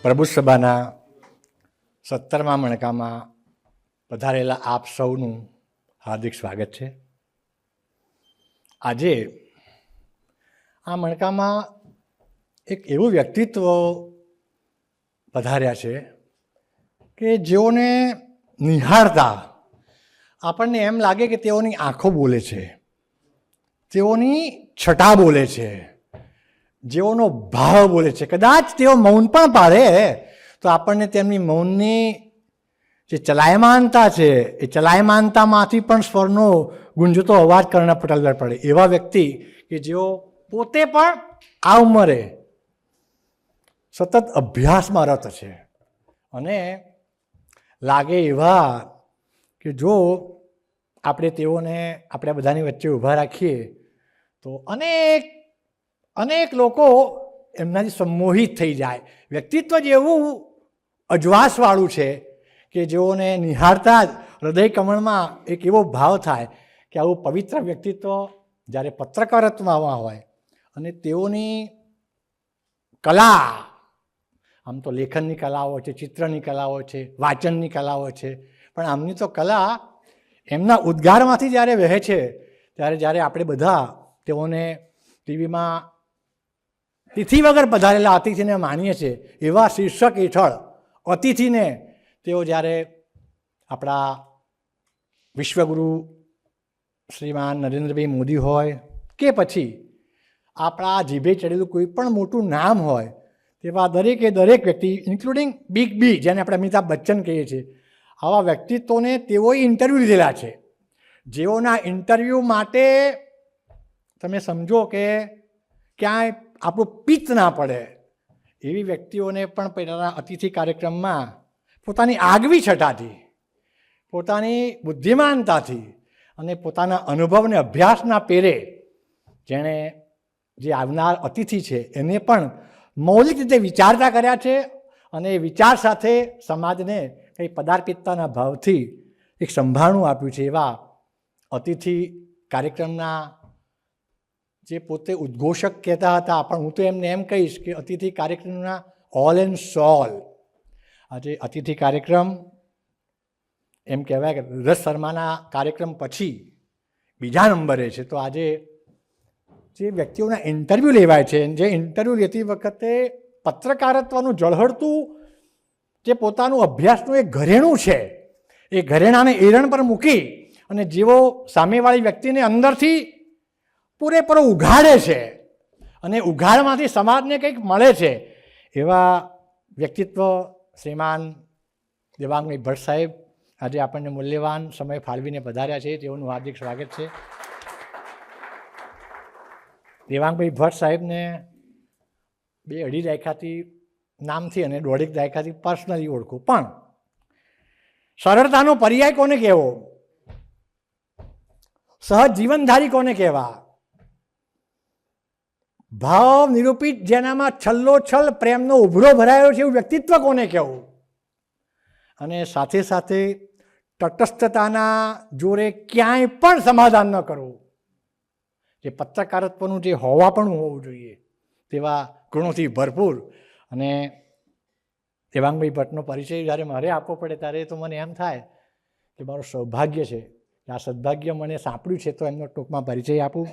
પ્રભુસભાના 17મા મણકામાં પધારેલા આપ સૌનું હાર્દિક સ્વાગત છે. આજે આ મણકામાં એક એવું વ્યક્તિત્વ પધાર્યા છે કે જેઓને નિહાળતા આપણને એમ લાગે કે તેઓની આંખો બોલે છે, તેઓની છટા બોલે છે, જેઓનો ભાવ બોલે છે. કદાચ તેઓ મૌન પણ પાડે તો આપણને તેમની મૌનની જે ચલાયમાનતા છે એ ચલાયમાનતામાંથી પણ સ્વરનો ગુંજતો અવાજ કર્ણ પટલ પર પડે. એવા વ્યક્તિ કે જેઓ પોતે પણ આ ઉંમરે સતત અભ્યાસમાં રત છે અને લાગે એવા કે જો આપણે તેઓને આપણે બધાની વચ્ચે ઊભા રાખીએ તો અનેક લોકો એમનાથી સંમોહિત થઈ જાય. વ્યક્તિત્વ જેવું અજવાસવાળું છે કે જેઓને નિહાળતા જ હૃદય કમળમાં એક એવો ભાવ થાય કે આવું પવિત્ર વ્યક્તિત્વ જ્યારે પત્રકારત્વમાં હોય અને તેઓની કલા, આમ તો લેખનની કલાઓ છે, ચિત્રની કલાઓ છે, વાંચનની કલાઓ છે, પણ આમની તો કલા એમના ઉદ્ગારમાંથી જ્યારે વહે છે ત્યારે જ્યારે આપણે બધા તેઓને ટીવીમાં તિથિ વગર પધારેલા અતિથિને માનીએ છીએ, એવા શીર્ષક હેઠળ અતિથિને તેઓ જ્યારે આપણા વિશ્વગુરુ શ્રીમાન નરેન્દ્રભાઈ મોદી હોય કે પછી આપણા જીભે ચડેલું કોઈ પણ મોટું નામ હોય, તેવા દરેક વ્યક્તિ ઇન્ક્લુડિંગ બિગ બી જેને આપણે અમિતાભ બચ્ચન કહીએ છીએ, આવા વ્યક્તિત્વોને તેઓએ ઇન્ટરવ્યૂ લીધેલા છે. જેઓના ઇન્ટરવ્યૂ માટે તમે સમજો કે ક્યાંય આપણું પિત્ત ના પડે એવી વ્યક્તિઓને પણ પહેલાંના અતિથિ કાર્યક્રમમાં પોતાની આગવી છટાથી, પોતાની બુદ્ધિમાનતાથી અને પોતાના અનુભવને અભ્યાસના પેરે જેણે જે આવનાર અતિથિ છે એને પણ મૌલિક રીતે વિચારતા કર્યા છે અને એ વિચાર સાથે સમાજને કંઈ પદાર્પિતતાના ભાવથી એક સંભાળણું આપ્યું છે. એવા અતિથિ કાર્યક્રમના જે પોતે ઉદ્ઘોષક કહેતા હતા, પણ હું તો એમને એમ કહીશ કે અતિથિ કાર્યક્રમના ઓલ એન્ડ સોલ. આજે અતિથિ કાર્યક્રમ એમ કહેવાય કે રસ શર્માના કાર્યક્રમ પછી બીજા નંબરે છે. તો આજે જે વ્યક્તિઓના ઇન્ટરવ્યૂ લેવાય છે, જે ઇન્ટરવ્યૂ લેતી વખતે પત્રકારત્વનું ઝળહળતું જે પોતાનું અભ્યાસનું એક ઘરેણું છે, એ ઘરેણાને એરણ પર મૂકી અને જેઓ સામેવાળી વ્યક્તિને અંદરથી પૂરેપૂરો ઉઘાડે છે અને ઉઘાડમાંથી સમાજને કંઈક મળે છે, એવા વ્યક્તિત્વ શ્રીમાન દેવાંગભાઈ ભટ્ટ સાહેબ આજે આપણને મૂલ્યવાન સમય ફાળવીને પધાર્યા છે. તેઓનું હાર્દિક સ્વાગત છે. દેવાંગભાઈ ભટ્ટ સાહેબને 2-2.5 દાયકાથી નામથી અને 1.5 દાયકાથી પર્સનલી ઓળખું, પણ સરળતાનો પર્યાય કોને કહેવો, સહજ જીવનધારી કોને કહેવા, ભાવ નિરૂપિત જેનામાં છલ્લોછલ પ્રેમનો ઉભરો ભરાયો છે એવું વ્યક્તિત્વ કોને કહેવું, અને સાથે સાથે તટસ્થતાના જોરે ક્યાંય પણ સમાધાન ન કરવું, જે પત્રકારત્વનું જે હોવા પણ હોવું જોઈએ તેવા ગુણોથી ભરપૂર. અને દેવાંગભાઈ ભટ્ટનો પરિચય જ્યારે મારે આપવો પડે ત્યારે તો મને એમ થાય કે મારું સૌભાગ્ય છે કે આ સદભાગ્ય મને સાંપડ્યું છે, તો એમનો ટૂંકમાં પરિચય આપું.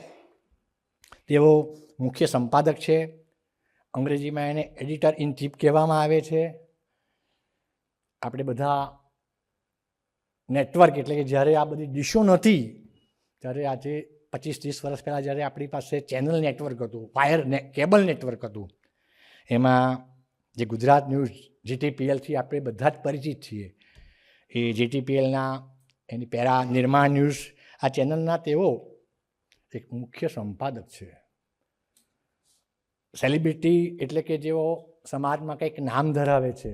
તેઓ મુખ્ય સંપાદક છે, અંગ્રેજીમાં એને એડિટર ઇન ચીફ કહેવામાં આવે છે. આપણે બધા નેટવર્ક એટલે કે જ્યારે આ બધી ડીશો નથી ત્યારે આજે 25-30 વર્ષ પહેલાં જ્યારે આપણી પાસે ચેનલ નેટવર્ક હતું, કેબલ નેટવર્ક હતું, એમાં જે ગુજરાત ન્યૂઝ જીટીપીએલથી આપણે બધા જ પરિચિત છીએ. એ જીટીપીએલના એની પહેલાં નિર્માણ ન્યૂઝ આ ચેનલના તેઓ એક મુખ્ય સંપાદક છે. સેલિબ્રિટી એટલે કે જેઓ સમાજમાં કંઈક નામ ધરાવે છે,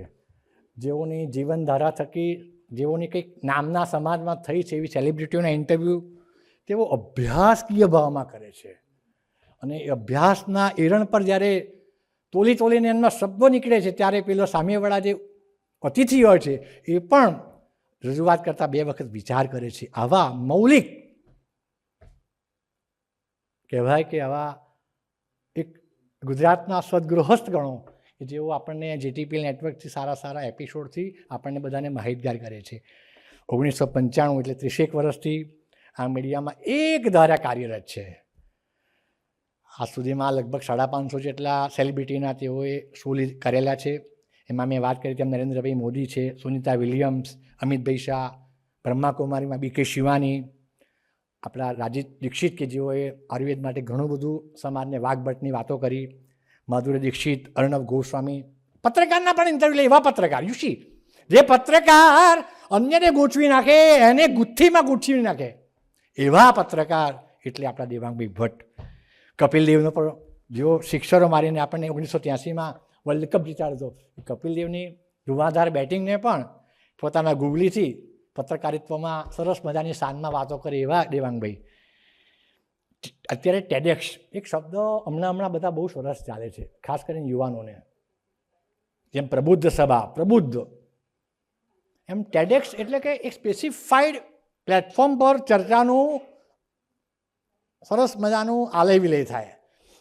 જેઓની જીવનધારા થકી જેઓની કંઈક નામના સમાજમાં થઈ છે, એવી સેલિબ્રિટીઓના ઇન્ટરવ્યૂ તેઓ અભ્યાસકીય ભાવમાં કરે છે. અને એ અભ્યાસના એરણ પર જ્યારે તોલીને એમના શબ્દો નીકળે છે ત્યારે પેલો સામેવાળા જે અતિથિ હોય છે એ પણ રજૂઆત કરતાં 2 વખત વિચાર કરે છે. આવા મૌલિક કહેવાય કે આવા એક ગુજરાતના સદગૃહસ્થ ગણો કે જેઓ આપણને જીટીપીએલ નેટવર્કથી સારા સારા એપિસોડથી આપણને બધાને માહિતગાર કરે છે. 1995 એટલે 30 વર્ષથી આ મીડિયામાં એક ધારા કાર્યરત છે. આજ સુધીમાં લગભગ 550 જેટલા સેલિબ્રિટીના તેઓએ શો કરેલા છે. એમાં મેં વાત કરી તેમ નરેન્દ્રભાઈ મોદી છે, સુનિતા વિલિયમ્સ, અમિતભાઈ શાહ, બ્રહ્માકુમારીમાં બીકે શિવાની, આપણા રાજીવ દીક્ષિત કે જેઓએ આયુર્વેદ માટે ઘણું બધું સમાજને વાઘભટની વાતો કરી, માધુરી દીક્ષિત, અર્ણવ ગોસ્વામી, પત્રકારના પણ ઇન્ટરવ્યૂ લે એવા પત્રકાર યુસી જે પત્રકાર અન્યને ગૂંચવી નાખે એને ગુથ્થીમાં ગૂંચવી નાખે એવા પત્રકાર એટલે આપણા દેવાંગભાઈ ભટ્ટ. કપિલ દેવનો પણ જેઓ સિક્સરો મારીને આપણને 1983માં વર્લ્ડ કપ જીતાડ્યો હતો. કપિલ દેવની ધુવાધાર બેટિંગને પણ પોતાના ગુગલીથી પત્રકારિત્વમાં સરસ મજાની શાનમાં વાતો કરે એવા દેવાંગભાઈ. અત્યારે ટેડેક્સ એક શબ્દ હમણાં બધા બહુ સરસ ચાલે છે, ખાસ કરીને યુવાનોને, જેમ પ્રબુદ્ધ સભા, પ્રબુદ્ધ, એમ ટેડેક્સ એટલે કે એક સ્પેસિફાઈડ પ્લેટફોર્મ પર ચર્ચાનું સરસ મજાનું આલય વિલય થાય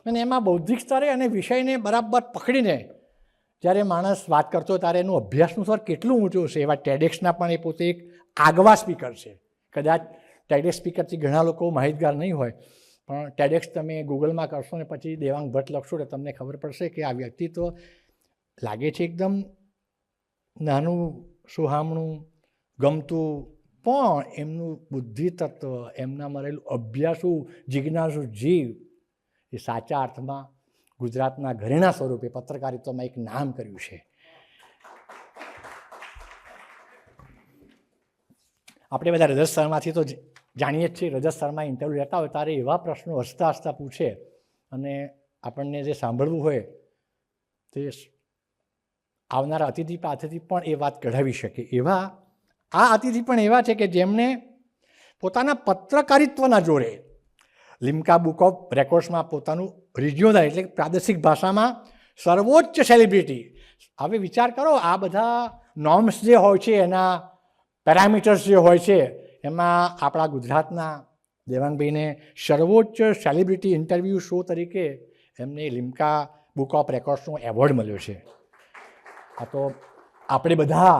અને એમાં બૌદ્ધિક સ્તરે અને વિષયને બરાબર પકડીને જ્યારે માણસ વાત કરતો ત્યારે એનું અભ્યાસનું સ્તર કેટલું ઊંચું છે. એવા ટેડેક્સના પણ એ પોતે એક આગવા સ્પીકર છે. કદાચ ટેડેક્સ સ્પીકરથી ઘણા લોકો માહિતગાર નહીં હોય, પણ ટેડેક્સ તમે ગૂગલમાં કરશો ને પછી દેવાંગ ભટ્ટ લખશો તો તમને ખબર પડશે કે આ વ્યક્તિ તો લાગે છે એકદમ નાનું, સુહામણું, ગમતું, પણ એમનું બુદ્ધિ તત્વ, એમનામાં રહેલું અભ્યાસુ જિજ્ઞાસુ જીવ એ સાચા અર્થમાં ગુજરાતના ઘરેણા સ્વરૂપે પત્રકારિત્વમાં એક નામ કર્યું છે. આપણે બધા રજત શર્માથી તો જાણીએ જ છીએ, રજત શર્મા ઇન્ટરવ્યૂ લેતા હોય ત્યારે એવા પ્રશ્નો હસતા હસતા પૂછે અને આપણને જે સાંભળવું હોય તે આવનારા અતિથિ પાસેથી પણ એ વાત કઢાવી શકે. એવા આ અતિથિ પણ એવા છે કે જેમણે પોતાના પત્રકારિત્વના જોડે લિમ્કા બુક ઓફ રેકોર્ડ્સમાં પોતાનું રિજિયોનલ એટલે પ્રાદેશિક ભાષામાં સર્વોચ્ચ સેલિબ્રિટી. હવે વિચાર કરો, આ બધા નોર્મ્સ જે હોય છે, એના પેરામીટર્સ જે હોય છે, એમાં આપણા ગુજરાતના દેવાંગભાઈને સર્વોચ્ચ સેલિબ્રિટી ઇન્ટરવ્યૂ શો તરીકે એમને લિમ્કા બુક ઓફ રેકોર્ડ્સનો એવોર્ડ મળ્યો છે. આ તો આપણે બધા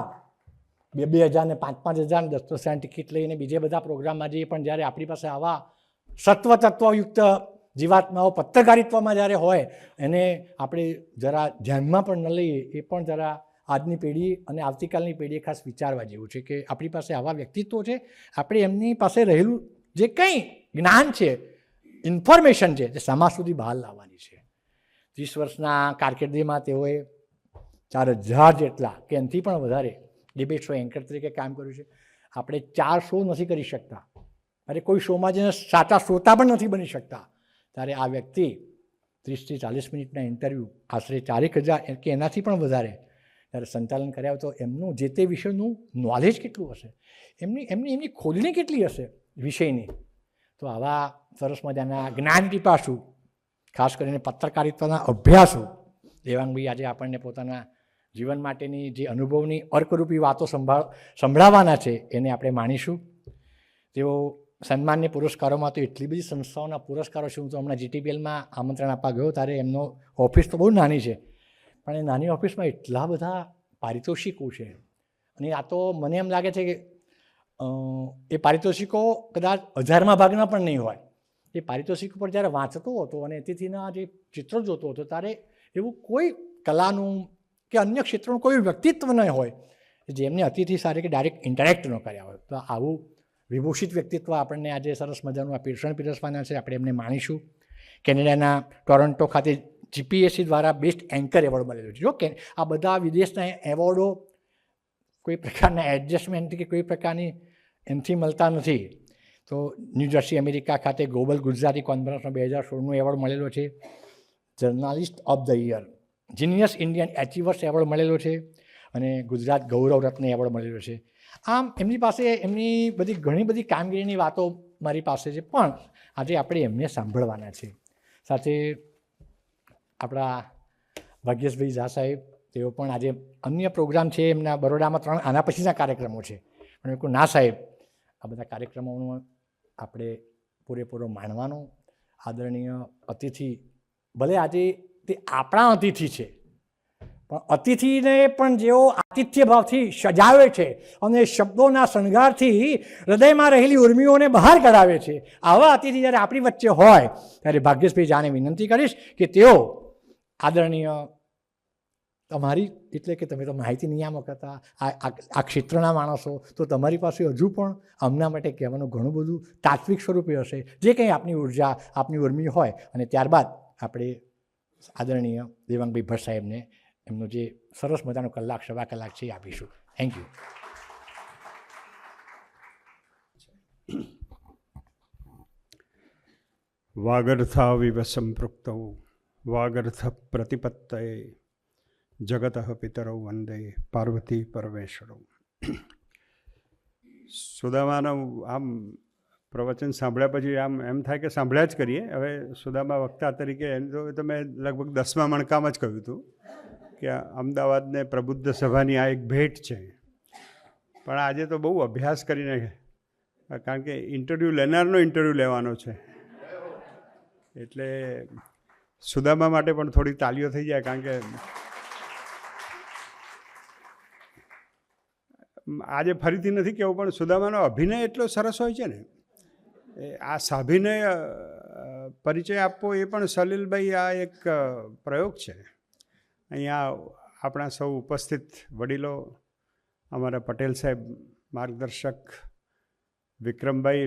2,000 ને 5,000 ને 10,000 ટિકિટ લઈને બીજે બધા પ્રોગ્રામમાં જઈએ, પણ જ્યારે આપણી પાસે આવા સત્વતત્વયુક્ત જીવાત્માઓ પત્રકારિત્વમાં જ્યારે હોય એને આપણે જરા ધ્યાનમાં પણ ન લઈએ, એ પણ જરા આજની પેઢી અને આવતીકાલની પેઢીએ ખાસ વિચારવા જેવું છે કે આપણી પાસે આવા વ્યક્તિત્વો છે, આપણે એમની પાસે રહેલું જે કંઈ જ્ઞાન છે, ઇન્ફોર્મેશન છે, તે સમાજ સુધી બહાર લાવવાની છે. 30 વર્ષના કારકિર્દીમાં તેઓએ 4,000 જેટલા કે એનાથી પણ વધારે ડિબેટ શો એન્કર તરીકે કામ કર્યું છે. આપણે 4 શો નથી કરી શકતા, અરે કોઈ શોમાં જઈને સાચા શ્રોતા પણ નથી બની શકતા, ત્યારે આ વ્યક્તિ 30 થી 40 મિનિટના ઇન્ટરવ્યૂ આશરે 4,000 કે એનાથી પણ વધારે જ્યારે સંચાલન કર્યા તો એમનું જે તે વિષયનું નોલેજ કેટલું હશે, એમની ખોદણી કેટલી હશે વિષયની. તો આવા સરસ મજાના જ્ઞાન પીપાસુ, ખાસ કરીને પત્રકારિત્વના અભ્યાસુ દેવાંગભાઈ આજે આપણને પોતાના જીવન માટેની જે અનુભવની અર્કરૂપી વાતો સંભળાવવાના છે એને આપણે માણીશું. તેઓ સન્માનની પુરસ્કારોમાં તો એટલી બધી સંસ્થાઓના પુરસ્કારો છે. હું તો હમણાં જીટીપીએલમાં આમંત્રણ આપવા ગયો ત્યારે એમનો ઓફિસ તો બહુ નાની છે, પણ એ નાની ઓફિસમાં એટલા બધા પારિતોષિકો છે. અને આ તો મને એમ લાગે છે કે એ પારિતોષિકો કદાચ 1000માં ભાગના પણ નહીં હોય. એ પારિતોષિકો પર જ્યારે વાંચતો હતો અને અતિથિના જે ચિત્રો જોતો હતો ત્યારે એવું કોઈ કલાનું કે અન્ય ક્ષેત્રનું કોઈ વ્યક્તિત્વ ન હોય જેમને અતિથિ સાથે કે ડાયરેક્ટ ઇન્ટરેક્ટ ન કર્યા હોય. તો આવું વિભૂષિત વ્યક્તિત્વ આપણને આજે સરસ મજાનું આ પીરસવાના છે. આપણે એમને માણીશું. કેનેડાના ટોરન્ટો ખાતે જીપીએસસી દ્વારા બેસ્ટ એન્કર એવોર્ડ મળેલો છે. જો કે આ બધા વિદેશના એવોર્ડો કોઈ પ્રકારના એડજસ્ટમેન્ટ કે કોઈ પ્રકારની એમથી મળતા નથી. તો ન્યૂજર્સી અમેરિકા ખાતે ગ્લોબલ ગુજરાતી કોન્ફરન્સનો 2016નો એવોર્ડ મળેલો છે. Journalist of the year, genius Indian એચિવર્સ award મળેલો છે અને ગુજરાત ગૌરવ રત્ન એવોર્ડ મળેલો છે. આમ એમની પાસે એમની ઘણી બધી કામગીરીની વાતો મારી પાસે છે, પણ આજે આપણે એમને સાંભળવાના છે. સાથે આપણા ભાગ્યેશભાઈ ઝા સાહેબ, તેઓ પણ આજે અન્ય પ્રોગ્રામ છે એમના બરોડામાં 3 આના પછીના કાર્યક્રમો છે, પણ કોઈ ના સાહેબ આ બધા કાર્યક્રમોનો આપણે પૂરેપૂરો માણવાનો. આદરણીય અતિથિ, ભલે આજે તે આપણા અતિથિ છે પણ અતિથિને પણ જેઓ આતિથ્ય ભાવથી સજાવે છે અને શબ્દોના શણગારથી હૃદયમાં રહેલી ઉર્મિઓને બહાર કઢાવે છે, આવા અતિથિ જ્યારે આપણી વચ્ચે હોય ત્યારે ભાગ્યેશભાઈ જાને વિનંતી કરીશ કે તેઓ આદરણીય તમારી એટલે કે તમે તો માહિતી નિયામક હતા, આ ક્ષેત્રના માણસો, તો તમારી પાસે હજુ પણ આમના માટે કહેવાનું ઘણું બધું તાત્વિક સ્વરૂપે હશે, જે કંઈ આપની ઉર્જા આપની ઉર્મિ હોય, અને ત્યારબાદ આપણે આદરણીય દેવાંગભાઈ ભટ્ટ સાહેબને એમનો જે સરસ મજાનો કલાક સવા કલાક છે એ આપીશું. Thank you. વાગર્થા વિવ સંપૃક્તૌ વાગર્થ પ્રતિપત્તયે જગત પિતરૌ વંદે પાર્વતી પરમેશ્વરૌ. સુદામાનું આમ પ્રવચન સાંભળ્યા પછી આમ એમ થાય કે સાંભળ્યા જ કરીએ. હવે સુદામા વક્તા તરીકે એમ તો મેં લગભગ 10મા મણકામાં જ કહ્યું હતું કે અમદાવાદને પ્રબુદ્ધ સભાની આ એક ભેટ છે, પણ આજે તો બહુ અભ્યાસ કરીને, કારણ કે ઇન્ટરવ્યૂ લેનારનો ઇન્ટરવ્યૂ લેવાનો છે, એટલે સુદામા માટે પણ થોડી તાલીઓ થઈ જાય. કારણ કે આજે ફરીથી નથી કહેવું, પણ સુદામાનો અભિનય એટલો સરસ હોય છે ને, આ સાભિનય પરિચય આપવો એ પણ સલીલભાઈ આ એક પ્રયોગ છે. અહીંયા આપણા સૌ ઉપસ્થિત વડીલો, અમારા પટેલ સાહેબ માર્ગદર્શક, વિક્રમભાઈ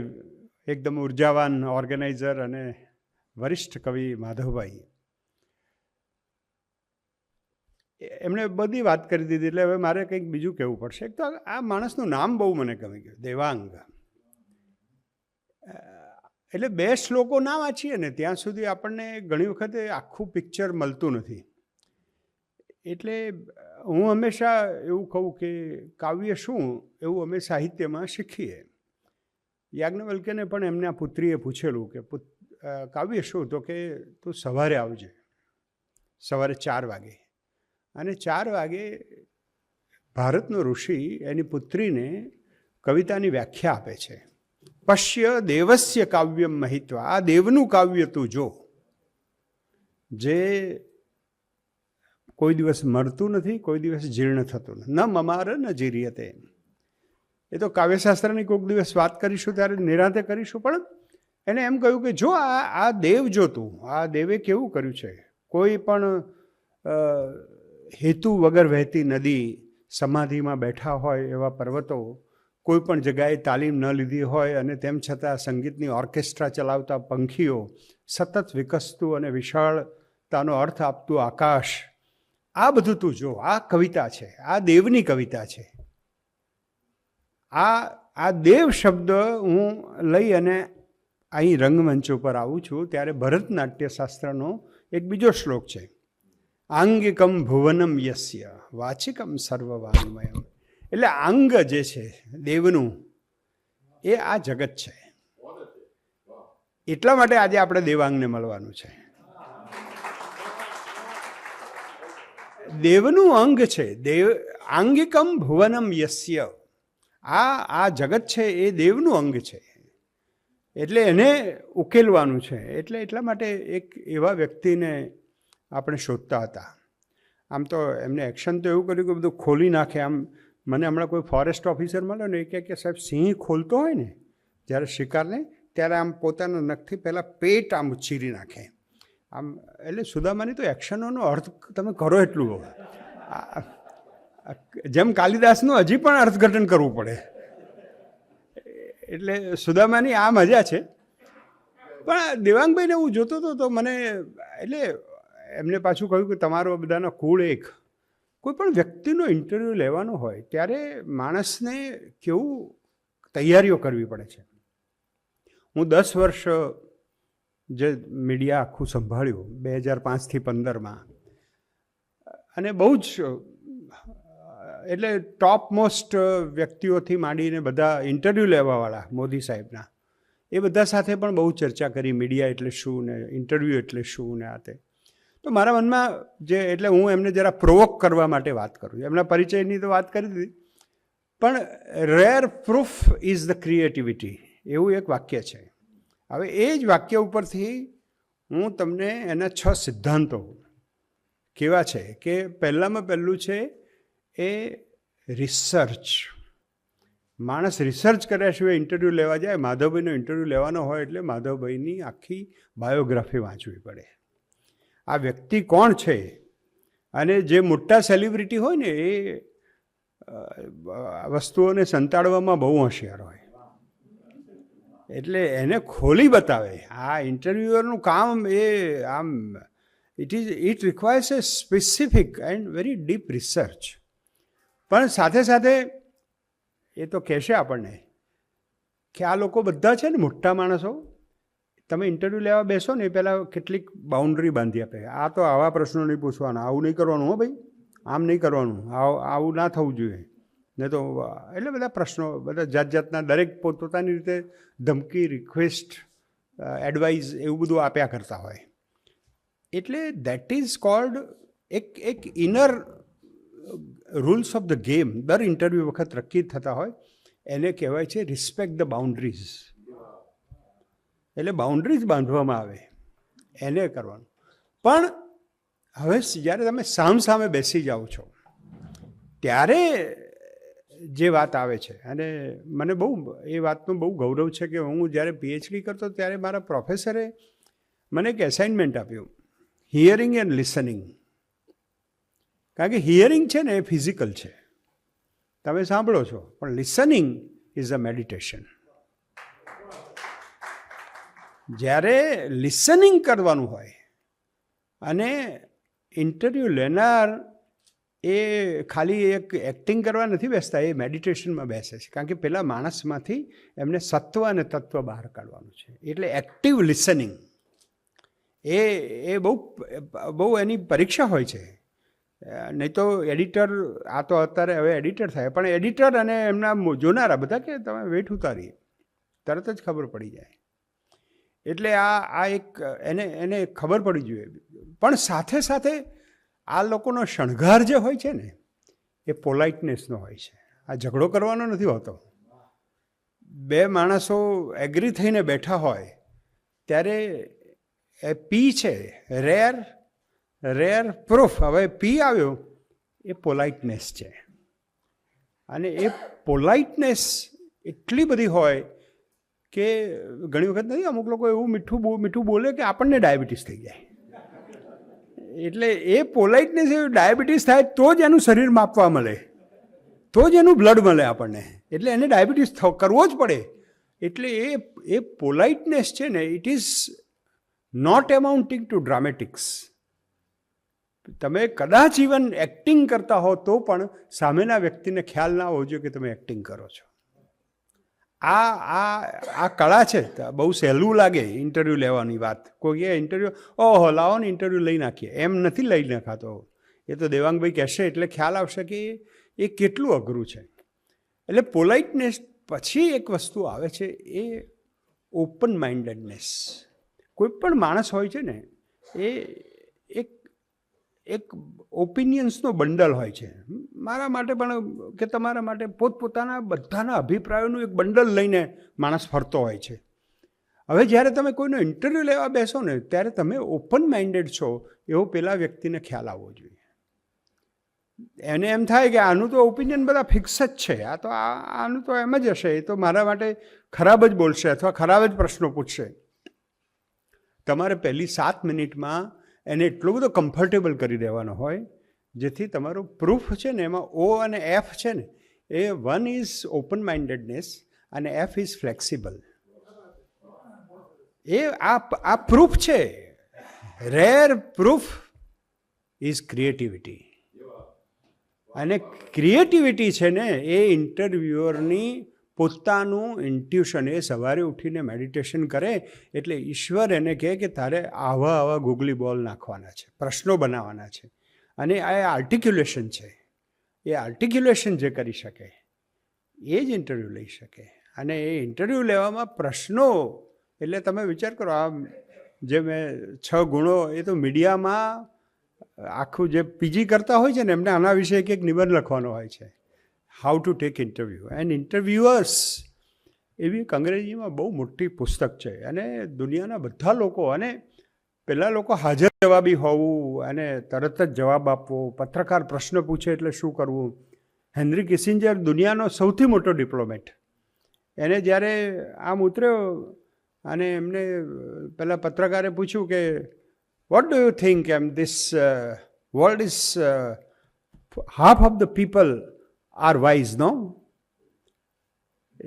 એકદમ ઉર્જાવાન ઓર્ગેનાઇઝર, અને વરિષ્ઠ કવિ માધવભાઈ, એમણે બધી વાત કરી દીધી. એટલે હવે મારે કંઈક બીજું કહેવું પડશે. એક તો આ માણસનું નામ બહુ મને ગમી ગયું, દેવાંગ. એટલે 2 શ્લોકો ના વાંચીએ ને ત્યાં સુધી આપણને ઘણી વખતે આખું પિક્ચર મળતું નથી. એટલે હું હંમેશા એવું કહું કે કાવ્ય શું, એવું અમે સાહિત્યમાં શીખીએ. યાજ્ઞવલ્ક્યને પણ એમના પુત્રીએ પૂછેલું કે કાવ્ય શું, તો કે તું સવારે આવજે, સવારે 4 વાગે. અને 4 વાગે ભારતનો ઋષિ એની પુત્રીને કવિતાની વ્યાખ્યા આપે છે. પશ્ય દેવસ્ય કાવ્યમ મહિત્વા, આ દેવનું કાવ્ય તું જો, જે કોઈ દિવસ મરતું નથી, કોઈ દિવસ જીર્ણ થતું નથી. ન મમાર ન જીર્યતે. એ તો કાવ્યશાસ્ત્રની કોઈક દિવસ વાત કરીશું ત્યારે નિરાંતે કરીશું. પણ એને એમ કહ્યું કે જો આ દેવ જો તું, આ દેવે કેવું કર્યું છે, કોઈ પણ હેતુ વગર વહેતી નદી, સમાધિમાં બેઠા હોય એવા પર્વતો, કોઈ પણ જગ્યાએ તાલીમ ન લીધી હોય અને તેમ છતાં સંગીતની ઓર્કેસ્ટ્રા ચલાવતા પંખીઓ, સતત વિકસતું અને વિશાળતાનો અર્થ આપતું આકાશ, આ બધું તું જો. આ કવિતા છે, આ દેવની કવિતા છે. આ દેવ શબ્દ હું લઈ અને અહીં રંગમંચ ઉપર આવું છું ત્યારે ભરતનાટ્ય શાસ્ત્રનો એક બીજો શ્લોક છે. આંગિકમ ભુવનમ યસ્ય વાચિકમ સર્વવાન્મયમ. એટલે અંગ જે છે દેવનું, એ આ જગત છે. એટલા માટે આજે આપણે દેવાંગને મળવાનું છે. દેવનું અંગ છે, દેવ આંગિકમ ભુવનમ યસ્ય. આ જગત છે એ દેવનું અંગ છે, એટલે એને ઉકેલવાનું છે. એટલા માટે એક એવા વ્યક્તિને આપણે શોધતા હતા. આમ તો એમને એક્શન તો એવું કર્યું કે બધું ખોલી નાખે. આમ મને હમણાં કોઈ ફોરેસ્ટ ઓફિસર મળ્યો ને, એ કે સાહેબ સિંહ ખોલતો હોય ને જ્યારે શિકારને, ત્યારે આમ પોતાના નખથી પહેલાં પેટ આમ ચીરી નાખે આમ. એટલે સુદામાની તો એક્શનોનો અર્થ તમે કરો એટલું હોય. જેમ કાલિદાસનું હજી પણ અર્થઘટન કરવું પડે. એટલે સુદામાની આ મજા છે. પણ દેવાંગભાઈને હું જોતો હતો તો મને, એટલે એમને પાછું કહ્યું કે તમારો બધાનો કુળ એક. કોઈ પણ વ્યક્તિનો ઇન્ટરવ્યૂ લેવાનો હોય ત્યારે માણસને કેવું તૈયારીઓ કરવી પડે છે. હું 10 વર્ષ જે મીડિયા આખું સંભાળ્યું 2005થી 2015માં, અને બહુ જ એટલે ટોપ મોસ્ટ વ્યક્તિઓથી માંડીને બધા ઇન્ટરવ્યૂ લેવાવાળા મોદી સાહેબના, એ બધા સાથે પણ બહુ ચર્ચા કરી. મીડિયા એટલે શું ને ઇન્ટરવ્યૂ એટલે શું ને આ તે. તો મારા મનમાં જે, એટલે હું એમને જરા પ્રોવોક કરવા માટે વાત કરું છું. એમના પરિચયની તો વાત કરી દીધી, પણ rare proof is the creativity એવું એક વાક્ય છે. હવે એ જ વાક્ય ઉપરથી હું તમને એના 6 સિદ્ધાંતો કેવા છે કે પહેલાંમાં પહેલું છે એ રિસર્ચ. માણસ રિસર્ચ કર્યા સિવાય ઇન્ટરવ્યૂ લેવા જાય. માધવભાઈનો ઇન્ટરવ્યૂ લેવાનો હોય એટલે માધવભાઈની આખી બાયોગ્રાફી વાંચવી પડે. આ વ્યક્તિ કોણ છે, અને જે મોટા સેલિબ્રિટી હોય ને એ વસ્તુઓને સંતાડવામાં બહુ હોશિયાર હોય, એટલે એને ખોલી બતાવે. આ ઇન્ટરવ્યુઅરનું કામ એ આમ it requires A specific and very deep research. પણ સાથે સાથે એ તો કહેશે આપણને કે આ લોકો બધા છે ને મોટા માણસો, તમે ઇન્ટરવ્યૂ લેવા બેસો ને એ પહેલાં કેટલીક બાઉન્ડ્રી બાંધી આપે. આ તો આવા પ્રશ્નો નહીં પૂછવાના, આવું નહીં કરવાનું, હો ભાઈ, આમ નહીં કરવાનું, આવું ના થવું જોઈએ, નહીં તો એટલે બધા પ્રશ્નો, બધા જાત જાતના, દરેક પોતપોતાની રીતે ધમકી, રિક્વેસ્ટ, એડવાઇસ એવું બધું આપ્યા કરતા હોય. એટલે દેટ ઇઝ કોલ્ડ એક inner rules of the game દર ઇન્ટરવ્યૂ વખત નક્કી થતા હોય. એને કહેવાય છે રિસ્પેક્ટ ધ બાઉન્ડ્રીઝ. એટલે બાઉન્ડ્રીઝ બાંધવામાં આવે એને કરવાનું. પણ હવે જ્યારે તમે સામે બેસી જાઓ છો ત્યારે જે વાત આવે છે, અને મને બહુ એ વાતનું બહુ ગૌરવ છે કે હું જ્યારે પીએચડી કરતો ત્યારે મારા પ્રોફેસરે મને એક એસાઇનમેન્ટ આપ્યું, હિયરિંગ એન્ડ લિસનિંગ. કારણ કે હિયરિંગ છે ને એ ફિઝિકલ છે, તમે સાંભળો છો, પણ લિસનિંગ ઇઝ અ મેડિટેશન. જ્યારે લિસનિંગ કરવાનું હોય અને ઇન્ટરવ્યૂ લેનાર એ ખાલી એક એક્ટિંગ કરવા નથી બેસતા, એ મેડિટેશનમાં બેસે છે. કારણ કે પેલા માણસમાંથી એમને સત્વ અને તત્વ બહાર કાઢવાનું છે. એટલે એક્ટિવ લિસનિંગ એ બહુ એની પરીક્ષા હોય છે. નહીં તો એડિટર, આ તો અત્યારે હવે એડિટર થાય, પણ એડિટર અને એમના જોનારા બધા કે તમે વેઠ ઉતારીએ તરત જ ખબર પડી જાય. એટલે આ એક એને ખબર પડી જોઈએ. પણ સાથે સાથે આ લોકોનો શણગાર જે હોય છે ને એ પોલાઇટનેસનો હોય છે. આ ઝઘડો કરવાનો નથી હોતો. બે માણસો એગ્રી થઈને બેઠા હોય ત્યારે એ પી છે, રેર પ્રૂફ. હવે પી આવ્યો એ પોલાઇટનેસ છે, અને એ પોલાઇટનેસ એટલી બધી હોય કે ઘણી વખત નથી, અમુક લોકો એવું મીઠું બોલે કે આપણને ડાયાબિટીસ થઈ જાય. એટલે એ પોલાઇટનેસ, એ ડાયાબિટીસ થાય તો જ એનું શરીર માપવા મળે, તો જ એનું બ્લડ મળે આપણને. એટલે એને ડાયાબિટીસ કરવો જ પડે. એટલે એ પોલાઇટનેસ છે ને, ઇટ ઇઝ નોટ અમાઉન્ટિંગ ટુ ડ્રામેટિક્સ. તમે કદાચ ઇવન એક્ટિંગ કરતા હો તો પણ સામેના વ્યક્તિને ખ્યાલ ના હોવો જોઈએ કે તમે એક્ટિંગ કરો છો. આ કળા છે. બહુ સહેલું લાગે ઇન્ટરવ્યૂ લેવાની વાત. કોઈ ઇન્ટરવ્યૂ, ઓહો લાવો ને ઇન્ટરવ્યૂ લઈ નાખીએ, એમ નથી લઈ નાખાતો. એ તો દેવાંગભાઈ કહેશે એટલે ખ્યાલ આવશે કે એ કેટલું અઘરું છે. એટલે પોલાઇટનેસ પછી એક વસ્તુ આવે છે, એ ઓપન માઇન્ડેડનેસ. કોઈ પણ માણસ હોય છે ને એ એક ઓપિનિયન્સનો બંડલ હોય છે. મારા માટે પણ કે તમારા માટે પોતપોતાના બધાના અભિપ્રાયોનું એક બંડલ લઈને માણસ ફરતો હોય છે. હવે જ્યારે તમે કોઈનો ઇન્ટરવ્યૂ લેવા બેસો ને ત્યારે તમે ઓપન માઇન્ડેડ છો એવો પેલા વ્યક્તિને ખ્યાલ આવવો જોઈએ. એને એમ થાય કે આનું તો ઓપિનિયન બધા ફિક્સ જ છે, આનું તો એમ જ હશે, એ તો મારા માટે ખરાબ જ બોલશે અથવા ખરાબ જ પ્રશ્નો પૂછશે. તમારે પહેલી 7 મિનિટમાં એને એટલો બધો કમ્ફર્ટેબલ કરી દેવાનો હોય જેથી તમારું પ્રૂફ છે ને એમાં ઓ અને એફ છે ને એ 1 ઇઝ ઓપન માઇન્ડેડનેસ અને એફ ઇઝ ફ્લેક્સિબલ. એ આ પ્રૂફ છે. Rare proof is creativity. અને ક્રિએટિવિટી છે ને એ ઇન્ટરવ્યુઅરની પોતાનું ઇન્ટ્યુશન. એ સવારે ઉઠીને મેડિટેશન કરે એટલે ઈશ્વર એને કહે કે તારે આવા ગૂગલી બોલ નાખવાના છે, પ્રશ્નો બનાવવાના છે. અને આ આર્ટિક્યુલેશન છે. એ આર્ટિક્યુલેશન જે કરી શકે એ જ ઇન્ટરવ્યૂ લઈ શકે. અને એ ઇન્ટરવ્યૂ લેવામાં પ્રશ્નો, એટલે તમે વિચાર કરો, આ જે મેં 6 ગુણો, એ તો મીડિયામાં આખું જે પીજી કરતા હોય છે ને એમને આના વિશે એક નિબંધ લખવાનો હોય છે, how to take interview and interviewers. એવી એક અંગ્રેજીમાં બહુ મોટી પુસ્તક છે અને દુનિયાના બધા લોકો, અને પહેલાં લોકો હાજર જવાબી હોવું અને તરત જ જવાબ આપવો, પત્રકાર પ્રશ્ન પૂછે એટલે શું કરવું. હેનરી કિસિંજર દુનિયાનો સૌથી મોટો ડિપ્લોમેટ, એને જ્યારે આમ ઉતર્યો અને એમને પેલા પત્રકારે પૂછ્યું કે વોટ ડુ યુ થિંક એમ this world is half of the people are wise no,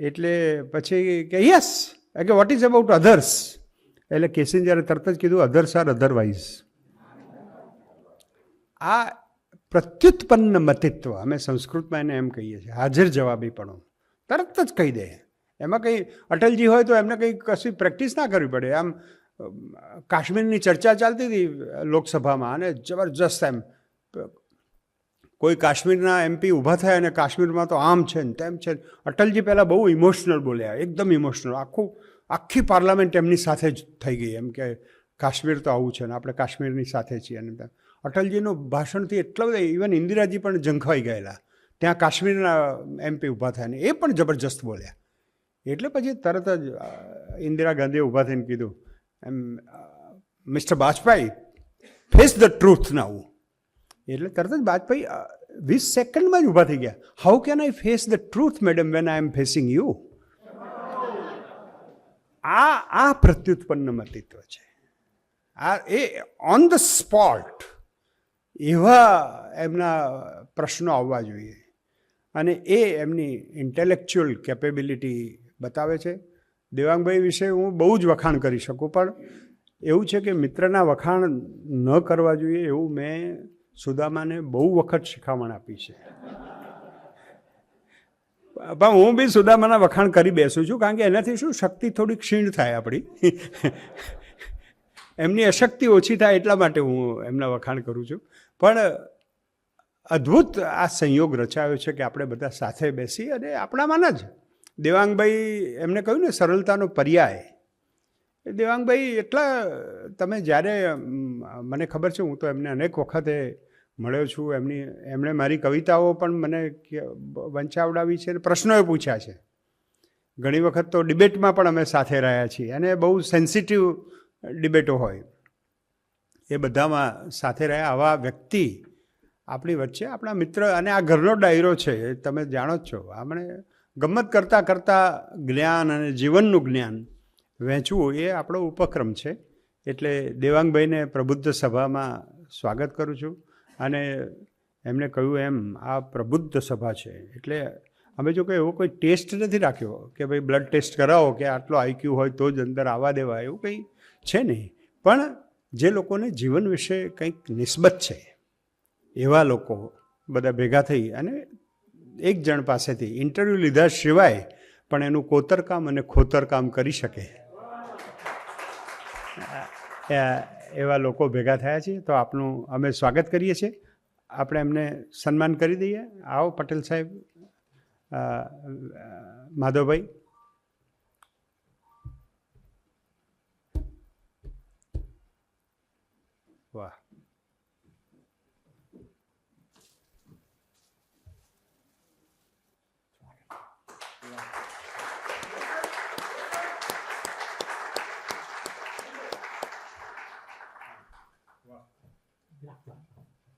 એટલે પછી કે યસ, કે વોટ ઇઝ અબાઉટ અધર્સ, એટલે કિસિંજરે તરત જ કીધું અધર્સ આર અધરવાઇઝ. આ પ્રત્યુત્પન્ન મતિત્વ, અમે સંસ્કૃતમાં એને એમ કહીએ છીએ, હાજર જવાબીપણું, તરત જ કહી દે. એમાં કંઈ અટલજી હોય તો એમને કંઈ કશી પ્રેક્ટિસ ના કરવી પડે. આમ કાશ્મીરની ચર્ચા ચાલતી હતી લોકસભામાં અને જબરજસ્ત એમ કોઈ કાશ્મીરના MP ઊભા થયા અને કાશ્મીરમાં તો આમ છે ને તેમ છે. અટલજી પહેલાં બહુ ઇમોશનલ બોલ્યા, એકદમ ઇમોશનલ. આખી પાર્લામેન્ટ એમની સાથે જ થઈ ગઈ, એમ કે કાશ્મીર તો આવું છે ને આપણે કાશ્મીરની સાથે છીએ. અને અટલજીનું ભાષણથી એટલા બધા, ઇવન ઇન્દિરાજી પણ ઝંખવાઈ ગયેલા. ત્યાં કાશ્મીરના MP ઊભા થયા ને એ પણ જબરજસ્ત બોલ્યા. એટલે પછી તરત જ ઇન્દિરા ગાંધીએ ઊભા થઈને કીધું એમ, mister Vajpayee face the truth now. એટલે તરત જ વાજપેયી 20 સેકન્ડમાં જ ઊભા થઈ ગયા. How can I face the truth madam when I am facing you. આ પ્રત્યુત્પન્ન મતિત્વ છે. આ એ ઓન ધ સ્પોટ એવા એમના પ્રશ્નો આવવા જોઈએ અને એ એમની ઇન્ટેલેક્ચ્યુઅલ કેપેબિલિટી બતાવે છે. દેવાંગભાઈ વિશે હું બહુ જ વખાણ કરી શકું, પણ એવું છે કે મિત્રના વખાણ ન કરવા જોઈએ એવું મેં સુદામાને બહુ વખત શિખામણ આપી છે. પણ હું બી સુદામાના વખાણ કરી બેસું છું, કારણ કે એનાથી શું શક્તિ થોડી ક્ષીણ થાય આપણી, એમની અશક્તિ ઓછી થાય એટલા માટે હું એમના વખાણ કરું છું. પણ અદ્ભુત આ સંયોગ રચાયો છે કે આપણે બધા સાથે બેસી અને આપણામાંના જ દેવાંગભાઈ, એમને કહ્યું ને સરળતાનો પર્યાય. એ દેવાંગભાઈ એટલા, તમે જ્યારે મને ખબર છે, હું તો એમને અનેક વખતે મળ્યો છું, એમણે મારી કવિતાઓ પણ મને વંચાવડાવી છે, પ્રશ્નોએ પૂછ્યા છે. ઘણી વખત તો ડિબેટમાં પણ અમે સાથે રહ્યા છીએ અને બહુ સેન્સિટિવ ડિબેટો હોય એ બધામાં સાથે રહ્યા. આવા વ્યક્તિ આપણી વચ્ચે, આપણા મિત્ર, અને આ ઘરનો ડાયરો છે, એ તમે જાણો જ છો. આપણે ગમ્મત કરતાં કરતાં જ્ઞાન અને જીવનનું જ્ઞાન વહેંચવું એ આપણો ઉપક્રમ છે. એટલે દેવાંગભાઈને પ્રબુદ્ધ સભામાં સ્વાગત કરું છું. અને એમણે કહ્યું એમ આ પ્રબુદ્ધ સભા છે, એટલે અમે જો કંઈ એવો કોઈ ટેસ્ટ નથી રાખ્યો કે ભાઈ બ્લડ ટેસ્ટ કરાવો કે આટલો IQ હોય તો જ અંદર આવવા દેવા, એવું કંઈ છે નહીં. પણ જે લોકોને જીવન વિશે કંઈક નિસ્બત છે એવા લોકો બધા ભેગા થઈ અને એક જણ પાસેથી ઇન્ટરવ્યૂ લીધા સિવાય પણ એનું કોતરકામ અને ખોતરકામ કરી શકે એવા લોકો ભેગા થયા છે. તો આપનું અમે સ્વાગત કરીએ છીએ. આપણે એમને સન્માન કરી દઈએ. આવો પટેલ સાહેબ, માધવભાઈ. વાહ.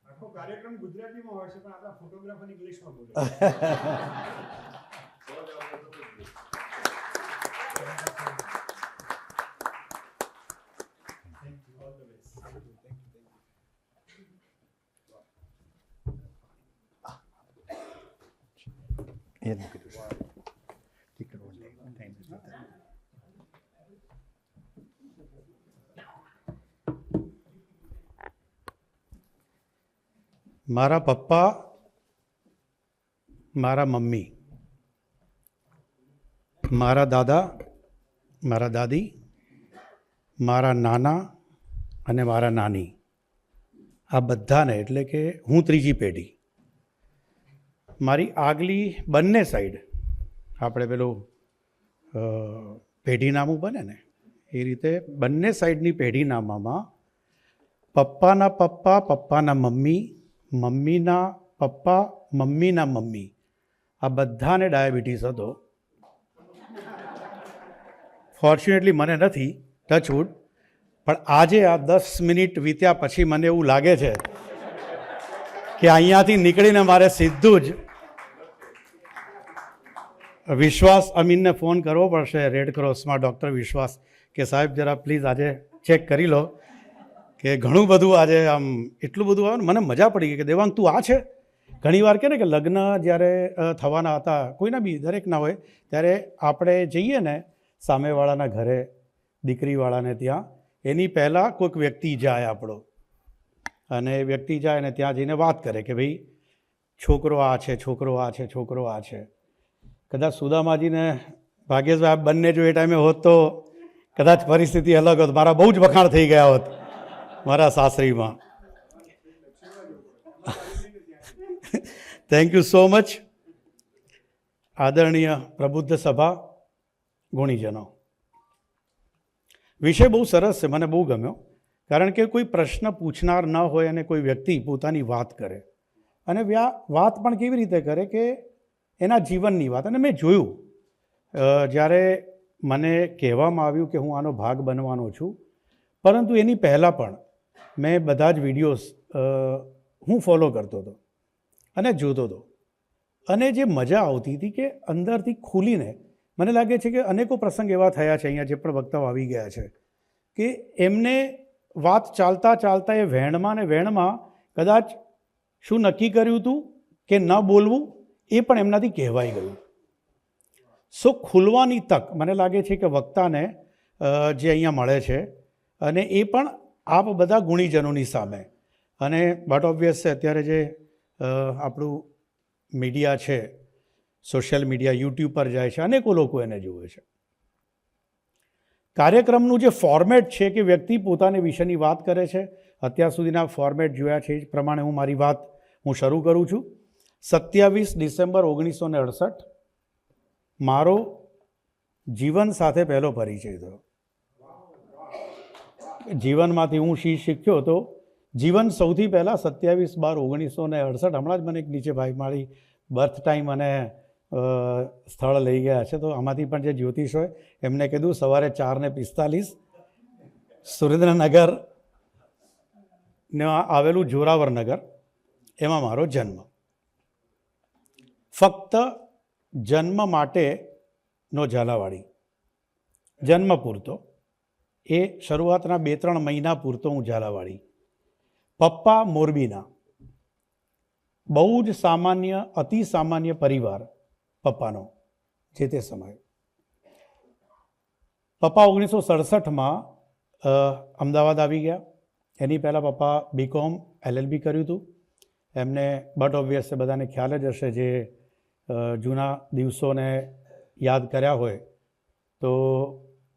આખો કાર્યક્રમ ગુજરાતીમાં હોય છે પણ આપણા ફોટોગ્રાફર ઇંગ્લિશમાં બોલે. મારા પપ્પા, મારા મમ્મી, મારા દાદા, મારા દાદી, મારા નાના અને મારા નાની, આ બધાને, એટલે કે હું ત્રીજી પેઢી, મારી આગલી બંને સાઈડ, આપણે પેલું પેઢીનામું બને ને એ રીતે બંને સાઈડની પેઢીનામામાં પપ્પાના પપ્પા, પપ્પાના મમ્મી, મમ્મીના પપ્પા, મમ્મીના મમ્મી, આ બધાને ડાયાબિટીસ હતો. ફોર્ચ્યુનેટલી મને નથી, ટચવુડ, પણ આજે આ 10 મિનિટ વીત્યા પછી મને એવું લાગે છે કે અહીંયાથી નીકળીને મારે સીધું જ વિશ્વાસ અમીનને ફોન કરવો પડશે, રેડ ક્રોસમાં ડૉક્ટર વિશ્વાસ, કે સાહેબ જરા પ્લીઝ આજે ચેક કરી લો કે ઘણું બધું આજે આમ એટલું બધું આવે ને. મને મજા પડી ગઈ કે દેવાંગ તું આ છે. ઘણીવાર કહે ને કે લગ્ન જ્યારે થવાના હતા, કોઈના બી દરેકના હોય, ત્યારે આપણે જઈએ ને સામેવાળાના ઘરે, દીકરીવાળાને ત્યાં, એની પહેલાં કોઈક વ્યક્તિ જાય આપણો, અને એ વ્યક્તિ જાય ને ત્યાં જઈને વાત કરે કે ભાઈ છોકરો આ છે, છોકરો આ છે, છોકરો આ છે. કદાચ સુદામાજીને ભાગ્યેશભાઈ બંને જો એ ટાઈમે હોત તો કદાચ પરિસ્થિતિ અલગ હોત. મારા બહુ જ વખાણ થઈ ગયા હોત મારા સાસરીમાં. Thank you so much. આદરણીય પ્રબુદ્ધ સભા, ગુણીજનો, વિષય બહુ સરસ છે, મને બહુ ગમ્યો. કારણ કે કોઈ પ્રશ્ન પૂછનાર ન હોય અને કોઈ વ્યક્તિ પોતાની વાત કરે, અને વાત પણ કેવી રીતે કરે કે એના જીવનની વાત. અને મેં જોયું જ્યારે મને કહેવામાં આવ્યું કે હું આનો ભાગ બનવાનો છું, પરંતુ એની પહેલાં પણ મેં બધા જ વિડીયોઝ હું ફોલો કરતો હતો અને જોતો હતો. અને જે મજા આવતી હતી કે અંદરથી ખુલીને, મને લાગે છે કે અનેકો પ્રસંગ એવા થયા છે અહીંયા જે પણ વક્તાઓ આવી ગયા છે કે એમને વાત ચાલતા ચાલતા એ વહેણમાં ને વહેણમાં કદાચ શું નક્કી કર્યું હતું કે ન બોલવું એ પણ એમનાથી કહેવાઈ ગયું. સો ખુલવાની તક મને લાગે છે કે વક્તાને જે અહીંયા મળે છે, અને એ પણ આપ બધા ગુણીજનોની સામે. અને બટ ઓબ્વિયસ છે અત્યારે જે આપણું મીડિયા છે, સોશિયલ મીડિયા, યુટ્યુબ પર જાય છે, અનેકો લોકો એને જુએ છે. કાર્યક્રમનું જે ફોર્મેટ છે કે વ્યક્તિ પોતાની વિશેની વાત કરે છે, અત્યાર સુધીના ફોર્મેટ જોયા છે એ જ પ્રમાણે હું મારી વાત શરૂ કરું છું. 27 ડિસેમ્બર 1968 મારો જીવન સાથે પહેલો પરિચય થયો. જીવનમાંથી હું શીખ્યો તો જીવન સૌથી પહેલાં 27/12/1968, હમણાં જ મને એક નીચે ભાઈ મારી બર્થ ટાઈમ અને સ્થળ લઈ ગયા છે, તો આમાંથી પણ જે જ્યોતિષ હોય એમને કીધું સવારે 4:45 સુરેન્દ્રનગર ને આવેલું જોરાવર નગર, એમાં મારો જન્મ. ફક્ત જન્મ માટેનો ઝાલાવાડી, જન્મ પૂરતો, એ શરૂઆતના 2-3 મહિના પૂરતો હું ઝાલાવાડી. પપ્પા મોરબીના, બહુ જ સામાન્ય, અતિ સામાન્ય પરિવાર પપ્પાનો જે તે સમયે. પપ્પા 1967માં અમદાવાદ આવી ગયા. એની પહેલાં પપ્પા BCom LLB કર્યું હતું. એમને બટ ઓબ્વિયસ છે, બધાને ખ્યાલ જ હશે, જે જૂના દિવસોને યાદ કર્યા હોય તો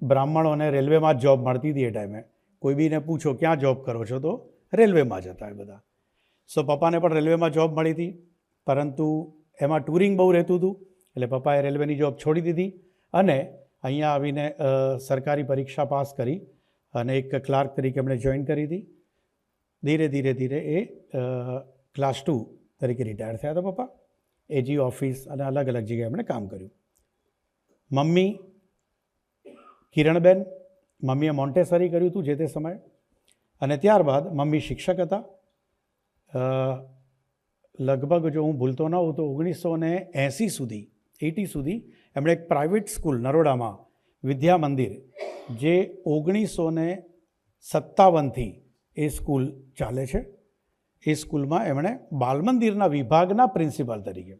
બ્રાહ્મણોને રેલવેમાં જ જોબ મળતી હતી એ ટાઈમે. કોઈ બીને પૂછો ક્યાં જોબ કરો છો તો રેલવેમાં જ હતા એ બધા. સો પપ્પાને પણ રેલવેમાં જોબ મળી હતી, પરંતુ એમાં ટૂરિંગ બહુ રહેતું હતું, એટલે પપ્પાએ રેલવેની જોબ છોડી દીધી અને અહીંયા આવીને સરકારી પરીક્ષા પાસ કરી અને એક ક્લાર્ક તરીકે એમણે જોઈન કરી હતી. ધીરે ધીરે ધીરે એ ક્લાસ 2 તરીકે રિટાયર થયા હતા પપ્પા. AG ઓફિસ અને અલગ અલગ જગ્યાએ એમણે કામ કર્યું. મમ્મી કિરણબેન, મમ્મીએ મોન્ટેસરી કર્યું હતું જે તે સમયે, અને ત્યારબાદ મમ્મી શિક્ષક હતા. લગભગ જો હું ભૂલતો ન હોઉં તો 1980 સુધી એમણે એક પ્રાઇવેટ સ્કૂલ નરોડામાં, વિદ્યા મંદિર, જે 1957થી એ સ્કૂલ ચાલે છે, એ સ્કૂલમાં એમણે બાલમંદિરના વિભાગના પ્રિન્સિપાલ તરીકે,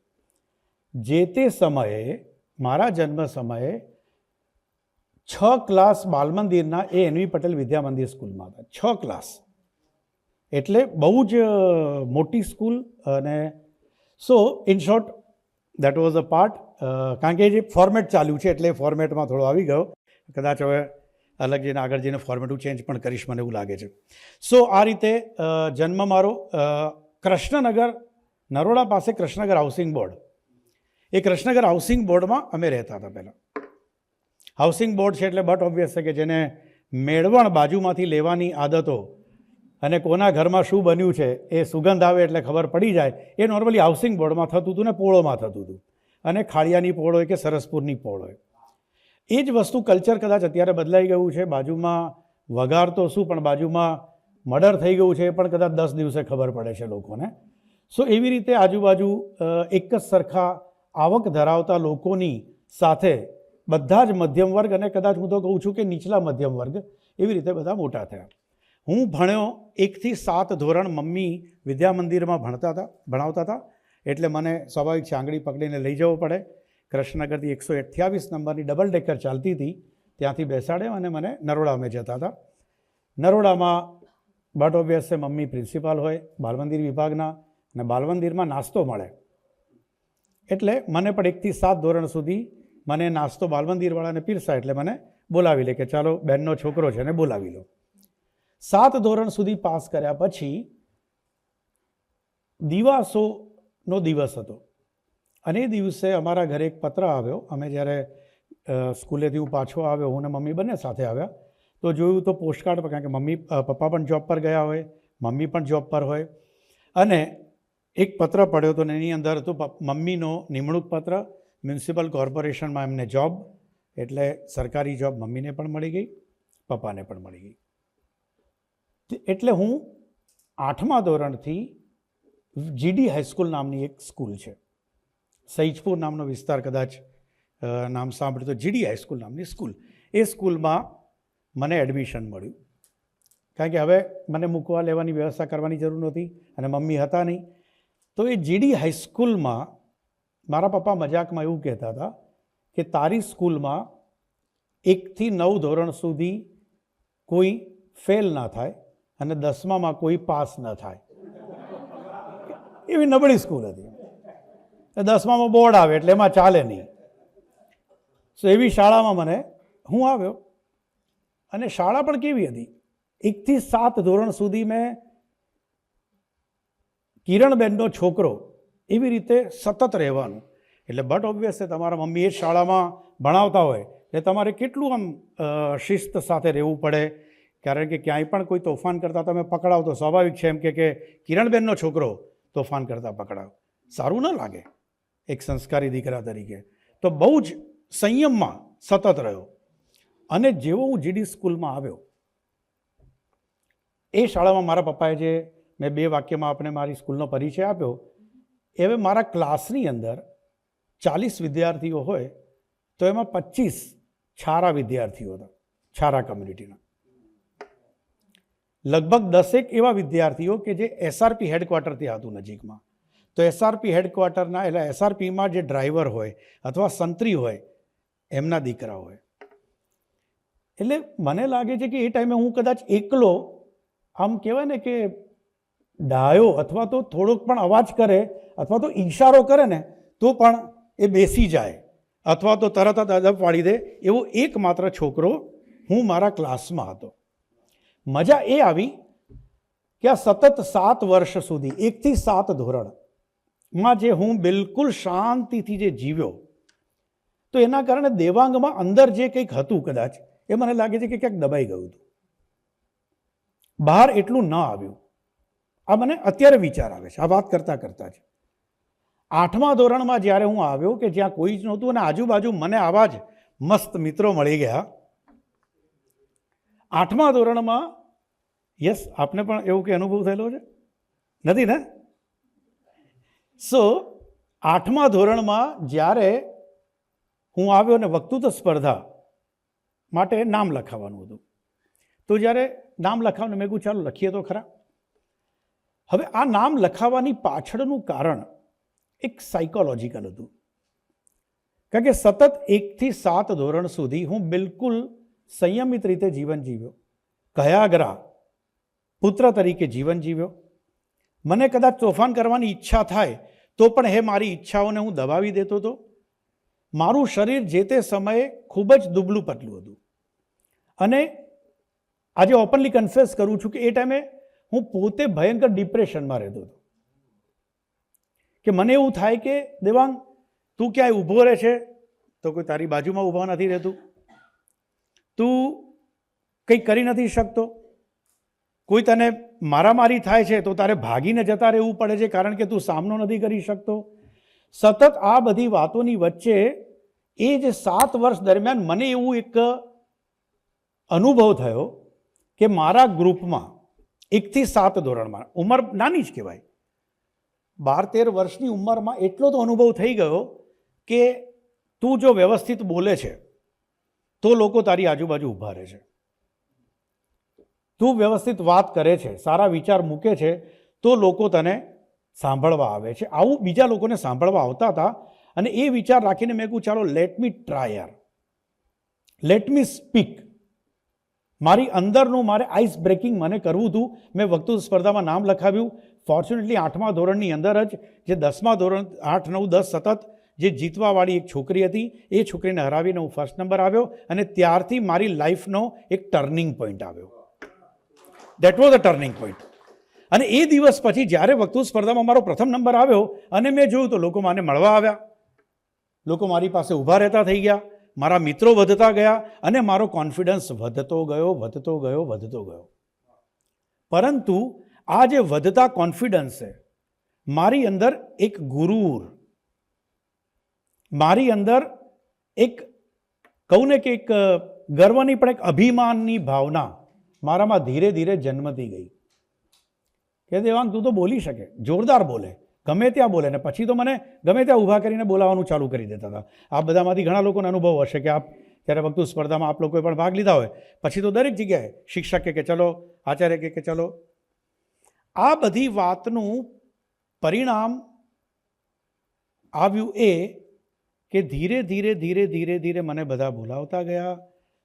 જે તે સમયે મારા જન્મ સમયે 6 ક્લાસ બાલમંદિરના એ NV પટેલ વિદ્યા મંદિર સ્કૂલમાં હતા. 6 ક્લાસ એટલે બહુ જ મોટી સ્કૂલ. અને સો in short that was a part. કારણ કે જે ફોર્મેટ ચાલ્યું છે એટલે ફોર્મેટમાં થોડો આવી ગયો. કદાચ હવે અલગ જઈને આગળ જઈને ફોર્મેટ હું ચેન્જ પણ કરીશ, મને એવું લાગે છે. સો આ રીતે જન્મ મારો કૃષ્ણનગર, નરોડા પાસે કૃષ્ણનગર હાઉસિંગ બોર્ડ, એ કૃષ્ણનગર હાઉસિંગ બોર્ડમાં અમે રહેતા હતા પહેલાં. હાઉસિંગ બોર્ડ છે એટલે બટ ઓબ્વિયસ છે કે જેને મેળવણ બાજુમાંથી લેવાની આદતો અને કોના ઘરમાં શું બન્યું છે એ સુગંધ આવે એટલે ખબર પડી જાય, એ નોર્મલી હાઉસિંગ બોર્ડમાં થતું હતું ને પોળોમાં થતું હતું, અને ખાડિયાની પોળ હોય કે સરસપુરની પોળ હોય. એ જ વસ્તુ કલ્ચર કદાચ અત્યારે બદલાઈ ગયું છે. બાજુમાં વઘાર તો શું પણ બાજુમાં મર્ડર થઈ ગયું છે એ પણ કદાચ 10 દિવસે ખબર પડે છે લોકોને. સો એવી રીતે આજુબાજુ એક જ સરખા આવક ધરાવતા લોકોની સાથે બધા જ મધ્યમ વર્ગ અને કદાચ હું તો કહું છું કે નીચલા મધ્યમ વર્ગ એવી રીતે બધા મોટા થયા. હું ભણ્યો 1 થી 7 ધોરણ. મમ્મી વિદ્યા મંદિરમાં ભણાવતા હતા એટલે મને સ્વાભાવિક છે આંગળી પકડીને લઈ જવો પડે. કૃષ્ણનગરથી 128 નંબરની ડબલ ડેકર ચાલતી હતી, ત્યાંથી બેસાડે અને મને નરોડા અમે જતા હતા. નરોડામાં બટ ઓબ્વિયસ છે મમ્મી પ્રિન્સિપાલ હોય બાલમંદિર વિભાગના, અને બાલમંદિરમાં નાસ્તો મળે એટલે મને પણ 1 થી 7 ધોરણ સુધી મને નાસ્તો બાલમંદિરવાળાને પીરસાય એટલે મને બોલાવી લે કે ચાલો બેનનો છોકરો છે ને બોલાવી લો. 7 ધોરણ સુધી પાસ કર્યા પછી દિવાસોનો દિવસ હતો અને એ દિવસે અમારા ઘરે એક પત્ર આવ્યો. અમે જ્યારે સ્કૂલેથી હું પાછો આવ્યો, હું ને મમ્મી બંને સાથે આવ્યા, તો જોયું તો પોસ્ટકાર્ડ પર, કારણ કે પપ્પા પણ જોબ પર ગયા હોય, મમ્મી પણ જોબ પર હોય, અને એક પત્ર પડ્યો હતો ને એની અંદર હતું મમ્મીનો નિમણૂક પત્ર. મ્યુનિસિપલ કોર્પોરેશનમાં એમને જોબ, એટલે સરકારી જોબ મમ્મીને પણ મળી ગઈ, પપ્પાને પણ મળી ગઈ. એટલે હું 8મા ધોરણથી જીડી હાઈસ્કૂલ નામની એક સ્કૂલ છે, સૈજપુર નામનો વિસ્તાર, કદાચ નામ સાંભળ્યું તો, જીડી હાઈસ્કૂલ નામની સ્કૂલ, એ સ્કૂલમાં મને એડમિશન મળ્યું. કારણ કે હવે મને મૂકવા લેવાની વ્યવસ્થા કરવાની જરૂર નહોતી અને મમ્મી હતા નહીં. તો એ જીડી હાઈસ્કૂલમાં મારા પપ્પા મજાકમાં એવું કહેતા હતા કે તારી સ્કૂલમાં 1 થી 9 ધોરણ સુધી કોઈ ફેલ ના થાય અને 10મામાં કોઈ પાસ ન થાય. એવી નબળી સ્કૂલ હતી. 10મામાં બોર્ડ આવે એટલે એમાં ચાલે નહીં. સો એવી શાળામાં હું આવ્યો અને શાળા પણ કેવી હતી, 1 થી 7 ધોરણ સુધી મેં કિરણબેનનો છોકરો એવી રીતે સતત રહેવાનું. એટલે બટ ઓબ્વિયસ છે તમારા મમ્મી એ જ શાળામાં ભણાવતા હોય એટલે તમારે કેટલું આમ શિસ્ત સાથે રહેવું પડે. કારણ કે ક્યાંય પણ કોઈ તોફાન કરતા તમે પકડાવ તો સ્વાભાવિક છે એમ કે કિરણબેનનો છોકરો તોફાન કરતા પકડાવ, સારું ન લાગે એક સંસ્કારી દીકરા તરીકે. તો બહુ જ સંયમમાં સતત રહ્યો. અને જેવો હું જીડી સ્કૂલમાં આવ્યો, એ શાળામાં મારા પપ્પાએ જે મેં 2 વાક્યમાં આપણે મારી સ્કૂલનો પરિચય આપ્યો, એ હવે મારા ક્લાસની અંદર 40 વિદ્યાર્થીઓ હોય તો એમાં 25 છારા વિદ્યાર્થીઓ હતા, છારા કમ્યુનિટીના. લગભગ 10 એવા વિદ્યાર્થીઓ કે જે એસઆરપી હેડક્વાર્ટર ત્યાં હતું નજીકમાં. તો એસઆરપી હેડક્વાર્ટરના એટલે એસઆરપીમાં જે ડ્રાઈવર હોય અથવા સંત્રી હોય એમના દીકરા હોય. એટલે મને લાગે છે કે એ ટાઈમે હું કદાચ એકલો, આમ કહેવાય ને કે ડાયો, અથવા તો થોડોક પણ અવાજ કરે અથવા તો ઈશારો કરે ને તો પણ એ બેસી જાય અથવા તો તરત જ અદબ પાડી દે, એવો એકમાત્ર છોકરો હું મારા ક્લાસમાં હતો. મજા એ આવી કે આ સતત 7 વર્ષ સુધી 1 થી 7 ધોરણમાં જે હું બિલકુલ શાંતિથી જે જીવ્યો, તો એના કારણે દેવાંગમાં અંદર જે કંઈક હતું કદાચ એ મને લાગે છે કે ક્યાંક દબાઈ ગયું હતું, બહાર એટલું ન આવ્યું. આ મને અત્યારે વિચાર આવે છે, આ વાત કરતાં જ. 8મા ધોરણમાં જ્યારે હું આવ્યો કે જ્યાં કોઈ જ નહોતું અને આજુબાજુ મને આવા જ મસ્ત મિત્રો મળી ગયા. 8મા ધોરણમાં, યસ, આપને પણ એવું કે અનુભવ થયેલો છે? નથી ને? સો 8મા ધોરણમાં જ્યારે હું આવ્યો ને વક્તૃત્વ સ્પર્ધા માટે નામ લખાવવાનું હતું, તો જ્યારે નામ લખાવવાનું મેં કહ્યું ચાલો લખીએ તો ખરા. હવે આ નામ લખાવવાની પાછળનું કારણ એક સાયકોલોજીકલ હતું. કારણ કે સતત 1 થી 7 ધોરણ સુધી હું બિલકુલ સંયમિત રીતે જીવન જીવ્યો, કયાગ્રા પુત્ર તરીકે જીવન જીવ્યો. મને કદાચ તોફાન કરવાની ઈચ્છા થાય તો પણ મારી ઈચ્છાઓને હું દબાવી દેતો હતો. મારું શરીર જે તે સમયે ખૂબ જ દુબળું પતલું હતું અને આજે ઓપનલી કન્ફેસ કરું છું કે એ ટાઈમે હું પોતે ભયંકર ડિપ્રેશનમાં રહેતો હતો. કે મને એવું થાય કે દેવાંગ, તું ક્યાંય ઊભો રહે છે તો કોઈ તારી બાજુમાં ઊભા નથી રહેતું, તું કંઈ કરી નથી શકતો, કોઈ તને મારામારી થાય છે તો તારે ભાગીને જતા રહેવું પડે છે કારણ કે તું સામનો નથી કરી શકતો. સતત આ બધી વાતોની વચ્ચે એ જે 7 વર્ષ દરમિયાન મને એવું એક અનુભવ થયો કે મારા ગ્રુપમાં 1 થી 7 ધોરણમાં, ઉંમર નાની જ કહેવાય, 12-13 વર્ષની ઉંમરમાં એટલો તો અનુભવ થઈ ગયો કે તું જો વ્યવસ્થિત બોલે છે તો લોકો તારી આજુબાજુ ઊભા રહે છે, તું વ્યવસ્થિત વાત કરે છે, સારા વિચાર મૂકે છે તો લોકો તને સાંભળવા આવે છે. આવું બીજા લોકોને સાંભળવા આવતા હતા અને એ વિચાર રાખીને મેં કહ્યું ચાલો લેટ મી ટ્રાય યાર, લેટ મી સ્પીક. મારી અંદરનું મારે આઈસ બ્રેકિંગ મને કરવું હતું. મેં વક્તૃત્વ સ્પર્ધામાં નામ લખાવ્યું. ફોર્ચ્યુનેટલી 8મા ધોરણની અંદર જ જે 10મા ધોરણ 8, 9, 10 સતત જે જીતવાવાળી એક છોકરી હતી એ છોકરીને હરાવીને હું ફર્સ્ટ નંબર આવ્યો અને ત્યારથી મારી લાઈફનો એક ટર્નિંગ પોઈન્ટ આવ્યો. That was a turning point. અને એ દિવસ પછી જ્યારે વક્તૃત્વ સ્પર્ધામાં મારો પ્રથમ નંબર આવ્યો અને મેં જોયું તો લોકો મને મળવા આવ્યા, લોકો મારી પાસે ઊભા રહેતા થઈ ગયા, મારા મિત્રો વધતા ગયા અને મારો કોન્ફિડન્સ વધતો ગયો. પરંતુ આ જે વધતા કોન્ફિડન્સે મારી અંદર એક ગુરુર, મારી અંદર એક કહું ને કે એક ગર્વની પણ એક અભિમાનની ભાવના મારામાં ધીરે ધીરે જન્મતી ગઈ કે દેવાંગ તું તો બોલી શકે, જોરદાર બોલે, ગમે ત્યાં બોલે. ને પછી તો મને ગમે ત્યાં ઊભા કરીને બોલાવવાનું ચાલુ કરી દેતા હતા. આ બધામાંથી ઘણા લોકોનો અનુભવ હશે કે આપ જ્યારે વક્તૃત્વ સ્પર્ધામાં આપ લોકોએ પણ ભાગ લીધા હોય, પછી તો દરેક જગ્યાએ શિક્ષક કે ચલો, આચાર્ય કે ચલો. આ બધી વાતનું પરિણામ આવ્યું એ કે ધીરે ધીરે મને બધા બોલાવતા ગયા.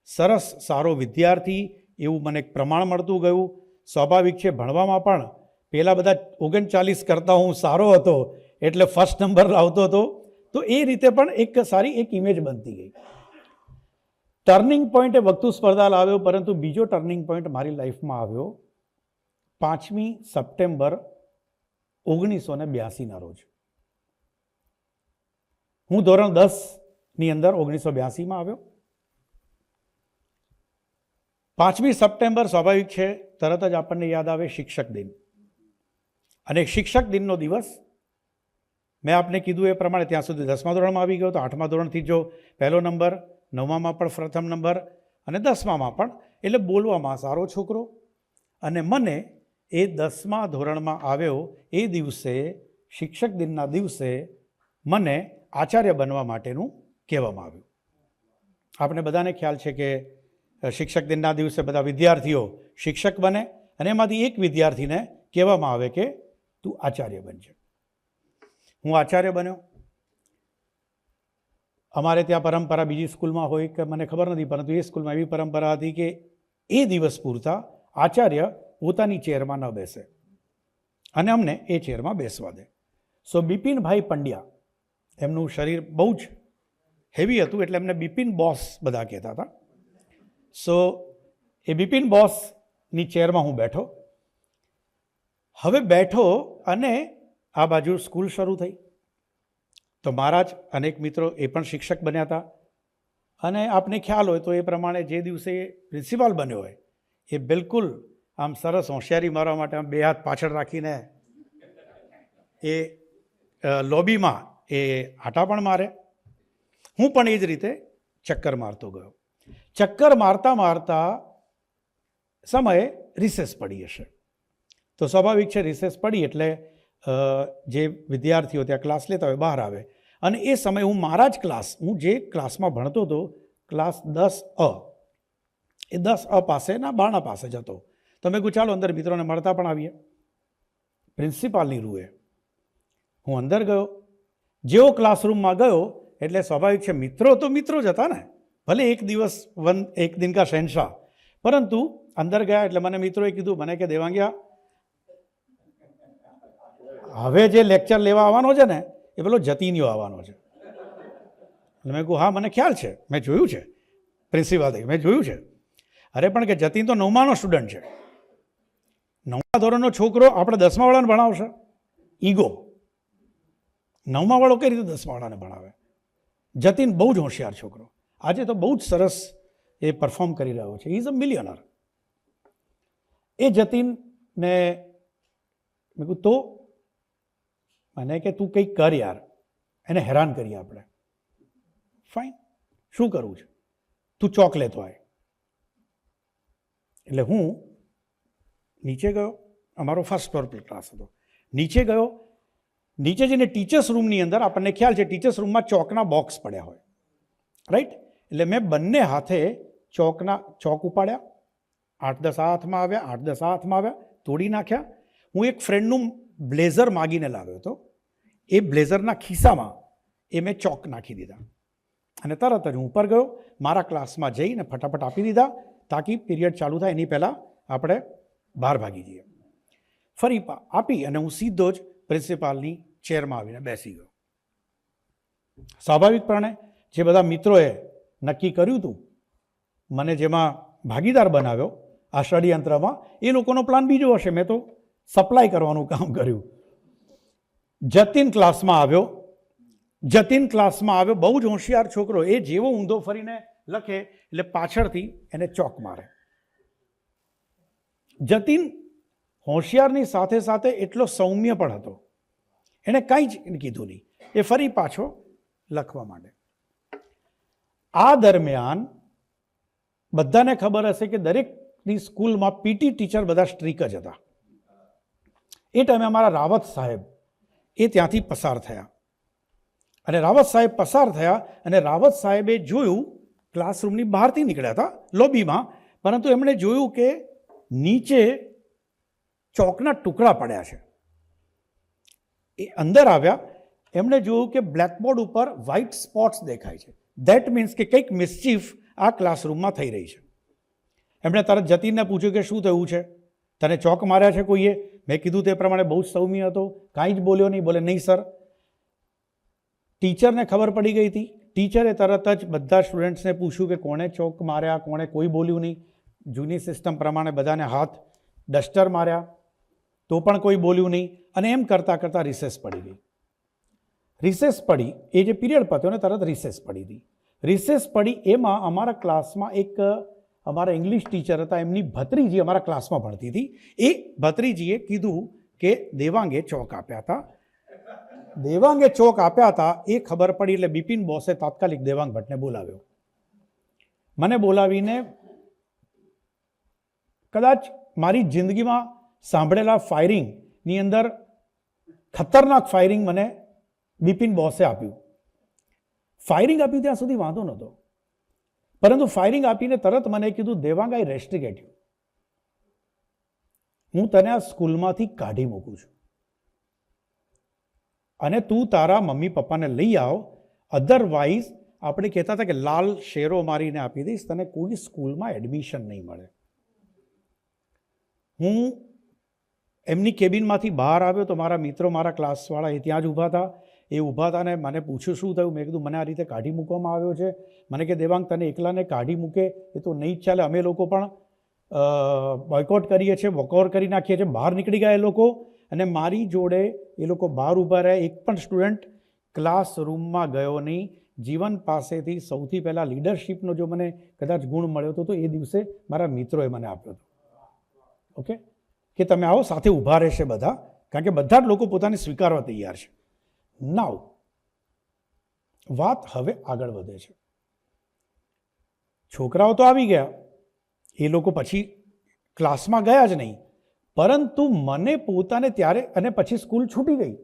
સરસ સારો વિદ્યાર્થી એવું મને એક પ્રમાણ મળતું ગયું. સ્વાભાવિક છે ભણવામાં પણ પહેલાં બધા 39 કરતાં હું સારો હતો એટલે ફર્સ્ટ નંબર લાવતો હતો. તો એ રીતે પણ એક સારી એક ઇમેજ બનતી ગઈ. ટર્નિંગ પોઈન્ટ એ વક્તૃત્વ સ્પર્ધા લાવ્યો, પરંતુ બીજો ટર્નિંગ પોઈન્ટ મારી લાઈફમાં આવ્યો 5મી સપ્ટેમ્બર 1982ના રોજ. હું ધોરણ 10ની અંદર 1982માં આવ્યો. 5મી સપ્ટેમ્બર સ્વાભાવિક છે તરત જ આપણને યાદ આવે શિક્ષક દિન. અને શિક્ષક દિનનો દિવસ મેં આપને કીધું એ પ્રમાણે ત્યાં સુધી 10મા ધોરણમાં આવી ગયો તો 8મા ધોરણથી જો પહેલો નંબર, 9મામાં પણ પ્રથમ નંબર અને 10મામાં પણ, એટલે બોલવામાં સારો છોકરો. અને મને એ 10મા ધોરણમાં આવ્યો એ દિવસે, શિક્ષક દિનના દિવસે મને આચાર્ય બનવા માટેનું કહેવામાં આવ્યું. આપણે બધાને ખ્યાલ છે કે શિક્ષક દિનના દિવસે બધા વિદ્યાર્થીઓ શિક્ષક બને અને એમાંથી એક વિદ્યાર્થીને કહેવામાં આવે કે તું આચાર્ય બનજે. હું આચાર્ય બન્યો. અમારે ત્યાં પરંપરા બીજી સ્કૂલમાં હોય કે મને ખબર નથી, પરંતુ એ સ્કૂલમાં એવી પરંપરા હતી કે એ દિવસ પૂરતા આચાર્ય પોતાની ચેરમાં ન બેસે અને અમને એ ચેરમાં બેસવા દે. સો બિપિનભાઈ પંડ્યા, એમનું શરીર બહુ જ હેવી હતું એટલે એમને બિપિન બોસ બધા કહેતા હતા. સો એ બિપિન બોસની ચેરમાં હું બેઠો. હવે બેઠો અને આ બાજુ સ્કૂલ શરૂ થઈ. તો મારા જ અનેક મિત્રો એ પણ શિક્ષક બન્યા હતા. અને આપને ખ્યાલ હોય તો એ પ્રમાણે જે દિવસે પ્રિન્સિપાલ બન્યો હોય એ બિલકુલ આમ સરસ હોશિયારી મારવા માટે આમ બે હાથ પાછળ રાખીને એ લોબીમાં એ આટા પણ મારે. હું પણ એ જ રીતે ચક્કર મારતો ગયો. ચક્કર મારતા સમયે રિસેસ પડી હશે. તો સ્વાભાવિક છે રિસેસ પડી એટલે જે વિદ્યાર્થીઓ ત્યાં ક્લાસ લેતા હોય બહાર આવે. અને એ સમયે હું મારા જ ક્લાસ, હું જે ક્લાસમાં ભણતો હતો, ક્લાસ 10A, એ 10A પાસેના બારણા પાસે જતો. તો મેં કહ્યું ચાલો અંદર મિત્રોને મળતા પણ આવીએ. પ્રિન્સિપાલની રૂએ હું અંદર ગયો. જેવો ક્લાસરૂમમાં ગયો એટલે સ્વાભાવિક છે મિત્રો તો મિત્રો જ હતા ને, ભલે એક દિન કા શહેનશાહ, પરંતુ અંદર ગયા એટલે મને મિત્રોએ કીધું મને કે દેવાંગિયા હવે જે લેક્ચર લેવા આવવાનો છે ને એ પેલો જતીનિયો આવવાનો છે. એટલે મેં કહું હા મને ખ્યાલ છે, મેં જોયું છે. પ્રિન્સિપાલ થઈ મેં જોયું છે. અરે પણ કે જતીન તો 9માનો સ્ટુડન્ટ છે, 9મા ધોરણનો છોકરો આપણે 10મા વાળાને ભણાવશે? ઈગો. 9મા વાળો કઈ રીતે 10મા વાળાને ભણાવે? જતીન બહુ જ હોશિયાર છોકરો, આજે તો બહુ જ સરસ એ પરફોર્મ કરી રહ્યો છે. હી ઇઝ અ મિલિયનર. એ જતીનને મેં કહું તો મને કે તું કંઈક કર યાર, એને હેરાન કરીએ આપણે. ફાઇન, શું કરવું છે? તું ચોક લેતો આય. એટલે હું નીચે ગયો, અમારો ફર્સ્ટ ફ્લોર પર ક્લાસ હતો. નીચે ગયો, નીચે જઈને ટીચર્સ રૂમની અંદર આપણને ખ્યાલ છે ટીચર્સ રૂમમાં ચોકના બોક્સ પડ્યા હોય, રાઈટ? એટલે મેં બંને હાથે ચોક ઉપાડ્યા, 8-10 હાથમાં આવ્યા, 8-10 હાથમાં આવ્યા, તોડી નાખ્યા. હું એક ફ્રેન્ડનું બ્લેઝર માગીને લાવ્યો હતો, એ બ્લેઝરના ખિસ્સામાં એ મેં ચોક નાખી દીધા અને તરત જ હું ઉપર ગયો, મારા ક્લાસમાં જઈને ફટાફટ આપી દીધા તાકી પીરિયડ ચાલુ થાય એની પહેલાં આપણે બહાર ભાગી જઈએ. ફરી આપી અને હું સીધો જ પ્રિન્સિપાલની ચેરમાં આવીને બેસી ગયો. સ્વાભાવિકપણે જે બધા મિત્રોએ નક્કી કર્યું હતું, મને જેમાં ભાગીદાર બનાવ્યો આ ષડયંત્રમાં, એ લોકોનો પ્લાન બીજો હશે. મેં તો સપ્લાય કરવાનું કામ કર્યું. જતીન ક્લાસમાં આવ્યો, બહુ જ હોશિયાર છોકરો. એ જેવો ઊંધો ફરીને લખે એટલે પાછળથી એને ચોક મારે. જતીન હોશિયારની સાથે સાથે એટલો સૌમ્ય પણ હતો, એણે કાંઈ જ કીધું નહીં, એ ફરી પાછો લખવા માંડે. આ દરમિયાન બધાને ખબર હશે કે દરેકની સ્કૂલમાં પીટી ટીચર બધા સ્ટ્રીક જ હતા. એ ટાઈમે અમારા રાવત સાહેબ એ ત્યાંથી પસાર થયા અને રાવત સાહેબે જોયું, ક્લાસરૂમની બહારથી નીકળ્યા હતા લોબીમાં, પરંતુ એમણે જોયું કે નીચે ચોકના ટુકડા પડ્યા છે. એ અંદર આવ્યા, એમણે જોયું કે બ્લેકબોર્ડ ઉપર વ્હાઇટ સ્પોટ્સ દેખાય છે. ધેટ મીન્સ કે કંઈક મિસચીફ આ ક્લાસરૂમમાં થઈ રહી છે. એમણે તરત જતીનને પૂછ્યું કે શું થયું છે, તને ચોક માર્યા છે કોઈએ? મેં કીધું તે પ્રમાણે બહુ જ સૌમ્ય હતો, કાંઈ જ બોલ્યો નહીં. બોલે નહીં સર. ટીચરને ખબર પડી ગઈ હતી. ટીચરે તરત જ બધા સ્ટુડન્ટ્સને પૂછ્યું કે કોણે ચોક માર્યા, કોણે, કોઈ બોલ્યું નહીં. જૂની સિસ્ટમ પ્રમાણે બધાને હાથ ડસ્ટર માર્યા તો પણ કોઈ બોલ્યું નહીં. અને એમ કરતાં કરતાં રિસેસ પડી ગઈ. રિસેસ પડી, એ જે પીરિયડ પત્યો ને તરત રિસેસ પડી હતી. રિસેસ પડી એમાં અમારા ક્લાસમાં એક અમારા ઇંગ્લિશ ટીચર હતા, એમની ભત્રીજી અમારા ક્લાસમાં ભણતી હતી. એ ભત્રીજીએ કીધું કે દેવાંગે ચોક આપ્યા હતા. એ ખબર પડી એટલે બિપિન બોસે તાત્કાલિક દેવાંગ ભટ્ટને બોલાવ્યો. મને બોલાવીને કદાચ મારી જિંદગીમાં સાંભળેલા ફાયરિંગની અંદર ખતરનાક ફાયરિંગ મને બિપિન બોસે આપ્યું. ફાયરિંગ આપ્યું ત્યાં સુધી વાંધો નહોતો, પરંતુ ફાયરિંગ આપીને તરત મને કીધું દેવાંગ આઈ રેસ્ટ્રિકેટ યુ, હું તને આ સ્કૂલમાંથી કાઢી મૂકું છું અને તું તારા મમ્મી પપ્પાને લઈ આવ, અધરવાઇઝ આપણે કહેતા હતા કે લાલ શેરો મારીને આપી દઈશ, તને કોઈ સ્કૂલમાં એડમિશન નહીં મળે. હું એમની કેબિનમાંથી બહાર આવ્યો તો મારા મિત્રો, મારા ક્લાસવાળા એ ત્યાં જ ઊભા હતા. એ ઊભા હતા ને મને પૂછ્યું શું થયું. મેં કીધું મને આ રીતે કાઢી મૂકવામાં આવ્યો છે. મને કે દેવાંગ તને એકલાને કાઢી મૂકે એ તો નહીં જ ચાલે, અમે લોકો પણ બોયકોટ કરીએ છીએ, વોકઆઉટ કરી નાખીએ છીએ. બહાર નીકળી ગયા એ લોકો અને મારી જોડે એ લોકો બહાર ઊભા રહ્યા. એક પણ સ્ટુડન્ટ ક્લાસરૂમમાં ગયો નહીં. જીવન પાસેથી સૌથી પહેલાં લીડરશિપનો જો મને કદાચ ગુણ મળ્યો હતો તો એ દિવસે મારા મિત્રોએ મને આપ્યો હતો. ઓકે, કે તમે આવો, સાથે ઊભા રહેશે બધા, કારણ કે બધા જ લોકો પોતાને સ્વીકારવા તૈયાર છે. નાવ વાત હવે આગળ વધે છે. છોકરાઓ તો આવી ગયા, એ લોકો પછી ક્લાસમાં ગયા જ નહીં, પરંતુ મને પોતાને ત્યારે, અને પછી સ્કૂલ છૂટી ગઈ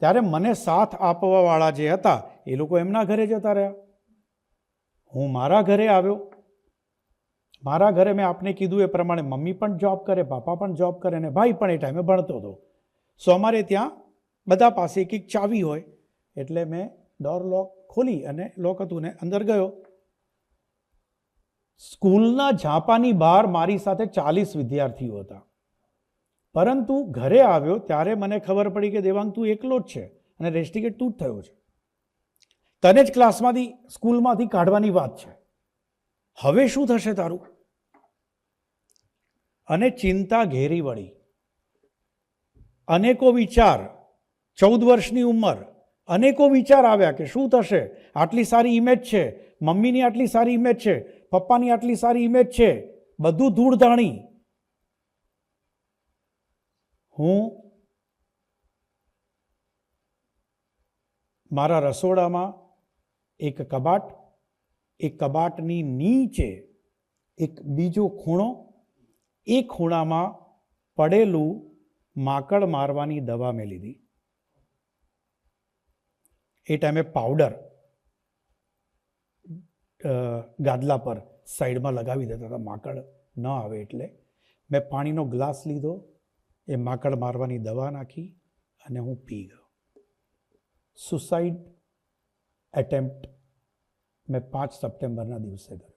ત્યારે મને સાથ આપવાવાળા જે હતા એ લોકો એમના ઘરે જતા રહ્યા. હું મારા ઘરે આવ્યો. મારા ઘરે મેં આપને કીધું એ પ્રમાણે મમ્મી પણ જોબ કરે, પાપા પણ જોબ કરે અને ભાઈ પણ એ ટાઈમે ભણતો હતો. સો અમારે ત્યાં બધા પાસે એક એક ચાવી હોય, એટલે મેં ડોર લોક ખોલી અને લોક હતું ને અંદર ગયો. સ્કૂલના ઝાંપાની બહાર મારી સાથે 40 વિદ્યાર્થીઓ હતા, પરંતુ ઘરે આવ્યો ત્યારે મને ખબર પડી કે દેવાંગ તું એકલો જ છે અને રેસ્ટ્રિકેટ તું જ થયો છે. તને જ ક્લાસમાંથી, સ્કૂલમાંથી કાઢવાની વાત છે. હવે શું થશે તારું? અને ચિંતા ઘેરી વળી. અનેકો વિચાર, 14 વર્ષની ઉંમર, અનેકો વિચાર આવ્યા કે શું થશે. આટલી સારી ઇમેજ છે, મમ્મીની આટલી સારી ઇમેજ છે, પપ્પાની આટલી સારી ઇમેજ છે, બધું ધૂળ ધાણી. હું મારા રસોડામાં એક કબાટ, એક કબાટની નીચે એક બીજો ખૂણો, એ ખૂણામાં પડેલું માકડ મારવાની દવા મેં લીધી. એ ટાઈમે પાવડર ગાદલા પર સાઈડમાં લગાવી દેતા હતા માકડ ન આવે એટલે. મેં પાણીનો ગ્લાસ લીધો, એ માકડ મારવાની દવા નાખી અને હું પી ગયો. સુસાઇડ એટેમ્પ્ટ મેં 5 સપ્ટેમ્બરના દિવસે કર્યો.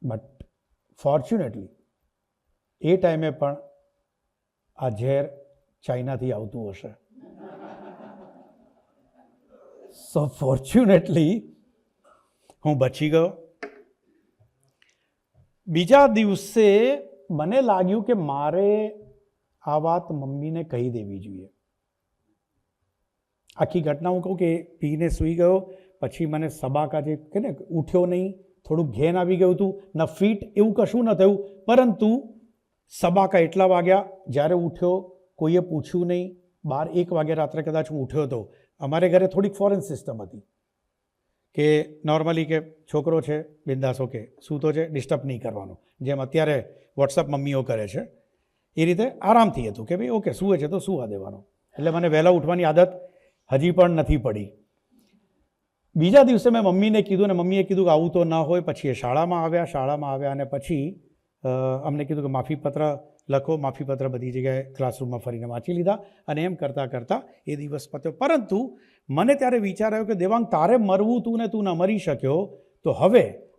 બટ ફોર્ચ્યુનેટલી એ ટાઈમે પણ આ ઝેર ચાઇનાથી આવતું હશે. સો ફોર્ચ્યુનેટલી હું બચી ગયો. બીજા દિવસે મને લાગ્યું કે મારે આ વાત મમ્મીને કહી દેવી જોઈએ. આખી ઘટના હું કહું કે પીને સૂઈ ગયો, પછી મને સબાકા જે કે ને ઉઠ્યો નહીં, થોડુંક ઘેન આવી ગયું હતું, ન ફીટ એવું કશું ન થયું, પરંતુ સબાકા એટલા વાગ્યા. જ્યારે ઉઠ્યો કોઈએ પૂછ્યું નહીં. 12-1 વાગે રાત્રે કદાચ હું ઉઠ્યો હતો. અમારે ઘરે થોડીક ફોરેન સિસ્ટમ હતી કે નોર્મલી કે છોકરો છે બિંદાસ, ઓકે સૂતો છે, ડિસ્ટર્બ નહીં કરવાનો, જેમ અત્યારે વોટ્સઅપ મમ્મીઓ કરે છે એ રીતે આરામથી હતું કે ભાઈ ઓકે સૂવે છે તો સૂવા દેવાનો. એટલે મને વહેલા ઉઠવાની આદત હજી પણ નથી પડી. બીજા દિવસે મેં મમ્મીને કીધું ને મમ્મીએ કીધું કે આવું તો ન હોય. પછી એ શાળામાં આવ્યા અને પછી અમને કીધું કે માફીપત્ર લખો. માફીપત્ર બધી જગ્યાએ ક્લાસરૂમમાં ફરીને વાંચી લીધા અને એમ કરતાં કરતાં એ દિવસ પત્યો. પરંતુ મને ત્યારે વિચાર આવ્યો કે દેવાંગ, તારે મરવું તું ને તું ન મરી શક્યો તો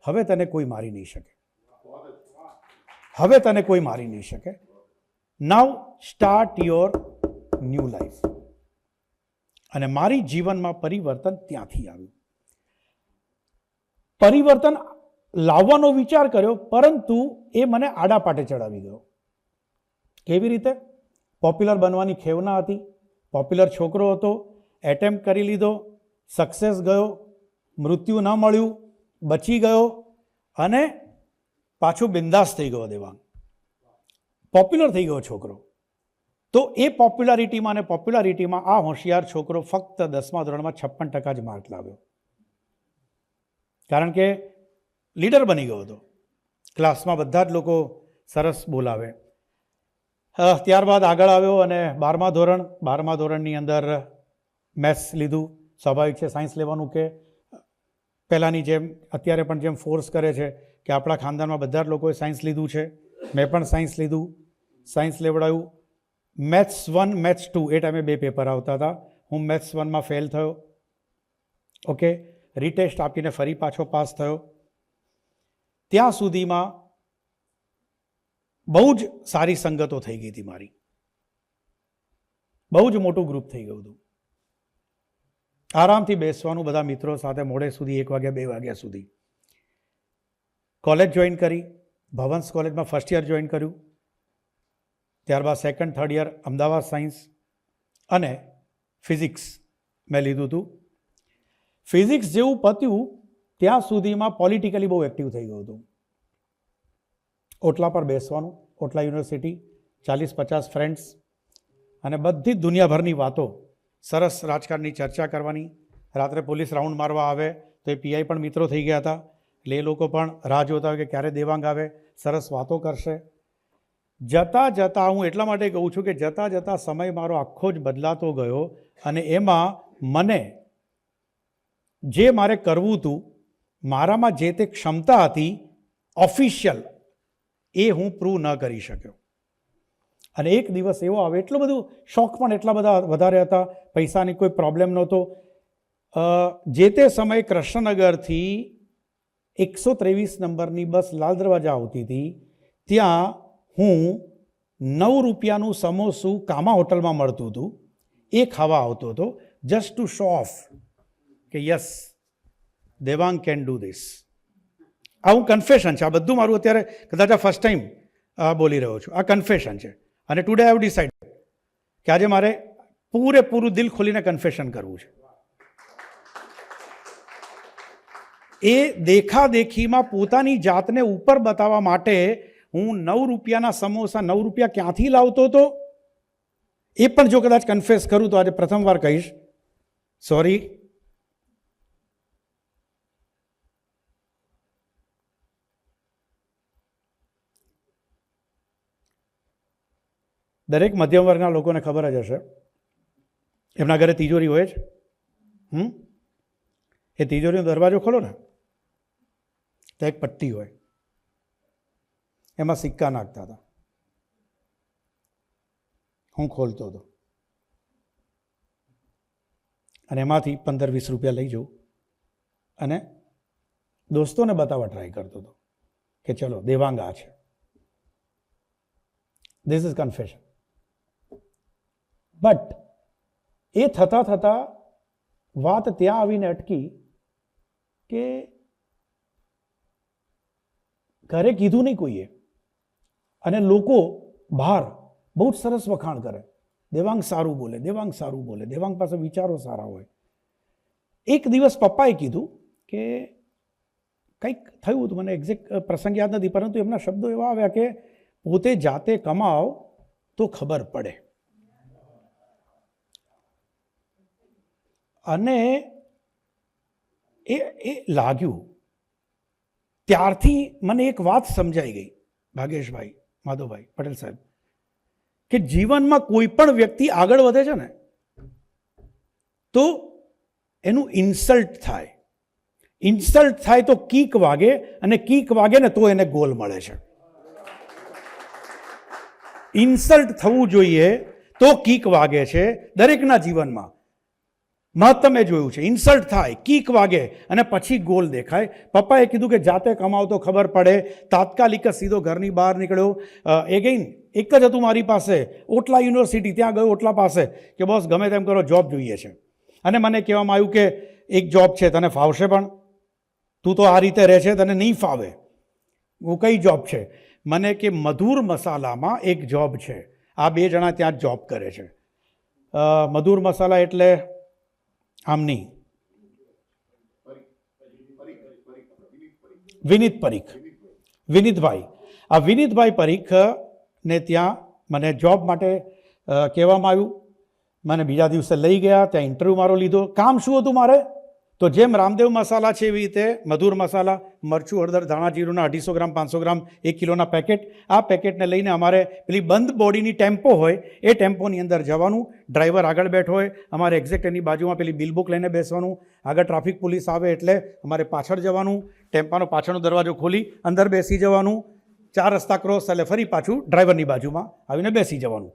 હવે તને કોઈ મારી નહીં શકે. હવે તને કોઈ મારી નહીં શકે. નાઉ સ્ટાર્ટ યોર ન્યૂ લાઈફ. અને મારી જીવનમાં પરિવર્તન ત્યાંથી આવ્યું. પરિવર્તન લાવવાનો વિચાર કર્યો, પરંતુ એ મને આડા પાટે ચડાવી ગયો. કેવી રીતે? પોપ્યુલર બનવાની ખેવના હતી. પોપ્યુલર છોકરો હતો, એટેમ્પ્ટ કરી લીધો, સક્સેસ ગયો, મૃત્યુ ન મળ્યું, બચી ગયો અને પાછું બિંદાસ થઈ ગયો દેવાંગ. પોપ્યુલર થઈ ગયો છોકરો. તો એ પોપ્યુલારિટીમાં આ હોશિયાર છોકરો ફક્ત 10મા ધોરણમાં 56% જ માર્ક લાવ્યો. કારણ કે લીડર બની ગયો હતો. ક્લાસમાં બધા જ લોકો સરસ બોલાવે. ત્યારબાદ આગળ આવ્યો અને 12મા ધોરણની અંદર મેથ્સ લીધું. સ્વાભાવિક છે, સાયન્સ લેવાનું કે પહેલાંની જેમ અત્યારે પણ જેમ ફોર્સ કરે છે કે આપણા ખાનદાનમાં બધા જ લોકોએ સાયન્સ લીધું છે. મેં પણ સાયન્સ લીધું, સાયન્સ લેવડાવ્યું. મેથ્સ 1 મેથ્સ 2 એ ટાઈમે 2 પેપર આવતા હતા. હું મેથ્સ 1માં ફેલ થયો. ઓકે, રીટેસ્ટ આપીને ફરી પાછો પાસ થયો. ત્યાં સુધીમાં બહુ જ સારી સંગતો થઈ ગઈ હતી મારી. બહુ જ મોટું ગ્રુપ થઈ ગયું હતું. આરામથી બેસવાનું બધા મિત્રો સાથે મોડે સુધી 1 વાગ્યા 2 વાગ્યા સુધી. કોલેજ જોઈન કરી. ભવન્સ કોલેજમાં ફર્સ્ટ યર જોઈન કર્યું. ત્યારબાદ 2nd 3rd year Ahmedabad science અને ફિઝિક્સ મેં લીધું હતું. ફિઝિક્સ જેવું પત્યું ત્યાં સુધીમાં પોલિટિકલી બહુ એક્ટિવ થઈ ગયું હતું. ઓટલા પર બેસવાનું, ઓટલા યુનિવર્સિટી, 40-50 ફ્રેન્ડ્સ અને બધી દુનિયાભરની વાતો, સરસ રાજકારણની ચર્ચા કરવાની. રાત્રે પોલીસ રાઉન્ડ મારવા આવે તો એ પીઆઈ પણ મિત્રો થઈ ગયા હતા. એટલે એ લોકો પણ રાહ જોતા હોય કે ક્યારે દેવાંગ આવે, સરસ વાતો કરશે. જતાં હું એટલા માટે કહું છું કે જતાં સમય મારો આખો જ બદલાતો ગયો અને એમાં મને જે મારે કરવું હતું, મારામાં જે તે ક્ષમતા હતી ઓફિશિયલ, એ હું પ્રૂવ ન કરી શક્યો. અને એક દિવસ એવો આવે, એટલું બધું શોખ પણ એટલા બધા વધારે હતા, પૈસાની કોઈ પ્રોબ્લેમ નહોતો. જે તે સમયે કૃષ્ણનગરથી 123 નંબરની બસ લાલ દરવાજા આવતી હતી. ત્યાં હું 9 રૂપિયાનું સમોસું કામા હોટલમાં મળતું હતું, એ ખાવા આવતો હતો, જસ્ટ ટુ શો ઓફ કે yes Devang can do this. આ હું કન્ફેશન છે. આ બધું મારું અત્યારે કદાચ આ ફર્સ્ટ ટાઈમ બોલી રહ્યો છું. આ કન્ફેશન છે. અને ટુડે આઈ હેવ ડિસાઇડ કે આજે મારે પૂરેપૂરું દિલ ખોલીને કન્ફેશન કરવું છે. એ દેખાદેખીમાં પોતાની જાતને ઉપર બતાવવા માટે હું 9 રૂપિયાના સમોસા 9 રૂપિયા ક્યાંથી લાવતો હતો, એ પણ જો કદાચ કન્ફેસ કરું તો આજે પ્રથમવાર કહીશ, સોરી. દરેક મધ્યમ વર્ગના લોકોને ખબર જ હશે, એમના ઘરે તિજોરી હોય જ. એ તિજોરીનો દરવાજો ખોલો ને તો એક પટ્ટી હોય, એમાં સિક્કા નાખતા હતા. હું ખોલતો હતો અને એમાંથી 15-20 રૂપિયા લઈ જાઉં અને દોસ્તોને બતાવવા ટ્રાય કરતો હતો કે ચલો દેવાંગ આ છે. This is confession. બટ એ થતાં થતાં વાત ત્યાં આવીને અટકી કે ઘરે કીધું નહીં કોઈએ, અને લોકો બહાર બહુ જ સરસ વખાણ કરે, દેવાંગ સારું બોલે, દેવાંગ સારું બોલે, દેવાંગ પાસે વિચારો સારા હોય. એક દિવસ પપ્પાએ કીધું કે કંઈક થયું હતું, મને એક્ઝેક્ટ પ્રસંગ યાદ નથી, પરંતુ એમના શબ્દો એવા આવ્યા કે પોતે જાતે કમાઓ તો ખબર પડે. અને એ લાગ્યું. ત્યારથી મને એક વાત સમજાઈ ગઈ, ભાગેશભાઈ, માધવભાઈ પટેલ સાહેબ, કે જીવનમાં કોઈ પણ વ્યક્તિ આગળ વધે છે ને તો એનું ઇન્સલ્ટ થાય. ઇન્સલ્ટ થાય તો કીક વાગે, અને કીક વાગે ને તો એને ગોલ મળે છે. ઇન્સલ્ટ થવું જોઈએ તો કીક વાગે છે દરેકના જીવનમાં. મહત્તમે જોયું છે, ઇન્સલ્ટ થાય, કીક વાગે અને પછી ગોલ દેખાય. પપ્પાએ કીધું કે જાતે કમાવ તો ખબર પડે. તાત્કાલિક જ સીધો ઘરની બહાર નીકળ્યો. એગેઇન એક જ હતું મારી પાસે, ઓટલા યુનિવર્સિટી. ત્યાં ગયો ઓટલા પાસે કે બોસ ગમે તેમ કરો, જોબ જોઈએ છે. અને મને કહેવામાં આવ્યું કે એક જોબ છે, તને ફાવશે, પણ તું તો આ રીતે રહે છે, તને નહીં ફાવે. હું કઈ જોબ છે? મને કે મધુર મસાલામાં એક જોબ છે, આ 2 જણા ત્યાં જ જોબ કરે છે. મધુર મસાલા એટલે આમની વિનીત પરીખ, વિનીતભાઈ. આ વિનીતભાઈ પરીખને ત્યાં મને જોબ માટે કહેવામાં આવ્યું. મને બીજા દિવસે લઈ ગયા, ત્યાં ઇન્ટરવ્યૂ મારો લીધો. કામ શું હતું મારે? તો જેમ રામદેવ મસાલા છે એવી રીતે મધુર મસાલા, મરચું, હળદર, ધાણા જીરુંના 250 ગ્રામ, 500 ગ્રામ, 1 કિલોના પેકેટ. આ પેકેટને લઈને અમારે પેલી બંધ બોડીની ટેમ્પો હોય, એ ટેમ્પોની અંદર જવાનું. ડ્રાઈવર આગળ બેઠો હોય, અમારે એક્ઝેક્ટ એની બાજુમાં પેલી બિલ બુક લઈને બેસવાનું. આગળ ટ્રાફિક પોલીસ આવે એટલે અમારે પાછળ જવાનું. ટેમ્પાનો પાછળનો દરવાજો ખોલી અંદર બેસી જવાનું. 4 રસ્તા ક્રોસ એટલે ફરી પાછું ડ્રાઈવરની બાજુમાં આવીને બેસી જવાનું.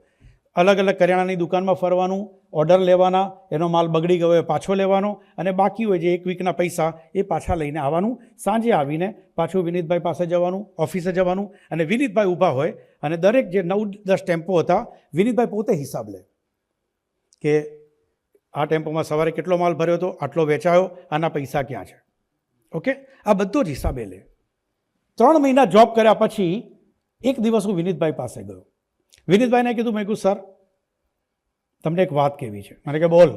અલગ અલગ કરિયાણાની દુકાનમાં ફરવાનું, ઓર્ડર લેવાના, એનો માલ બગડી ગયો હોય પાછો લેવાનો, અને બાકી હોય જે 1 વીકના પૈસા એ પાછા લઈને આવવાનું. સાંજે આવીને પાછું વિનીતભાઈ પાસે જવાનું, ઓફિસે જવાનું. અને વિનીતભાઈ ઊભા હોય અને દરેક જે 9-10 ટેમ્પો હતા, વિનીતભાઈ પોતે હિસાબ લે કે આ ટેમ્પોમાં સવારે કેટલો માલ ભર્યો હતો, આટલો વેચાયો, આના પૈસા ક્યાં છે. ઓકે, આ બધો જ હિસાબે લે. 3 મહિના જોબ કર્યા પછી એક દિવસ હું વિનીતભાઈ પાસે ગયો. વિનીતભાઈને કીધું, મેં કીધું સર તમને એક વાત કહેવી છે. મને કે બોલ.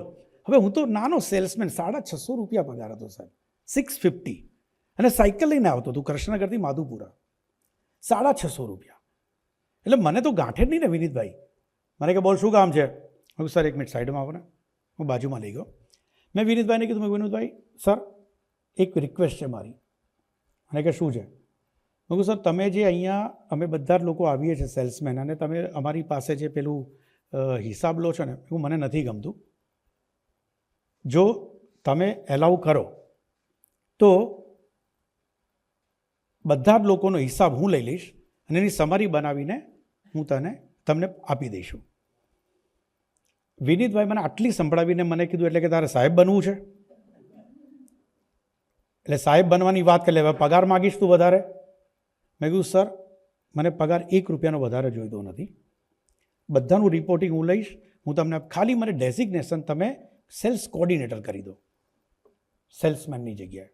હવે હું તો નાનો સેલ્સમેન, 650 રૂપિયા પગાર હતો સાહેબ, 650, અને સાયકલ લઈને આવતો હતું કૃષ્ણનગરથી માધુપુરા. 650 રૂપિયા એટલે મને તો ગાંઠે જ નહીં ને. વિનીતભાઈ મને કે બોલ શું કામ છે? હું સર 1 મિનિટ સાઈડમાં આવો ને. હું બાજુમાં લઈ ગયો. મેં વિનીતભાઈને કીધું, મેં વિનોદભાઈ સર એક રિક્વેસ્ટ છે મારી. અને કે શું છે? મેં કહ્યું સર તમે જે અહીંયા અમે બધા જ લોકો આવીએ છીએ સેલ્સમેન, અને તમે અમારી પાસે જે પેલું હિસાબ લો છો ને, એવું મને નથી ગમતું. જો તમે એલાઉ કરો તો બધા જ લોકોનો હિસાબ હું લઈ લઈશ અને એની સમરી બનાવીને હું તમને આપી દઈશું. વિનીતભાઈ મને આટલી સંભળાવીને મને કીધું, એટલે કે તારે સાહેબ બનવું છે? એટલે સાહેબ બનવાની વાત કરી લે, હવે પગાર માગીશ તું વધારે? મેં કીધું સર મને પગાર 1 રૂપિયાનો વધારે જોઈતો નથી, બધાનું રિપોર્ટિંગ હું લઈશ. હું તમને ખાલી મને ડેઝિગ્નેશન તમે સેલ્સ કોર્ડિનેટર કરી દો, સેલ્સમેનની જગ્યાએ.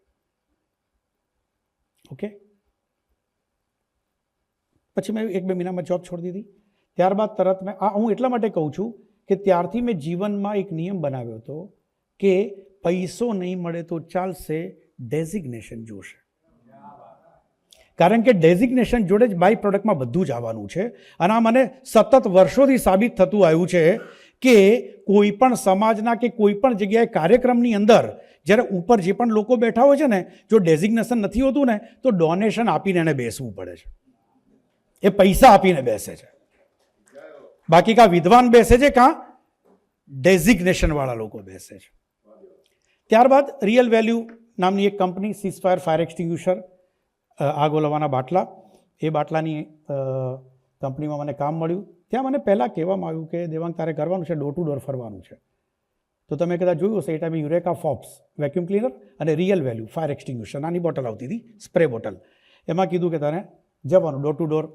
ઓકે, પછી મેં 1-2 મહિનામાં જોબ છોડી દીધી. ત્યારબાદ તરત મેં હું એટલા માટે કહું છું કે ત્યારથી મેં જીવનમાં એક નિયમ બનાવ્યો હતો કે પૈસો નહીં મળે તો ચાલશે, ડેઝિગ્નેશન જોશે. કારણ કે ડેઝિગ્નેશન જોડે જ બાય પ્રોડક્ટમાં બધું જ આવવાનું છે. અને આ મને સતત વર્ષોથી સાબિત થતું આવ્યું છે કે કોઈ પણ સમાજના કે કોઈ પણ જગ્યાએ કાર્યક્રમની અંદર જ્યારે ઉપર જે પણ લોકો બેઠા હોય છે ને, જો ડેઝિગ્નેશન નથી હોતું ને તો ડોનેશન આપીને એને બેસવું પડે છે. એ પૈસા આપીને બેસે છે. બાકી કાં વિદ્વાન બેસે છે કાં ડેઝિગ્નેશનવાળા લોકો બેસે છે. ત્યારબાદ રિયલ વેલ્યુ નામની એક કંપની, સીઝફાયર ફાયર એક્સટિંગ્યુશર, આગ ઓલવવાના બાટલા, એ બાટલાની કંપનીમાં મને કામ મળ્યું. ત્યાં મને પહેલાં કહેવામાં આવ્યું કે દેવાંગ તારે કરવાનું છે, ડોર ટુ ડોર ફરવાનું છે. તો તમે કદાચ જોયું હશે એ ટાઈમે યુરેકા ફોપ્સ વેક્યુમ ક્લીનર અને રિયલ વેલ્યુ ફાયર એક્સટિંગ્યુશર નાની બોટલ આવતી હતી, સ્પ્રે બોટલ. એમાં કીધું કે તારે જવાનું ડોર ટુ ડોર,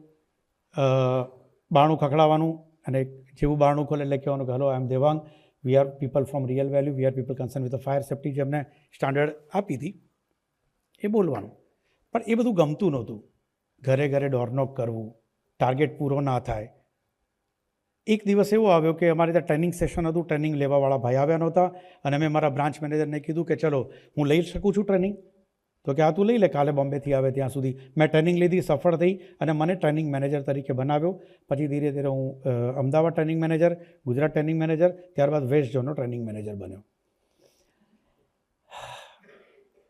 બારણું ખખડાવવાનું અને જેવું બારણું ખોલે એટલે કહેવાનું કે hello I am Devang, we are people from Real Value, we are people concern with fire safety, જે અમને સ્ટાન્ડર્ડ આપી હતી એ બોલવાનું. પણ એ બધું ગમતું નહોતું. ઘરે ઘરે ડોરનોક કરવું, ટાર્ગેટ પૂરો ના થાય. એક દિવસ એવો આવ્યો કે અમારે ત્યાં ટ્રેનિંગ સેશન હતું, ટ્રેનિંગ લેવાવાળા ભાઈ આવ્યા નહોતા અને મેં મારા બ્રાન્ચ મેનેજરને કીધું કે ચલો હું લઈ શકું છું ટ્રેનિંગ? તો કે આ તું લઈ લે, કાલે બોમ્બેથી આવે ત્યાં સુધી. મેં ટ્રેનિંગ લીધી, સફળ થઈ અને મને ટ્રેનિંગ મેનેજર તરીકે બનાવ્યો. પછી ધીરે ધીરે હું Ahmedabad training manager, Gujarat training manager, ત્યારબાદ વેસ્ટ ઝોનનો ટ્રેનિંગ મેનેજર બન્યો.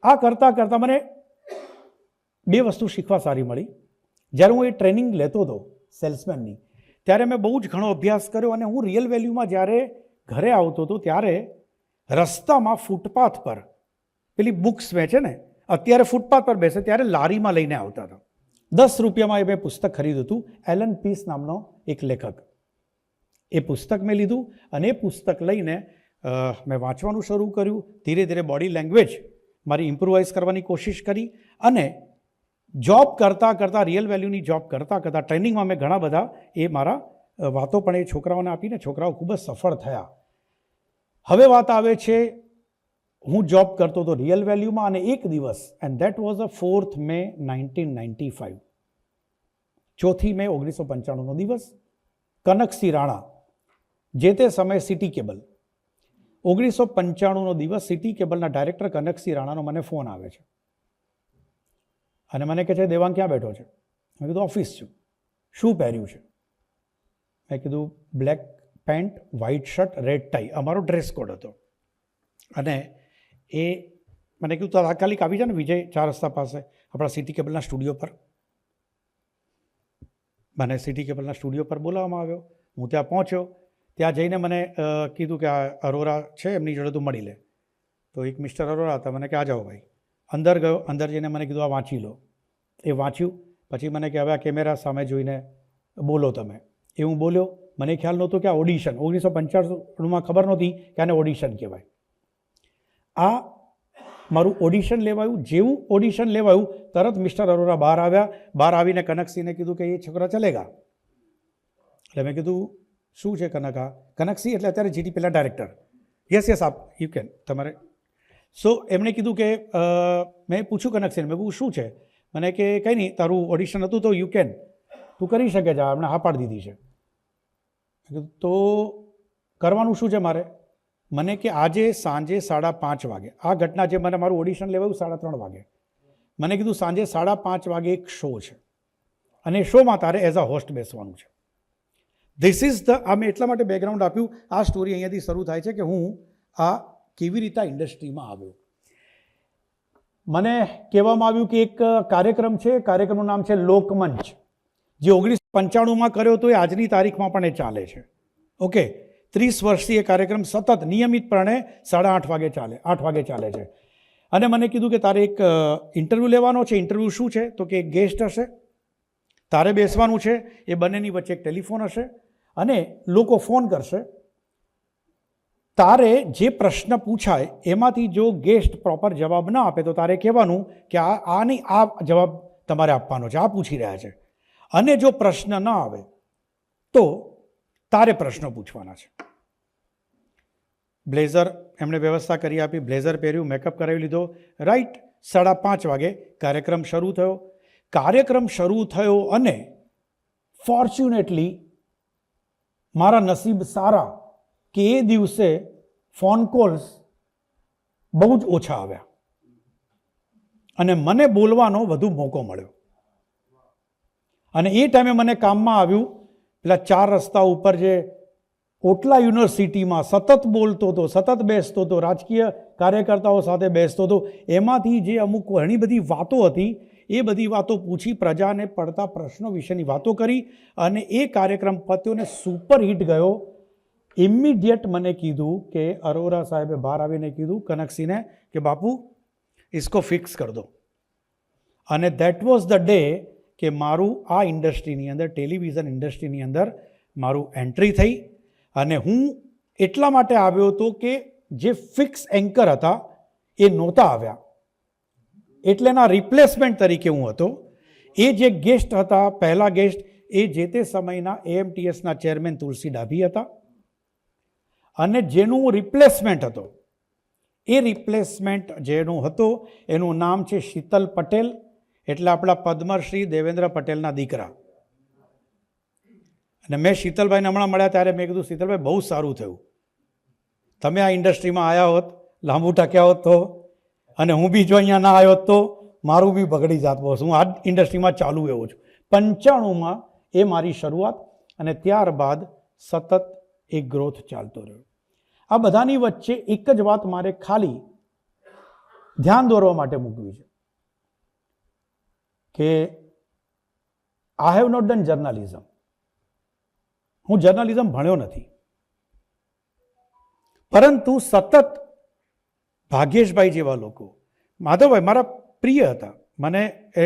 આ કરતાં કરતાં મને 2 વસ્તુ શીખવા સારી મળી. જ્યારે હું એ ટ્રેનિંગ લેતો હતો સેલ્સમેનની, ત્યારે મેં બહુ જ ઘણો અભ્યાસ કર્યો અને હું રિયલ વેલ્યુમાં જ્યારે ઘરે આવતો હતો ત્યારે રસ્તામાં ફૂટપાથ પર પેલી બુક્સ વેચે ને, અત્યારે ફૂટપાથ પર બેસે, ત્યારે લારીમાં લઈને આવતા હતા. 10 રૂપિયામાં એ મેં પુસ્તક ખરીદ્યું હતું, એલન પીસ નામનો એક લેખક. એ પુસ્તક મેં લીધું અને એ પુસ્તક લઈને મેં વાંચવાનું શરૂ કર્યું. ધીરે ધીરે બોડી લેંગ્વેજ મારી ઇમ્પ્રુવાઇઝ કરવાની કોશિશ કરી અને જોબ કરતાં કરતાં, રિયલ વેલ્યુની જોબ કરતાં કરતાં ટ્રેનિંગમાં મેં ઘણા બધા એ મારા વાતો પણ એ છોકરાઓને આપીને છોકરાઓ ખૂબ જ સફળ થયા. હવે વાત આવે છે, હું જોબ કરતો હતો રિયલ વેલ્યુમાં અને એક દિવસ, and that was a 4th May 1995, 4 મે 1995નો દિવસ, કનકસિંહ રાણા, જે તે સમયે સિટી કેબલ, 1995નો દિવસ, સિટી કેબલના ડાયરેક્ટર કનકસિંહ રાણાનો મને ફોન આવે છે અને મને કહે છે દેવાંગ ક્યાં બેઠો છે? મેં કીધું ઓફિસ છું. શું પહેર્યું છે? મેં કીધું black pant, white shirt, red tie, અમારો ડ્રેસ કોડ હતો. અને એ મને કીધું તાત્કાલિક આવી જાય ને વિજય 4 રસ્તા પાસે આપણા સિટી કેબલના સ્ટુડિયો પર. મને સિટી કેબલના સ્ટુડિયો પર બોલાવવામાં આવ્યો. હું ત્યાં પહોંચ્યો. ત્યાં જઈને મને કીધું કે આ અરોરા છે, એમની જોડે તું મળી લે. તો એક મિસ્ટર અરોરા હતા. મને કે આ જાઓ ભાઈ. અંદર ગયો. અંદર જઈને મને કીધું આ વાંચી લો. એ વાંચ્યું. પછી મને કે હવે આ કેમેરા સામે જોઈને બોલો તમે. એ હું બોલ્યો. મને ખ્યાલ નહોતો કે આ ઓડિશન, 1995માં ખબર નહોતી કે આને ઓડિશન કહેવાય. આ મારું ઓડિશન લેવાયું. જેવું ઓડિશન લેવાયું તરત મિસ્ટર અરોરા બહાર આવ્યા. બહાર આવીને કનકસિંહને કીધું કે એ છોકરા ચલેગા. એટલે મેં કીધું શું છે કનકા? કનકસિંહ એટલે અત્યારે જીટી પેલા ડાયરેક્ટર. યસ યસ આપ યુ કેન, તમારે. સો એમણે કીધું કે મેં પૂછ્યું કનકસિંહ, મેં કહ્યું શું છે? મને કે કંઈ નહીં, તારું ઓડિશન હતું તો યુ કેન, તું કરી શકે છે, એમણે હા પાડી દીધી છે. તો કરવાનું શું છે મારે? મને કે આજે સાંજે 5:30 વાગે, આ ઘટના જે મને મારું ઓડિશન લેવાયું 3:30 વાગે, મને કીધું સાંજે 5:30 વાગે એક શો છે અને એ શોમાં તારે એઝ અ હોસ્ટ બેસવાનું છે. ધીસ ઇઝ ધ, આ મેં એટલા માટે બેકગ્રાઉન્ડ આપ્યું. આ સ્ટોરી અહીંયાથી શરૂ થાય છે કે હું આ કેવી રીતે ઇન્ડસ્ટ્રીમાં આવ્યો. મને કહેવામાં આવ્યું કે એક કાર્યક્રમ છે, કાર્યક્રમનું નામ છે લોકમંચ, જે 1995માં કર્યો હતો, એ આજની તારીખમાં પણ એ ચાલે છે. ઓકે, 30 વર્ષથી એ કાર્યક્રમ સતત નિયમિતપણે 8:30 વાગે ચાલે, 8 વાગે ચાલે છે. અને મને કીધું કે તારે એક ઇન્ટરવ્યૂ લેવાનો છે. ઇન્ટરવ્યૂ શું છે? તો કે એક ગેસ્ટ હશે, તારે બેસવાનું છે, એ બંનેની વચ્ચે એક ટેલિફોન હશે અને લોકો ફોન કરશે. તારે જે પ્રશ્ન પૂછાય એમાંથી જો ગેસ્ટ પ્રોપર જવાબ ન આપે તો તારે કહેવાનું કે આ નહીં, આ જવાબ તમારે આપવાનો છે, આ પૂછી રહ્યા છે. અને જો પ્રશ્ન ન આવે તો તારે પ્રશ્નો પૂછવાના છે. બ્લેઝર એમણે વ્યવસ્થા કરી આપી. બ્લેઝર પહેર્યું, મેકઅપ કરાવી લીધો. રાઈટ 5:30 વાગે કાર્યક્રમ શરૂ થયો. કાર્યક્રમ શરૂ થયો અને ફોર્ચ્યુનેટલી મારા નસીબ સારા કે એ દિવસે ફોન કોલ્સ બહુ જ ઓછા આવ્યા અને મને બોલવાનો વધુ મોકો મળ્યો. અને એ ટાઈમે મને કામમાં આવ્યું, પેલા 4 રસ્તા ઉપર જે ઓટલા યુનિવર્સિટીમાં સતત બોલતો હતો, સતત બેસતો હતો, રાજકીય કાર્યકર્તાઓ સાથે બેસતો હતો, એમાંથી જે અમુક ઘણી બધી વાતો હતી એ બધી વાતો પૂછી, પ્રજાને પડતા પ્રશ્નો વિશેની વાતો કરી અને એ કાર્યક્રમ પત્યો ને સુપરહિટ ગયો. ઇમિડિયેટ મને કીધું કે અરોરા સાહેબે બહાર આવીને કીધું કનકસિંહને કે બાપુ ઇસકો ફિક્સ કર દો. અને દેટ વોઝ ધ ડે કે મારું આ ઇન્ડસ્ટ્રીની અંદર, ટેલિવિઝન ઇન્ડસ્ટ્રીની અંદર મારું એન્ટ્રી થઈ. અને હું એટલા માટે આવ્યો હતો કે જે ફિક્સ એન્કર હતા એ નહોતા આવ્યા, એટલે એના રિપ્લેસમેન્ટ તરીકે હું હતો. એ જે ગેસ્ટ હતા, પહેલા ગેસ્ટ, એ જે તે સમયના એએમટીએસના ચેરમેન તુલસી ડાભી હતા. અને જેનું રિપ્લેસમેન્ટ હતો, એ રિપ્લેસમેન્ટ જેનું હતો એનું નામ છે શીતલ પટેલ, એટલે આપણા પદ્મશ્રી દેવેન્દ્ર પટેલના દીકરા. અને મેં શીતલભાઈને હમણાં મળ્યા ત્યારે મેં કીધું, શીતલભાઈ બહુ સારું થયું, તમે આ ઇન્ડસ્ટ્રીમાં આવ્યા હોત, લાંબુ ટક્યા હોત તો, અને હું બી જો અહીંયા ના આવ્યો હોત તો મારું બી બગડી જાત બસ. હું આ ઇન્ડસ્ટ્રીમાં ચાલુ એવો છું. 95માં એ મારી શરૂઆત, અને ત્યારબાદ સતત એક ગ્રોથ ચાલતો રહ્યો. આ બધાની વચ્ચે એક જ વાત મારે ખાલી ધ્યાન દોરવા માટે મૂકવી છે કે I have not done journalism. હું જર્નલિઝમ ભણ્યો નથી, પરંતુ સતત ભાગ્યેશભાઈ જેવા લોકો, માધવભાઈ મારા પ્રિય હતા. મને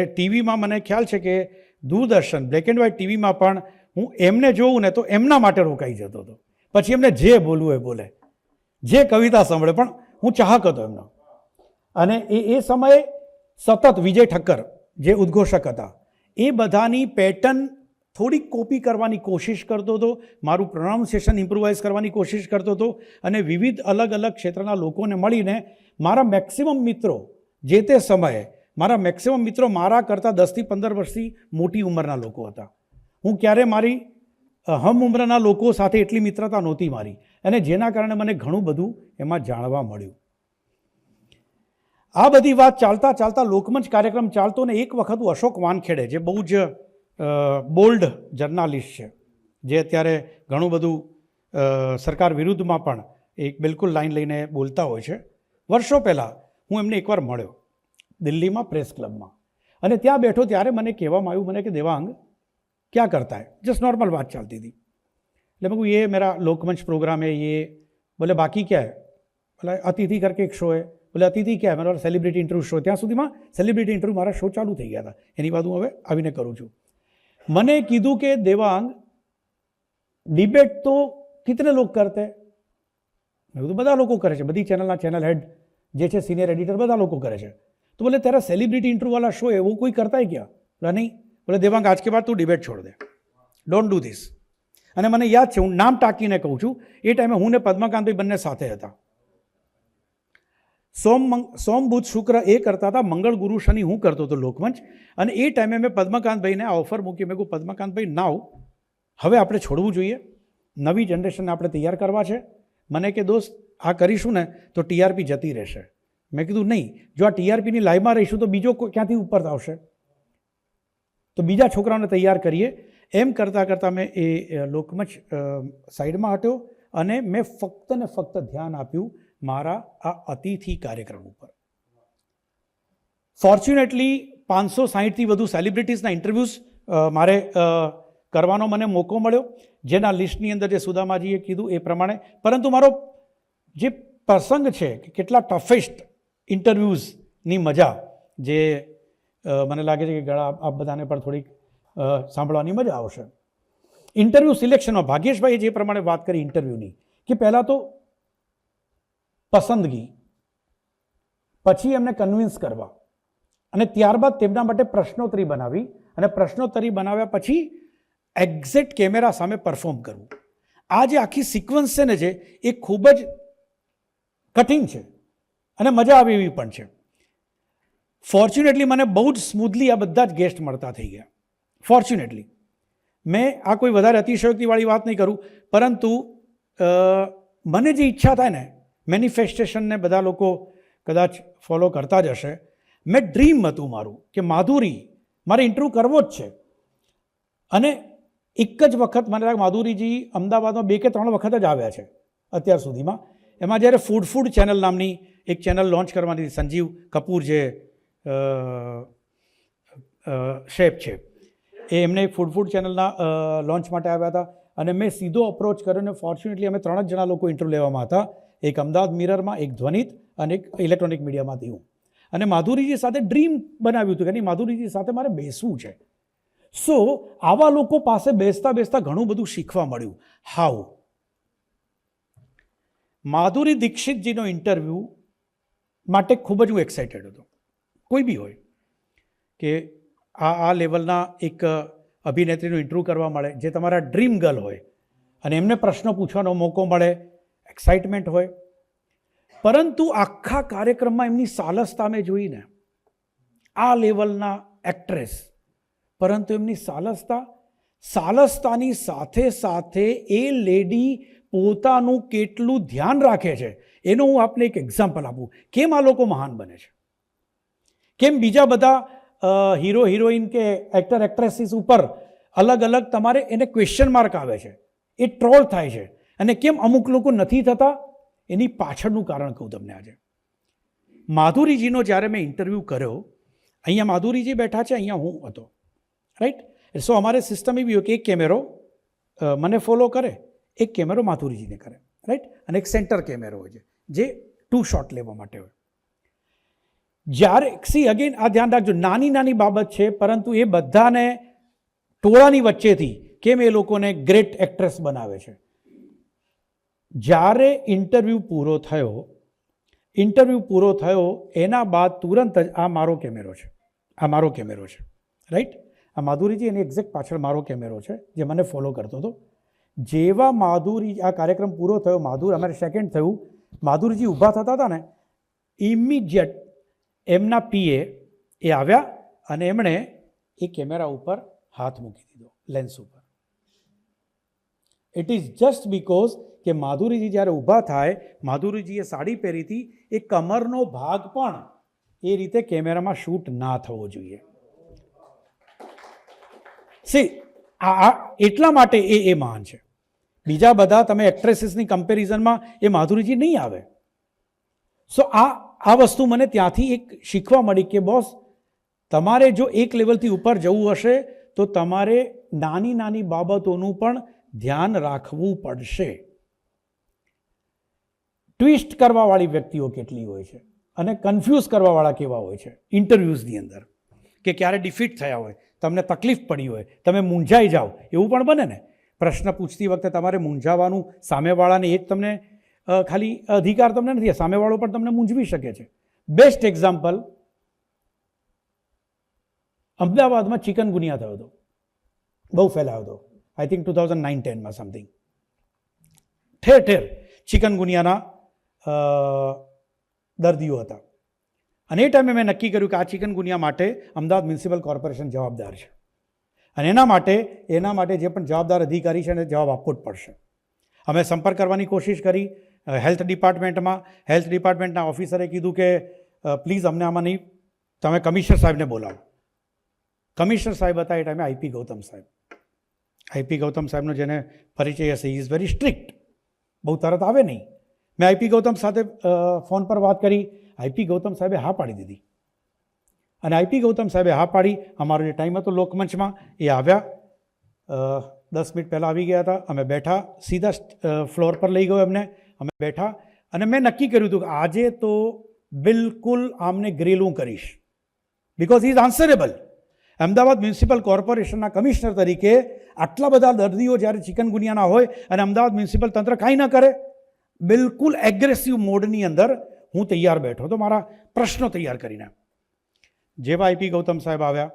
ટીવીમાં મને ખ્યાલ છે કે દૂરદર્શન બ્લેક એન્ડ વ્હાઇટ ટીવીમાં પણ હું એમને જોઉં ને તો એમના માટે રોકાઈ જતો હતો. પછી એમને જે બોલવું એ બોલે, જે કવિતા સાંભળે, પણ હું ચાહક હતો એમનો. અને એ સમયે સતત વિજય ઠક્કર જે ઉદ્ઘોષક હતા, એ બધાની પેટર્ન થોડીક કોપી કરવાની કોશિશ કરતો હતો, મારું પ્રોનાઉન્સિએશન ઇમ્પ્રુવાઇઝ કરવાની કોશિશ કરતો હતો. અને વિવિધ અલગ અલગ ક્ષેત્રના લોકોને મળીને મારા મેક્સિમમ મિત્રો, જે તે સમયે મારા મેક્સિમમ મિત્રો મારા કરતાં 10થી 15 વર્ષથી મોટી ઉંમરના લોકો હતા. હું ક્યારે મારી હમ ઉંમરના લોકો સાથે એટલી મિત્રતા નહોતી મારી, અને જેના કારણે મને ઘણું બધું એમાં જાણવા મળ્યું. આ બધી વાત ચાલતા ચાલતા લોકમંચ કાર્યક્રમ ચાલતો, ને એક વખત હું અશોક વાનખેડે, જે બહુ જ બોલ્ડ જર્નાલિસ્ટ છે, જે અત્યારે ઘણું બધું સરકાર વિરુદ્ધમાં પણ એક બિલકુલ લાઈન લઈને બોલતા હોય છે. વર્ષો પહેલાં હું એમને એકવાર મળ્યો દિલ્હીમાં પ્રેસ ક્લબમાં, અને ત્યાં બેઠો ત્યારે મને કહેવામાં આવ્યું મને કે દેવાંગ क्या करता है, जस्ट नॉर्मल बात चलती थी. એટલે मैं ये मेरा लोकमंच प्रोग्राम है, ये बोले बाकी क्या है, बोला अतिथि करके एक शो है, बोले अतिथि क्या है, मेरा सेलिब्रिटी इंटरव्यू शो. ત્યાં સુધીમાં સેલિબ્રિટી ઇન્ટરવ્યૂ મારા શો ચાલુ થઈ ગયા હતા. એની વાત હું હવે આવીને કરું છું. મને કીધું કે દેવાંગ ડિબેટ તો કિતને લોગ કરતે. મેં કીધું બધા લોકો કરે છે, બધી ચેનલના ચેનલ હેડ જે છે, સિનિયર એડિટર, બધા લોકો કરે છે. તો બોલે तेरा सेलिब्रिटी इंटरव्यू वाला शो है वो कोई करता है क्या. बोला नहीं. बोले देवांग आज के बाद तू डिबेट छोड़ दे, डोंट डू ધીસ. અને મને યાદ છે, હું નામ ટાંકીને કહું છું, એ ટાઈમે હું ને પદ્મકાંતભાઈ બંને સાથે હતા. સોમ બુધ શુક્ર એ કરતા હતા, મંગળ ગુરુ શનિ હું કરતો હતો લોકમંચ. અને એ ટાઈમે મેં પદ્મકાંતભાઈને આ ઓફર મૂકી. મેં કહ્યું પદ્મકાંતભાઈ નાવ હવે આપણે છોડવું જોઈએ, નવી જનરેશનને આપણે તૈયાર કરવા છે. મને કે દોસ્ત આ કરીશું ને તો ટીઆરપી જતી રહેશે. મેં કીધું નહીં, જો આ ટીઆરપીની લાઈનમાં રહીશું તો બીજો ક્યાંથી ઉપર આવશે, તો બીજા છોકરાઓને તૈયાર કરીએ. એમ કરતાં કરતાં મેં એ લોકમંચ સાઈડમાં હટ્યો, અને મેં ફક્ત ને ફક્ત ધ્યાન આપ્યું મારા આ અતિથિ કાર્યક્રમ ઉપર. ફોર્ચ્યુનેટલી 560થી વધુ સેલિબ્રિટીઝના ઇન્ટરવ્યૂઝ મારે કરવાનો મને મોકો મળ્યો, જેના લિસ્ટની અંદર જે સુદામાજીએ કીધું એ પ્રમાણે. પરંતુ મારો જે પ્રસંગ છે કે કેટલા ટફેસ્ટ ઇન્ટરવ્યૂઝની મજા, જે મને લાગે છે કે ઘણા આ બધાને પણ થોડીક સાંભળવાની મજા આવશે. ઇન્ટરવ્યૂ સિલેક્શનમાં ભાગ્યેશભાઈએ જે પ્રમાણે વાત કરી ઇન્ટરવ્યૂની, કે પહેલાં તો પસંદગી, પછી એમને કન્વિન્સ કરવા, અને ત્યારબાદ તેમના માટે પ્રશ્નોત્તરી બનાવી, અને પ્રશ્નોત્તરી બનાવ્યા પછી એક્ઝેક્ટ કેમેરા સામે પરફોર્મ કરવું. આ જે આખી સિક્વન્સ છે ને, જે એ ખૂબ જ કઠિન છે અને મજા આવે એવી પણ છે. ફોર્ચ્યુનેટલી મને બહુ જ સ્મૂથલી આ બધા જ ગેસ્ટ મળતા થઈ ગયા. ફોર્ચ્યુનેટલી મેં આ કોઈ વધારે અતિશયોક્તિવાળી વાત નહીં કરું, પરંતુ મને જે ઈચ્છા થાય ને, મેનિફેસ્ટેશનને બધા લોકો કદાચ ફોલો કરતા જ હશે. મેં ડ્રીમ હતું મારું કે માધુરી મારે ઇન્ટરવ્યૂ કરવો જ છે. અને એક જ વખત મને લાગે માધુરીજી અમદાવાદમાં 2 કે 3 વખત જ આવ્યા છે અત્યાર સુધીમાં. એમાં જ્યારે ફૂડ ચેનલ નામની એક ચેનલ લોન્ચ કરવાની હતી, સંજીવ કપૂર જે શેફ છે, એ એમને એક ફૂડ ચેનલના લોન્ચ માટે આવ્યા હતા અને મેં સીધો અપ્રોચ કર્યો અને ફોર્ચ્યુનેટલી અમે 3 જ જણા લોકો ઇન્ટરવ્યૂ લેવામાં હતા, એક અમદાવાદ મિરરમાં, એક ધ્વનિત અને એક ઇલેક્ટ્રોનિક મીડિયામાંથી હું. અને માધુરીજી સાથે ડ્રીમ બનાવ્યું હતું કે નહીં, માધુરીજી સાથે મારે બેસવું છે. સો આવા લોકો પાસે બેસતા બેસતા ઘણું બધું શીખવા મળ્યું. હાઉ માધુરી દીક્ષિતજીનો ઇન્ટરવ્યૂ માટે ખૂબ જ હું એક્સાઇટેડ હતો. કોઈ બી હોય કે આ લેવલના એક અભિનેત્રીનું ઇન્ટરવ્યૂ કરવા મળે જે તમારા ડ્રીમ ગર્લ હોય અને એમને પ્રશ્નો પૂછવાનો મોકો મળે, એક્સાઇટમેન્ટ હોય. પરંતુ આખા કાર્યક્રમમાં એમની સાલસતા મેં જોઈને, આ લેવલના એક્ટ્રેસ, પરંતુ એમની સાલસતાની સાથે સાથે એ લેડી પોતાનું કેટલું ધ્યાન રાખે છે એનો હું આપને એક એક્ઝામ્પલ આપું. કેમ આ લોકો મહાન બને છે, કેમ બીજા બધા હીરો હિરોઈન કે એક્ટર એક્ટ્રેસીસ ઉપર અલગ અલગ તમારે એને ક્વેશ્ચન માર્ક આવે છે, એ ટ્રોલ થાય છે, અને કેમ અમુક લોકો નથી થતા, એની પાછળનું કારણ કહું તમને આજે. માધુરીજીનો જ્યારે મેં ઇન્ટરવ્યૂ કર્યો, અહીંયા માધુરીજી બેઠા છે, અહીંયા હું હતો, રાઈટ. સો અમારે સિસ્ટમ એવી હોય કે એક કેમેરો મને ફોલો કરે, એક કેમેરો માધુરીજીને કરે, રાઈટ, અને એક સેન્ટર કેમેરો હોય છે જે 2 શોટ લેવા માટે હોય. જ્યારે અગેન આ ધ્યાન રાખજો, નાની નાની બાબત છે, પરંતુ એ બધાને ટોળાની વચ્ચેથી કેમ એ લોકોને ગ્રેટ એક્ટ્રેસ બનાવે છે. જ્યારે ઇન્ટરવ્યૂ પૂરો થયો એના બાદ તુરંત જ આ મારો કેમેરો છે, રાઈટ. આ માધુરીજી એની એક્ઝેક્ટ પાછળ મારો કેમેરો છે જે મને ફોલો કરતો હતો. જેવા આ કાર્યક્રમ પૂરો થયો, અમારે સેકન્ડ થયું, માધુરીજી ઊભા થતા હતા ને, ઇમિડિયેટ એમના પીએ એ આવ્યા અને એમણે એ કેમેરા ઉપર હાથ મૂકી દીધો, લેન્સ ઉપર. ઇટ ઇઝ જસ્ટ બિકોઝ કે માધુરીજી જ્યારે ઊભા થાય, માધુરીજીએ સાડી પહેરી હતી, એ કમરનો ભાગ પણ એ રીતે કેમેરામાં શૂટ ના થવો જોઈએ. આ એટલા માટે એ મહાન છે. બીજા બધા તમે એક્ટ્રેસીસની કમ્પેરિઝનમાં એ માધુરીજી નહીં આવે. સો આ વસ્તુ મને ત્યાંથી એક શીખવા મળી કે બોસ, તમારે જો એક લેવલથી ઉપર જવું હશે તો તમારે નાની નાની બાબતોનું પણ ધ્યાન રાખવું પડશે. ટ્વિસ્ટ કરવાવાળી વ્યક્તિઓ કેટલી હોય છે અને કન્ફ્યુઝ કરવાવાળા કેવા હોય છે ઇન્ટરવ્યૂઝની અંદર, કે ક્યારે ડિફીટ થયા હોય, તમને તકલીફ પડી હોય, તમે મૂંઝાઈ જાઓ, એવું પણ બને ને. પ્રશ્ન પૂછતી વખતે તમારે મૂંઝાવાનું, સામેવાળાને એક તમને ખાલી અધિકાર તમને નથી, સામેવાળો પણ તમને મૂંઝવી શકે છે. બેસ્ટ એક્ઝામ્પલ, અમદાવાદમાં ચિકનગુનિયા થયો હતો, બહુ ફેલાયો હતો, આઈ થિંક 2009-10માં સમથિંગ. ઠેર ઠેર ચિકનગુનિયાના દર્દીઓ હતા. અને એ ટાઈમે મેં નક્કી કર્યું કે આ ચિકનગુનિયા માટે અમદાવાદ મ્યુનિસિપલ કોર્પોરેશન જવાબદાર છે અને એના માટે જે પણ જવાબદાર અધિકારી છે એને જવાબ આપવો જ પડશે. અમે સંપર્ક કરવાની કોશિશ કરી હેલ્થ ડિપાર્ટમેન્ટમાં. હેલ્થ ડિપાર્ટમેન્ટના ઓફિસરે કીધું કે પ્લીઝ અમને આમાં નહીં, તમે કમિશનર સાહેબને બોલાવો. કમિશનર સાહેબ હતા એ ટાઈમે આઈપી ગૌતમ સાહેબ. આઈપી ગૌતમ સાહેબનો જેને પરિચય હશે, ઇઝ વેરી સ્ટ્રિક્ટ, બહુ તરત આવે નહીં. મેં આઈપી ગૌતમ સાથે ફોન પર વાત કરી, આઈપી ગૌતમ સાહેબે હા પાડી દીધી. અને આઈપી ગૌતમ સાહેબે હા પાડી. અમારો જે ટાઈમ હતો લોકમંચમાં, એ આવ્યા, 10 મિનિટ પહેલાં આવી ગયા હતા. અમે બેઠા, સીધા ફ્લોર પર લઈ ગયો એમને, અમે બેઠા અને મેં નક્કી કર્યું હતું કે આજે તો બિલકુલ આમને ગ્રીલ હું કરીશ, because he is answerable. Ahmedabad municipal કોર્પોરેશનના કમિશનર તરીકે આટલા બધા દર્દીઓ જ્યારે ચિકનગુનિયાના હોય અને અમદાવાદ મ્યુનિસિપલ તંત્ર કાંઈ ન કરે, બિલકુલ એગ્રેસિવ મોડની અંદર હું તૈયાર બેઠો હતો, મારા પ્રશ્નો તૈયાર કરીને. જેવા આઈપી ગૌતમ સાહેબ આવ્યા,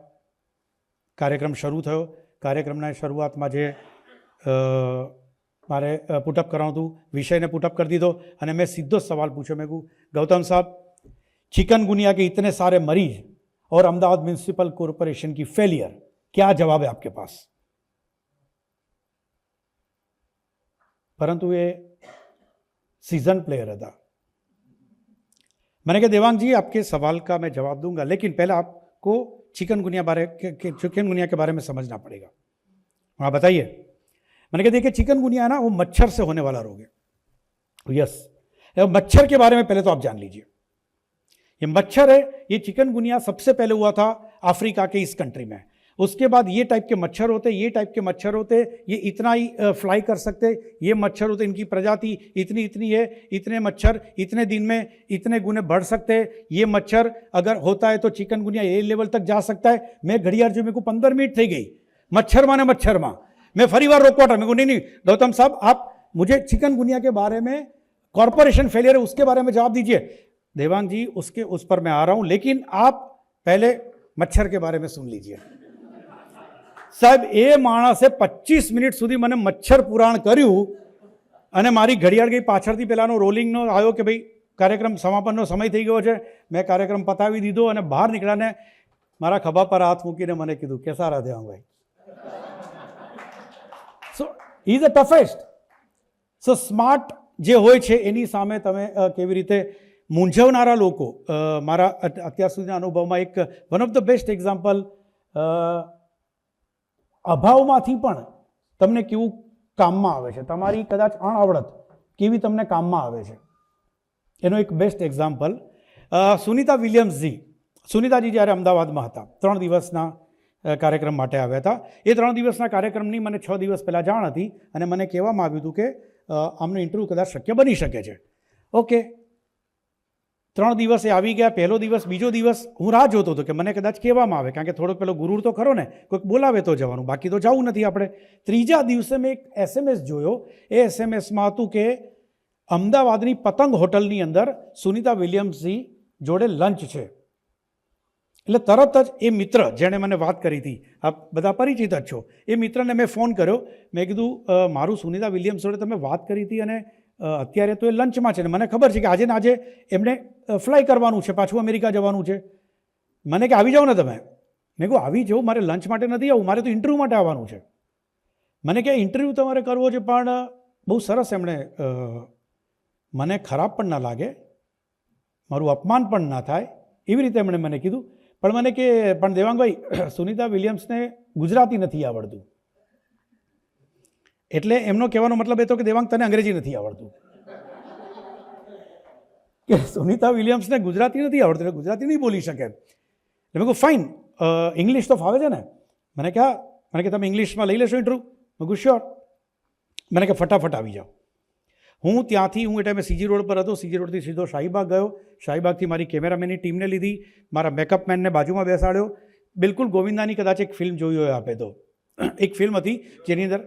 કાર્યક્રમ શરૂ થયો. કાર્યક્રમના શરૂઆતમાં જે મારે પુટઅપ કરવાનું હતું, વિષયને પુટઅપ કરી દીધો અને મેં સીધો સવાલ પૂછ્યો. મેં કહ્યું, गौतम साहब, चिकनगुनिया के इतने सारे मरीज और अहमदाबाद म्यूनिसिपल कॉरपोरेशन की फेलियर, क्या जवाब है आपके पास? परंतु ये सीजन प्लेयर था. मैंने कहा, देवांग जी, आपके सवाल का मैं जवाब दूंगा, लेकिन पहले आपको चिकनगुनिया के बारे में समझना पड़ेगा. हाँ, बताइए. मैंने कहा, देखिए, चिकनगुनिया ना वो मच्छर से होने वाला रोग है. यस, मच्छर के बारे में पहले तो आप जान लीजिए. ये मच्छर है, ये चिकनगुनिया सबसे पहले हुआ था अफ्रीका के इस कंट्री में, उसके बाद ये टाइप के मच्छर होते, ये टाइप के मच्छर होते, ये इतना ही फ्लाई कर सकते, ये मच्छर होते, इनकी प्रजाति इतनी इतनी है, इतने मच्छर इतने दिन में इतने गुने बढ़ सकते हैं, ये मच्छर अगर होता है तो चिकनगुनिया ये लेवल तक जा सकता है। मैं घड़ियाળ जो मेरे को 15 मिनट થઈ ગઈ मच्छरमा ने मच्छरमा, मैं फरी बार रोकवा था, मेरे को नहीं गौतम साहब आप मुझे चिकनगुनिया के बारे में, कॉर्पोरेशन फेलियर है उसके बारे में जवाब दीजिए। देवांग जी उसके उस पर मैं आ रहा हूं, लेकिन आप पहले मच्छर के बारे में सुन लीजिए। साहब એ માણસે 25 મિનિટ સુધી મને મચ્છર પુરાણ કર્યું અને મારી ઘડિયાળ ગઈ પાછળથી પેલાનો રોલિંગનો આવ્યો કે ભાઈ કાર્યક્રમ સમાપનનો સમય થઈ ગયો છે। મેં કાર્યક્રમ પતાવી દીધો અને બહાર નીકળ્યાને મારા ખભા પર હાથ મૂકીને મને કીધું કે સારા દેવાંગભાઈ, so he is the toughest. So smart જે હોય છે એની સામે તમે કેવી રીતે મૂંઝવનારા લોકો, મારા અત્યાર સુધીના અનુભવમાં એક one of the best example, અભાવમાંથી પણ તમને કેવું કામમાં આવે છે, તમારી કદાચ અણઆવડત કેવી તમને કામમાં આવે છે, એનો એક બેસ્ટ એક્ઝામ્પલ સુનિતા વિલિયમ્સજી। સુનિતાજી જ્યારે અમદાવાદમાં હતા 3 દિવસના કાર્યક્રમ માટે આવ્યા હતા, એ 3 દિવસના કાર્યક્રમની મને 6 દિવસ પહેલાં જાણ હતી અને મને કહેવામાં આવ્યું હતું કે આમનો ઇન્ટરવ્યૂ કદાચ શક્ય બની શકે છે। ઓકે, 3 દિવસે આવી ગયા, પહેલો દિવસ, બીજો દિવસ હું રાહ જોતો હતો કે મને કદાચ કહેવામાં આવે, કારણ કે થોડોક પેલો ગુરુર તો ખરો ને, કોઈક બોલાવે તો જવાનું, બાકી તો જવું નથી આપણે। ત્રીજા દિવસે મેં એક SMS જોયો, એ SMSમાં હતું કે અમદાવાદની પતંગ હોટલની અંદર સુનિતા વિલિયમ્સજી જોડે લંચ છે। એટલે તરત જ એ મિત્ર જેણે મને વાત કરી હતી, આપ બધા પરિચિત જ છો, એ મિત્રને મેં ફોન કર્યો, મેં કીધું મારું સુનિતા વિલિયમ્સ જોડે તમે વાત કરી હતી અને અત્યારે તો એ લંચમાં છે ને મને ખબર છે કે આજે ને આજે એમને ફ્લાય કરવાનું છે, પાછું અમેરિકા જવાનું છે। મને કે આવી જાઓ ને તમે। મેં કહું આવી જાઉં, મારે લંચ માટે નથી આવવું, મારે તો ઇન્ટરવ્યૂ માટે આવવાનું છે। મને કે ઇન્ટરવ્યૂ તમારે કરવો છે, પણ બહુ સરસ એમણે મને ખરાબ પણ ના લાગે, મારું અપમાન પણ ના થાય એવી રીતે એમણે મને કીધું। પણ મને કે પણ દેવાંગભાઈ સુનિતા વિલિયમ્સને ગુજરાતી નથી આવડતું। એટલે એમનો કહેવાનો મતલબ એ તો કે દેવાંગ તને અંગ્રેજી નથી આવડતું, કે સુનિતા વિલિયમ્સને ગુજરાતી નથી આવડતું એટલે ગુજરાતી નહીં બોલી શકે। એટલે મેં કહું ફાઇન, ઇંગ્લિશ તો ફાવે છે ને? મને કે તમે ઇંગ્લિશમાં લઈ લેશો ઇન્ટરવ્યૂ? મેં કહું શ્યોર। મને કે ફટાફટ આવી જાઓ। હું ત્યાંથી, હું એ ટાઈમે CG રોડ પર હતો, CG રોડથી સીધો શાહીબાગ ગયો, શાહીબાગથી મારી કેમેરામેનની ટીમને લીધી, મારા મેકઅપ મેનને બાજુમાં બેસાડ્યો। બિલકુલ ગોવિંદાની કદાચ એક ફિલ્મ જોઈ હોય આપે તો, એક ફિલ્મ હતી જેની અંદર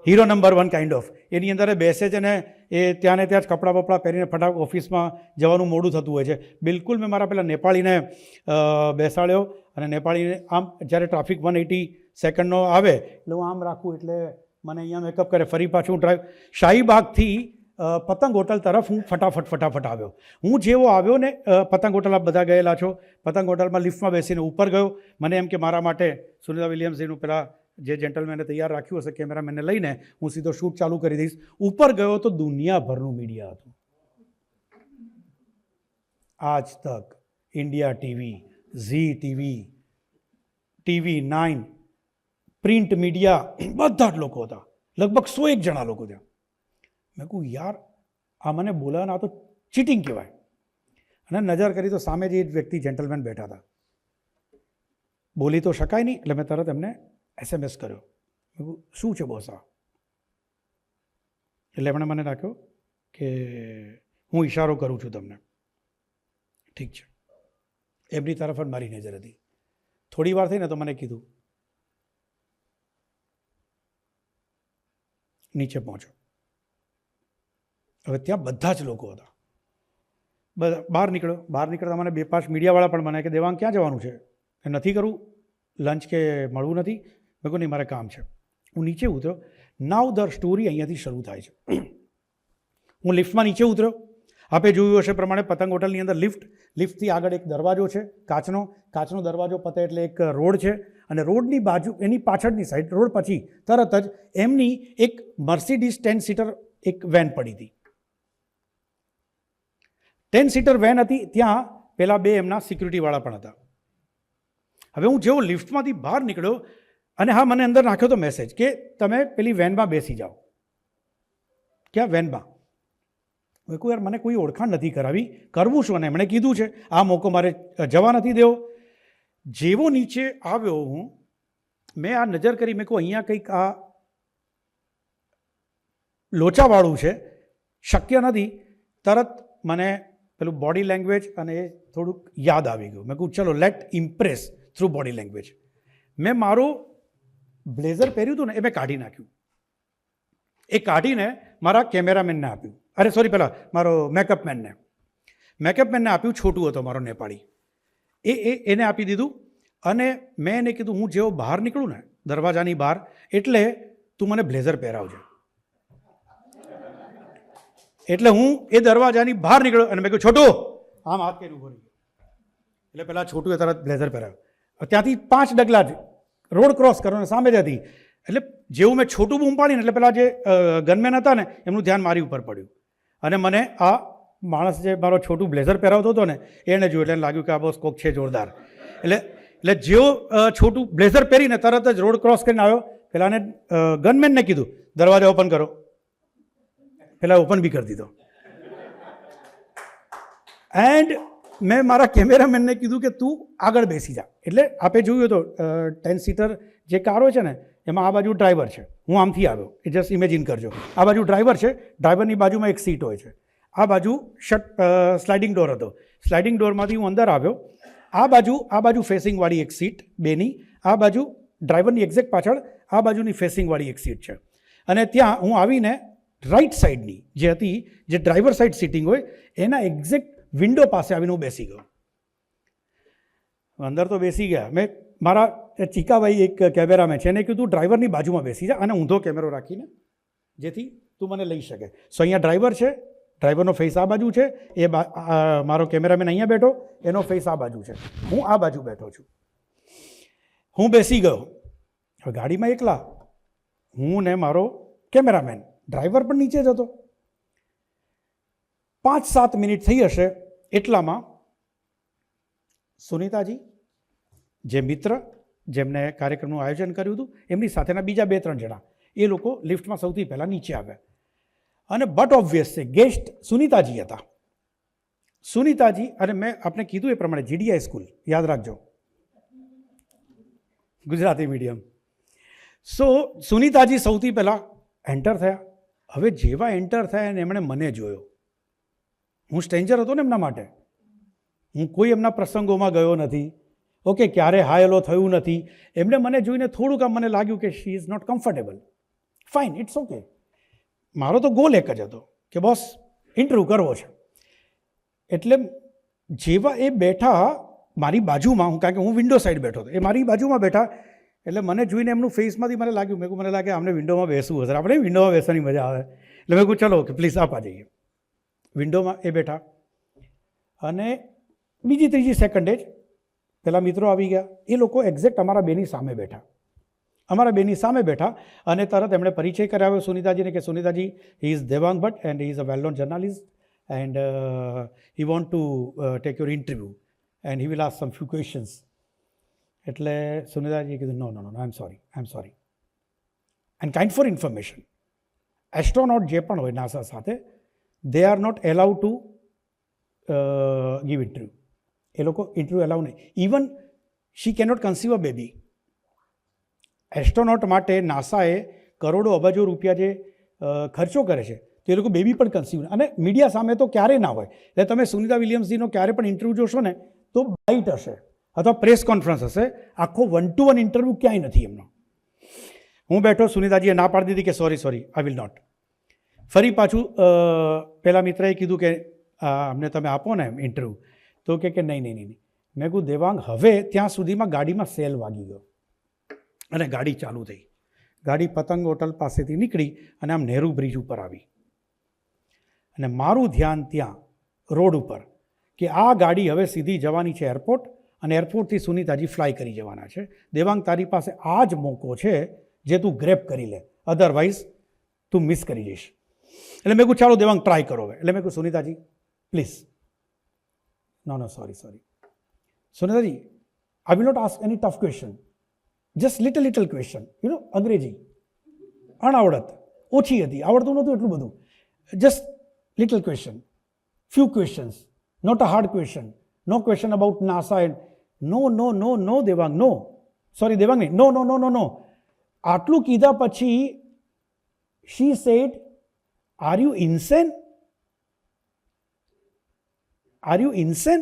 હીરો નંબર 1 કાઇન્ડ ઓફ, એની અંદર એ બેસે છે ને એ ત્યાં ને ત્યાં જ કપડાં બપડા પહેરીને ફટાફટ ઓફિસમાં જવાનું મોડું થતું હોય છે। બિલકુલ મેં મારા પેલા નેપાળીને બેસાડ્યો અને નેપાળીને આમ જ્યારે ટ્રાફિક 180 સેકન્ડનો આવે એટલે હું આમ રાખું એટલે મને અહીંયા મેકઅપ કરે, ફરી પાછું ડ્રાઈવ શાહીબાગથી પતંગ હોટલ તરફ હું ફટાફટ આવ્યો। હું જેવો આવ્યો ને, પતંગ હોટલ આપ બધા ગયેલા છો, પતંગ હોટલમાં લિફ્ટમાં બેસીને ઉપર ગયો, મને એમ કે મારા માટે સુનિતા વિલિયમ્સજીનું પેલા જે જેન્ટલમેને તૈયાર રાખ્યું હશે કેમેરામેનને લઈને હું સીધો શૂટ ચાલુ કરી દઈશ। ઉપર ગયો તો દુનિયાભરનું મીડિયા હતું, આજ તક, India TV, Zee TV, TV9, print media, બધા જ લોકો હતા, લગભગ 101 જણા લોકો ત્યાં। મેં કહું યાર આ મને બોલાવે આ તો ચીટિંગ કહેવાય। અને નજર કરી તો સામે જે વ્યક્તિ જેન્ટલમેન બેઠા હતા, બોલી તો શકાય નહીં, એટલે મેં તરત એમને SMS કર્યો, મેં કહું શું છે બોસ આ? એટલે એમણે મને રાખ્યો કે હું ઇશારો કરું છું તમને, ઠીક છે। એમની તરફ જ મારી નજર હતી। થોડી વાર થઈ ને તો મને કીધું નીચે પહોંચો। હવે ત્યાં બધા જ લોકો હતા, બહાર નીકળતા મને 2-5 મીડિયાવાળા પણ મને કે દેવાંગ ક્યાં જવાનું છે, નથી કરવું લંચ કે મળવું નથી? મેં કહું નહીં મારે કામ છે। હું નીચે ઉતર્યો, નાવ ધ સ્ટોરી અહીંયાથી શરૂ થાય છે। હું લિફ્ટમાં નીચે ઉતર્યો, આપે જોયું હશે પ્રમાણે પતંગ હોટલની અંદર લિફ્ટથી આગળ એક દરવાજો છે, કાચનો દરવાજો પતે એટલે એક રોડ છે, અને રોડની બાજુ એની પાછળની સાઈડ, રોડ પછી તરત જ એમની એક મર્સિડીઝ 10 સીટર એક વેન પડી હતી। 10 સીટર વેન હતી, ત્યાં પેલા 2 એમના સિક્યુરિટીવાળા પણ હતા। હવે હું જેવો લિફ્ટમાંથી બહાર નીકળ્યો અને હા મને અંદર નાખ્યો તો મેસેજ કે તમે પેલી વેનમાં બેસી જાઓ। ક્યાં વેનમાં? મેં કહું યાર મને કોઈ ઓળખાણ નથી કરાવી, કરવું શું? અને એમણે કીધું છે આ મોકો મારે જવા નથી દેવો। જેવો નીચે આવ્યો હું, મેં આ નજર કરી, મેં કહું અહીંયા કંઈક આ લોચાવાળું છે, શક્ય નથી. તરત મને પેલું બોડી લેંગ્વેજ અને એ થોડુંક યાદ આવી ગયું. મેં કહું ચલો let impress through body language. મેં મારું બ્લેઝર પહેર્યું હતું ને એ મેં કાઢી નાખ્યું. એ કાઢીને મારા કેમેરામેનને આપ્યું, અરે સોરી પેલા મારો મેકઅપમેનને આપ્યું. છોટું હતો મારો નેપાળી, એને આપી દીધું. અને મેં એને કીધું હું જેવો બહાર નીકળું ને દરવાજાની બહાર, એટલે તું મને બ્લેઝર પહેરાવજે. એટલે હું એ દરવાજાની બહાર નીકળ્યો અને મેં કહ્યું છોટું આમ હાથ કર્યું ઉભો રહ્યો. એટલે પેલા છોટુએ તરત બ્લેઝર પહેરાવ્યું. ત્યાંથી 5 ડગલા જ રોડ ક્રોસ કરવાનો સામે જ હતી. એટલે જેવું મેં છોટું બૂમ પાડીને એટલે પેલા જે ગનમેન હતા ને એમનું ધ્યાન મારી ઉપર પડ્યું. અને મને આ માણસ જે મારો છોટું બ્લેઝર પહેરાવતો હતો ને એને જોયું એટલે લાગ્યું કે આ બસ કોક છે જોરદાર. એટલે જેવો છોટું બ્લેઝર પહેરીને તરત જ રોડ ક્રોસ કરીને આવ્યો. પેલાને ગનમેનને કીધું દરવાજા ઓપન કરો. પેલા ઓપન બી કરી દીધો. એન્ડ મેં મારા કેમેરામેનને કીધું કે તું આગળ બેસી જા. એટલે આપે જોયું તો 10 સીટર જે કાર હોય છે ને એમાં આ બાજુ ડ્રાઈવર છે, હું આમથી આવ્યો, એ જસ્ટ ઇમેજિન કરજો. આ બાજુ ડ્રાઈવર છે, ડ્રાઈવરની બાજુમાં એક સીટ હોય છે. આ બાજુ સ્લાઇડિંગ ડોર હતો, સ્લાઇડિંગ ડોરમાંથી હું અંદર આવ્યો. આ બાજુ ફેસિંગવાળી એક સીટ બેની, આ બાજુ ડ્રાઈવરની એક્ઝેક્ટ પાછળ આ બાજુની ફેસિંગવાળી એક સીટ છે. અને ત્યાં હું આવીને રાઈટ સાઈડની જે હતી, જે ડ્રાઈવર સાઈડ સીટિંગ હોય એના એક્ઝેક્ટ વિન્ડો પાસે આવીને હું બેસી ગયો. અંદર તો બેસી ગયા. મેં મારા ચીકાભાઈ એક કેમેરામેન છે એને કીધું ડ્રાઈવરની બાજુમાં બેસી જા અને ઊંધો કેમેરો રાખીને જેથી તું મને લઈ શકે. સો અહીંયા ડ્રાઈવર છે, ડ્રાઈવરનો ફેસ આ બાજુ છે, એ મારો કેમેરામેન અહીંયા બેઠો, એનો ફેસ આ બાજુ છે, હું આ બાજુ બેઠો છું. હું બેસી ગયો. હવે ગાડીમાં એકલા, હું ને મારો કેમેરામેન, ડ્રાઈવર પણ નીચે જ હતો. 5-7 મિનિટ થઈ હશે એટલામાં સુનીતાજી જે મિત્ર જેમને કાર્યક્રમનું આયોજન કર્યું હતું એમની સાથેના બીજા 2-3 જણા એ લોકો લિફ્ટમાં સૌથી પહેલાં નીચે આવ્યા. અને બટ ઓબ્વિયસ છે ગેસ્ટ સુનીતાજી હતા. સુનીતાજી, અને મેં આપને કીધું એ પ્રમાણે GDI સ્કૂલ યાદ રાખજો, ગુજરાતી મીડિયમ. સો સુનીતાજી સૌથી પહેલાં એન્ટર થયા. હવે જેવા એન્ટર થયા અને એમણે મને જોયો. હું સ્ટ્રેન્જર હતો ને એમના માટે, હું કોઈ એમના પ્રસંગોમાં ગયો નથી, ઓકે, ક્યારે હાય હેલો થયું નથી. એમણે મને જોઈને થોડુંક આમ મને લાગ્યું કે she is not comfortable. Fine, it's okay. મારો તો ગોલ એક જ હતો કે બોસ ઇન્ટરવ્યૂ કરવો છે. એટલે જેવા એ બેઠા મારી બાજુમાં, કારણ કે હું વિન્ડો સાઈડ બેઠો હતો, એ મારી બાજુમાં બેઠા. એટલે મને જોઈને એમનું ફેસમાંથી મને લાગ્યું, મને લાગે આમને વિન્ડોમાં બેસવું હશે, આપણે વિન્ડોમાં બેસવાની મજા આવે. એટલે મેં કહું ચલો કે પ્લીઝ આપા જઈએ. વિન્ડોમાં એ બેઠા. અને બીજી ત્રીજી સેકન્ડે જ પેલા મિત્રો આવી ગયા. એ લોકો એક્ઝેક્ટ અમારા બેની સામે બેઠા. અને તરત એમણે પરિચય કરાવ્યો સુનીતાજીને કે Sunitaji, he is Devang Bhatt and he is a well known journalist and he want to take your interview and he will ask some few questions. એટલે સુનીતાજીએ કીધું no I am sorry. And kind for information, astronaut જે પણ હોય NASA સાથે, they are not allowed to give interview. એ લોકો interview allow નહીં. Even she cannot conceive a baby. Astronaut માટે નાસાએ કરોડો અબજો રૂપિયા જે ખર્ચો કરે છે તો એ લોકો બેબી પણ કન્સીવ, અને મીડિયા સામે તો ક્યારેય ના હોય. એટલે તમે સુનીતા વિલિયમ્સજીનો ક્યારે પણ ઇન્ટરવ્યૂ જોશો ને તો બાઇટ હશે અથવા પ્રેસ કોન્ફરન્સ હશે, આખો 1-to-1 ઇન્ટરવ્યૂ ક્યાંય નથી એમનો. હું બેઠો, સુનીતાજીએ ના પાડી દીધી કે સોરી આઈ વિલ નોટ. ફરી પાછું પેલા મિત્રએ કીધું કે અમને તમે આપો ને ઇન્ટરવ્યૂ. તો કે નહીં. મેં કહું દેવાંગ, હવે ત્યાં સુધીમાં ગાડીમાં સેલ વાગી ગયો અને ગાડી ચાલુ થઈ. ગાડી પતંગ હોટલ પાસેથી નીકળી અને આમ નહેરુ બ્રિજ ઉપર આવી. અને મારું ધ્યાન ત્યાં રોડ ઉપર કે આ ગાડી હવે સીધી જવાની છે એરપોર્ટ, અને એરપોર્ટથી સુનીતાજી ફ્લાય કરી જવાના છે. દેવાંગ, તારી પાસે આ જ મોકો છે જે તું ગ્રેપ કરી લે, અધરવાઇઝ તું મિસ કરી જઈશ. એટલે મેં કહું ચાલો દેવાંગ ટ્રાય કરો હવે. એટલે મેં કહું Sunitaji please, no sorry. Sunitaji, I will not ask any tough question, just little question. અંગ્રેજી અણાવડત ઓછી હતી, આવડતું નહોતું એટલું બધું. Just little question, few questions, not a hard question, no question about NASA and no no no no Devang, no, sorry Devang નહીં, no no no no no. આટલું કીધા પછી she said, are you insane? Are you insane?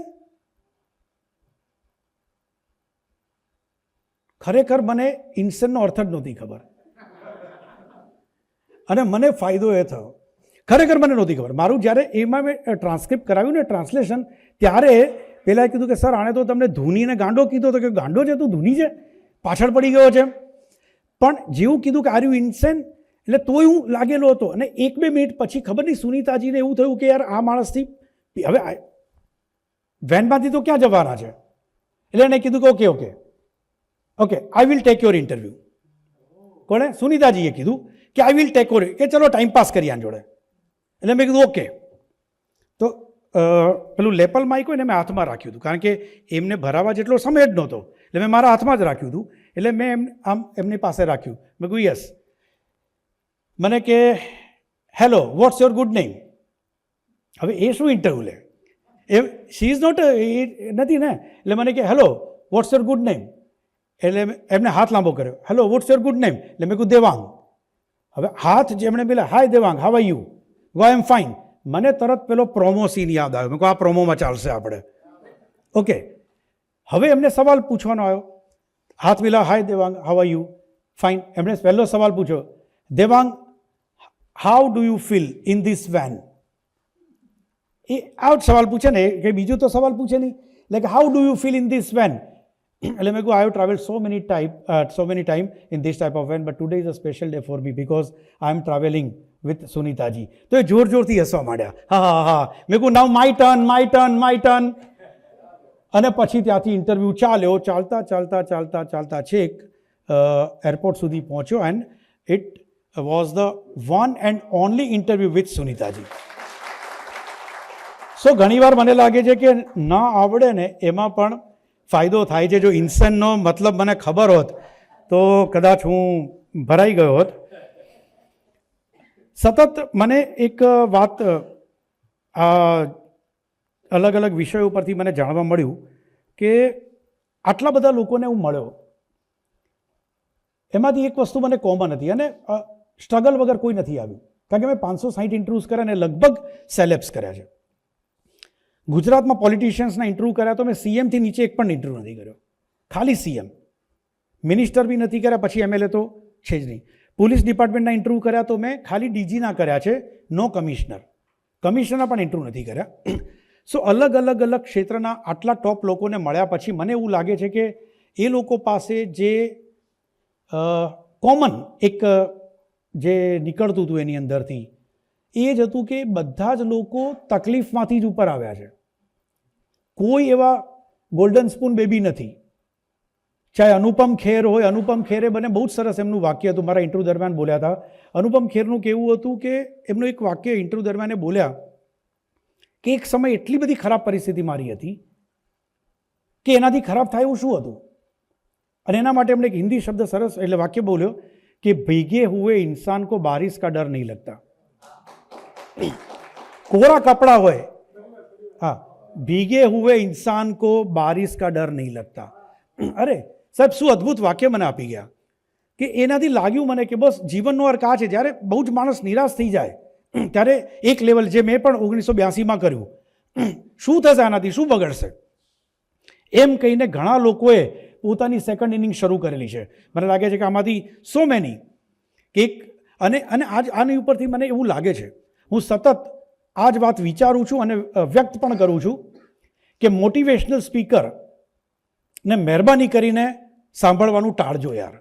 ખરેખર મને ઇન્સેનનો અર્થ જ નહોતી ખબર, અને મને ફાયદો એ થયો. ખરેખર મને નહોતી ખબર. મારું જ્યારે એમાં મેં ટ્રાન્સક્રિપ્ટ કરાવ્યું ને, ટ્રાન્સલેશન, ત્યારે પેલા કીધું કે સર આણે તો તમને ધૂનીને ગાંડો કીધો હતો, કે ગાંડો છે તું, ધૂની છે, પાછળ પડી ગયો છે. પણ જેવું કીધું કે આર યુ ઇન્સેન, એટલે તોય હું લાગેલો હતો. અને 1-2 મિનિટ પછી ખબર નહીં સુનીતાજીને એવું થયું કે યાર આ માણસથી હવે વેનમાંથી તો ક્યાં જવાના છે, એટલે એને કીધું કે okay okay okay I will take your interview. કોણે? સુનીતાજીએ કીધું કે આઈ વિલ ટેક યોર, કે ચલો ટાઈમ પાસ કરીએ આની જોડે. એટલે મેં કીધું ઓકે. તો પેલું લેપલ માઇક હોય ને મેં હાથમાં રાખ્યું હતું, કારણ કે એમને ભરાવા જેટલો સમય જ નહોતો, એટલે મેં મારા હાથમાં જ રાખ્યું હતું. એટલે મેં આમ એમની પાસે રાખ્યું. મેં કહ્યું યસ. મને કે hello, what's your good name? હવે એ શું ઇન્ટરવ્યૂ લે? શી ઇઝ નોટ, એ નથી ને. એટલે મને કે hello, what's your good name? એટલે એમને હાથ લાંબો કર્યો. Hello, what's your good name? એટલે મેં કહ્યું દેવાંગ. હવે હાથ જેમણે પેલા, hi Devang, how are you? I am fine. મને તરત પેલો પ્રોમો સીન યાદ આવ્યો. મેં કહું આ પ્રોમોમાં ચાલશે આપણે. ઓકે. હવે એમને સવાલ પૂછવાનો આવ્યો. હાથ મિલા, hi Devang, how are you? Fine. એમણે પહેલો સવાલ પૂછ્યો, Devang how do you feel in this van? એ આ સવાલ પૂછે ને, કે બીજું તો સવાલ પૂછે નહીં. Like how do you feel in this van? એટલે મેં કહું I have travel so many time in this type of van, but today is a special day for me because I am travelling with Sunitaji. તો એ જોર જોરથી હસવા માંડ્યા. હા હા હા. મેં કહું now my turn, my turn, my turn. અને પછી ત્યાંથી ઇન્ટરવ્યૂ ચાલ્યો. ચાલતા ચાલતા ચાલતા ચાલતા છેક એરપોર્ટ સુધી પહોંચ્યો. And it was the one and only interview with Sunitaji. So ઘણીવાર મને લાગે છે કે ન આવડે ને એમાં પણ ફાયદો થાય છે. જો ઇન્સેનનો મતલબ મને ખબર હોત તો કદાચ હું ભરાઈ ગયો હોત. સતત મને એક વાત અલગ અલગ વિષયો પરથી મને જાણવા મળ્યું કે આટલા બધા લોકોને હું મળ્યો, એમાંથી એક વસ્તુ મને કોમન હતી, અને સ્ટ્રગલ વગર કોઈ નથી આવ્યું. કારણ કે મેં 560 ઇન્ટરવ્યૂઝ કર્યા અને લગભગ સેલેબ્સ કર્યા છે. ગુજરાતમાં પોલિટિશિયન્સના ઇન્ટરવ્યૂ કર્યા તો મેં સીએમથી નીચે એક પણ ઇન્ટરવ્યૂ નથી કર્યો. ખાલી સીએમ. મિનિસ્ટર બી નથી કર્યા, પછી એમએલએ તો છે જ નહીં. પોલીસ ડિપાર્ટમેન્ટના ઇન્ટરવ્યૂ કર્યા તો મેં ખાલી ડીજીના કર્યા છે, નો કમિશનર. કમિશનરના પણ ઇન્ટરવ્યૂ નથી કર્યા. સો અલગ અલગ અલગ ક્ષેત્રના આટલા ટોપ લોકોને મળ્યા પછી મને એવું લાગે છે કે એ લોકો પાસે જે કોમન એક જે નીકળતું હતું એની અંદરથી, એ જ હતું કે બધા જ લોકો તકલીફમાંથી જ ઉપર આવ્યા છે. કોઈ એવા ગોલ્ડન સ્પૂન બેબી નથી. ચાહે અનુપમ ખેર હોય, અનુપમ ખેરે બને બહુ જ સરસ એમનું વાક્ય હતું, મારા ઇન્ટરવ્યૂ દરમિયાન બોલ્યા હતા. અનુપમ ખેરનું કેવું હતું કે એમનું એક વાક્ય ઇન્ટરવ્યૂ દરમિયાન બોલ્યા કે એક સમય એટલી બધી ખરાબ પરિસ્થિતિ મારી હતી કે એનાથી ખરાબ થાય એવું શું હતું. અને એના માટે એમણે એક હિન્દી શબ્દ સરસ એટલે વાક્ય બોલ્યો કે ભીગે હુએ ઇન્સાન કો બારિશ કા ડર નહીં લગતા. કોરા કપડા હોય, હા, ભીગે હુએ ઇન્સાન કો બારિશ કા ડર નહીં લગતા. અરે સાહેબ, શું અદ્ભુત વાક્ય મને આપી ગયા કે એનાથી લાગ્યું મને કે બસ જીવનનો અર્થ આ છે. જ્યારે બહુ જ માણસ નિરાશ થઈ જાય ત્યારે એક લેવલ, જે મેં પણ 1982માં કર્યું, શું થશે આનાથી, શું બગડશે, એમ કહીને ઘણા લોકોએ પોતાની સેકન્ડ ઇનિંગ શરૂ કરેલી છે. મને લાગે છે કે આમાંથી સો મેની કે અને આની ઉપરથી મને એવું લાગે છે, હું સતત આ જ વાત વિચારું છું અને વ્યક્ત પણ કરું છું કે મોટિવેશનલ સ્પીકર ને મહેરબાની કરીને સાંભળવાનું ટાળજો યાર.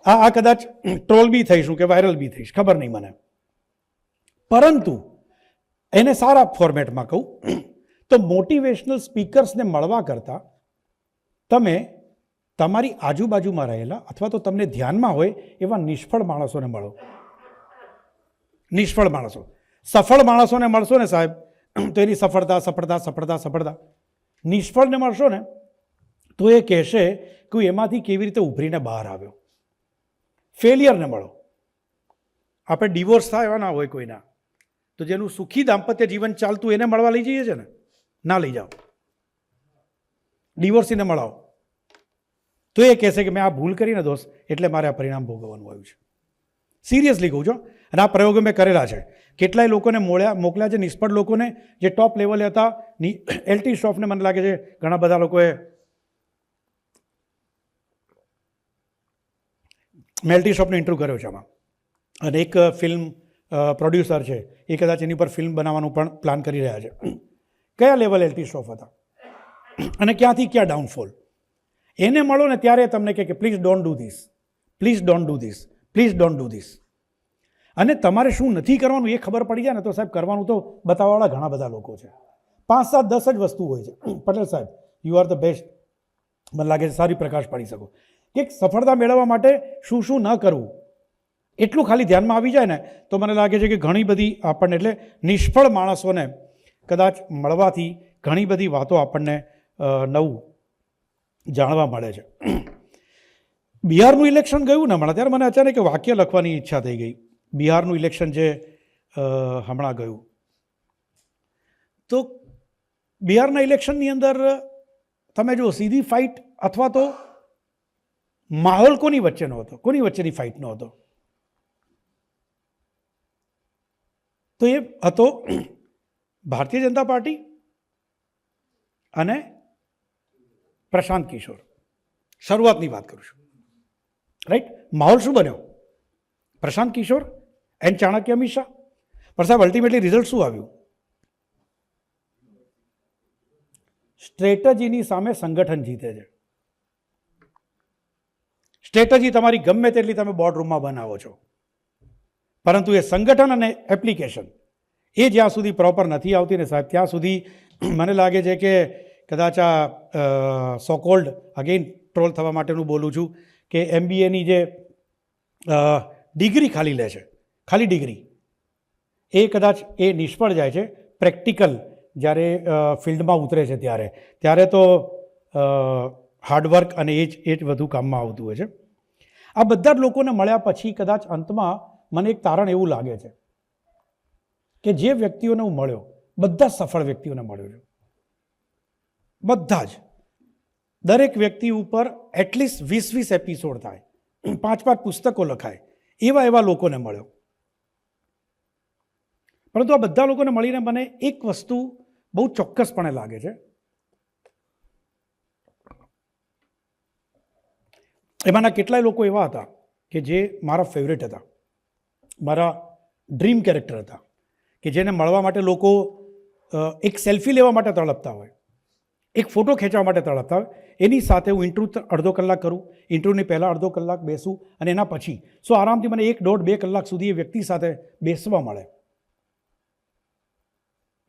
આ કદાચ ટ્રોલ બી થઈશું કે વાયરલ બી થઈશ, ખબર નહીં મને, પરંતુ એને સારા ફોર્મેટમાં કહું તો મોટિવેશનલ સ્પીકર્સને મળવા કરતાં તમે તમારી આજુબાજુમાં રહેલા અથવા તો તમને ધ્યાનમાં હોય એવા નિષ્ફળ માણસોને મળો. નિષ્ફળ માણસો. સફળ માણસોને મળશો ને સાહેબ તો એની સફળતા સફળતા સફળતા સફળતા. નિષ્ફળને મળશો ને તો એ કહેશે કે હું એમાંથી કેવી રીતે ઉભરીને બહાર આવ્યો. ફેલિયરને મળો. આપણે ડિવોર્સ થાય એવા ના હોય કોઈના, તો જેનું સુખી દાંપત્ય જીવન ચાલતું એને મળવા લઈ જઈએ છે ને, ના લઈ જાઓ, ડિવોર્સીને મળાવો, તો એ કહેશે કે મેં આ ભૂલ કરીને દોસ્ત, એટલે મારે આ પરિણામ ભોગવવાનું આવ્યું છે. સિરિયસલી કહું છું. અને આ પ્રયોગો મેં કરેલા છે. કેટલાય લોકોને મોકલ્યા છે, નિષ્ફળ લોકોને, જે ટોપ લેવલે હતા. એલટી સ્ટોફને મને લાગે છે ઘણા બધા લોકોએ, મેં એલટી સ્ટોફનો ઇન્ટરવ્યૂ કર્યો છે આમાં. અને એક ફિલ્મ પ્રોડ્યુસર છે, એ કદાચ એની પર ફિલ્મ બનાવવાનું પણ પ્લાન કરી રહ્યા છે. કયા લેવલ એલટી સ્ટોફ હતા અને ક્યાંથી ક્યાં ડાઉનફોલ. એને મળો ને ત્યારે તમને કહે કે please don't do this, please don't do this, please don't do this. અને તમારે શું નથી કરવાનું એ ખબર પડી જાય ને તો સાહેબ કરવાનું તો બતાવવાવાળા ઘણા બધા લોકો છે. 5, 7, 10 જ વસ્તુ હોય છે. પટેલ સાહેબ, યુ આર ધ બેસ્ટ. મને લાગે છે સારી પ્રકાશ પાડી શકો કે સફળતા મેળવવા માટે શું શું ન કરવું, એટલું ખાલી ધ્યાનમાં આવી જાય ને તો મને લાગે છે કે ઘણી બધી આપણને, એટલે નિષ્ફળ માણસોને કદાચ મળવાથી ઘણી બધી વાતો આપણને નવું જાણવા મળે છે. બિહારનું ઇલેક્શન ગયું ને હમણાં, ત્યારે મને અચાનક વાક્ય લખવાની ઈચ્છા થઈ ગઈ. બિહારનું ઇલેક્શન જે હમણાં ગયું, તો બિહારના ઇલેક્શનની અંદર તમે જુઓ, સીધી ફાઇટ અથવા તો માહોલ કોની વચ્ચેનો હતો, કોની વચ્ચેની ફાઇટનો હતો? તો એ હતો ભારતીય જનતા પાર્ટી અને પ્રશાંત કિશોર. શરૂઆતની વાત કરું છું, રાઈટ. માહોલ શું બન્યો? પ્રશાંત કિશોર એન્ડ ચાણક્ય અમિત શાહ. પણ સાહેબ અલ્ટિમેટલી રિઝલ્ટ શું આવ્યું? સ્ટ્રેટેજીની સામે સંગઠન જીતે છે. સ્ટ્રેટેજી તમારી ગમે તેટલી તમે બોર્ડરૂમમાં બનાવો છો, પરંતુ એ સંગઠન અને એપ્લિકેશન એ જ્યાં સુધી પ્રોપર નથી આવતી ને સાહેબ, ત્યાં સુધી મને લાગે છે કે કદાચ આ સો કોલ્ડ, અગેન ટ્રોલ થવા માટેનું બોલું છું, કે MBAની જે ડિગ્રી ખાલી લે છે, ખાલી ડિગ્રી, એ કદાચ એ નિષ્ફળ જાય છે. પ્રેક્ટિકલ જ્યારે ફિલ્ડમાં ઉતરે છે ત્યારે તો હાર્ડવર્ક અને એ જ વધુ કામમાં આવતું હોય છે. આ બધા જ લોકોને મળ્યા પછી કદાચ અંતમાં મને એક તારણ એવું લાગે છે કે જે વ્યક્તિઓને હું મળ્યો, બધા સફળ વ્યક્તિઓને મળ્યો છું, બધા જ. દરેક વ્યક્તિ ઉપર એટલીસ્ટ 20 એપિસોડ થાય, 5 પુસ્તકો લખાય, એવા લોકોને મળ્યો. પરંતુ આ બધા લોકોને મળીને મને એક વસ્તુ બહુ ચોક્કસપણે લાગે છે, એમાંના કેટલાય લોકો એવા હતા કે જે મારા ફેવરેટ હતા, મારા ડ્રીમ કેરેક્ટર હતા, કે જેને મળવા માટે લોકો એક સેલ્ફી લેવા માટે તડપતા હોય, એક ફોટો ખેંચવા માટે તડપતા હોય. એની સાથે હું ઇન્ટરવ્યૂ અડધો કલાક કરું, ઇન્ટરવ્યૂની પહેલાં અડધો કલાક બેસું, અને એના પછી આરામથી મને 1, 1.5, 2 કલાક સુધી એ વ્યક્તિ સાથે બેસવા મળે.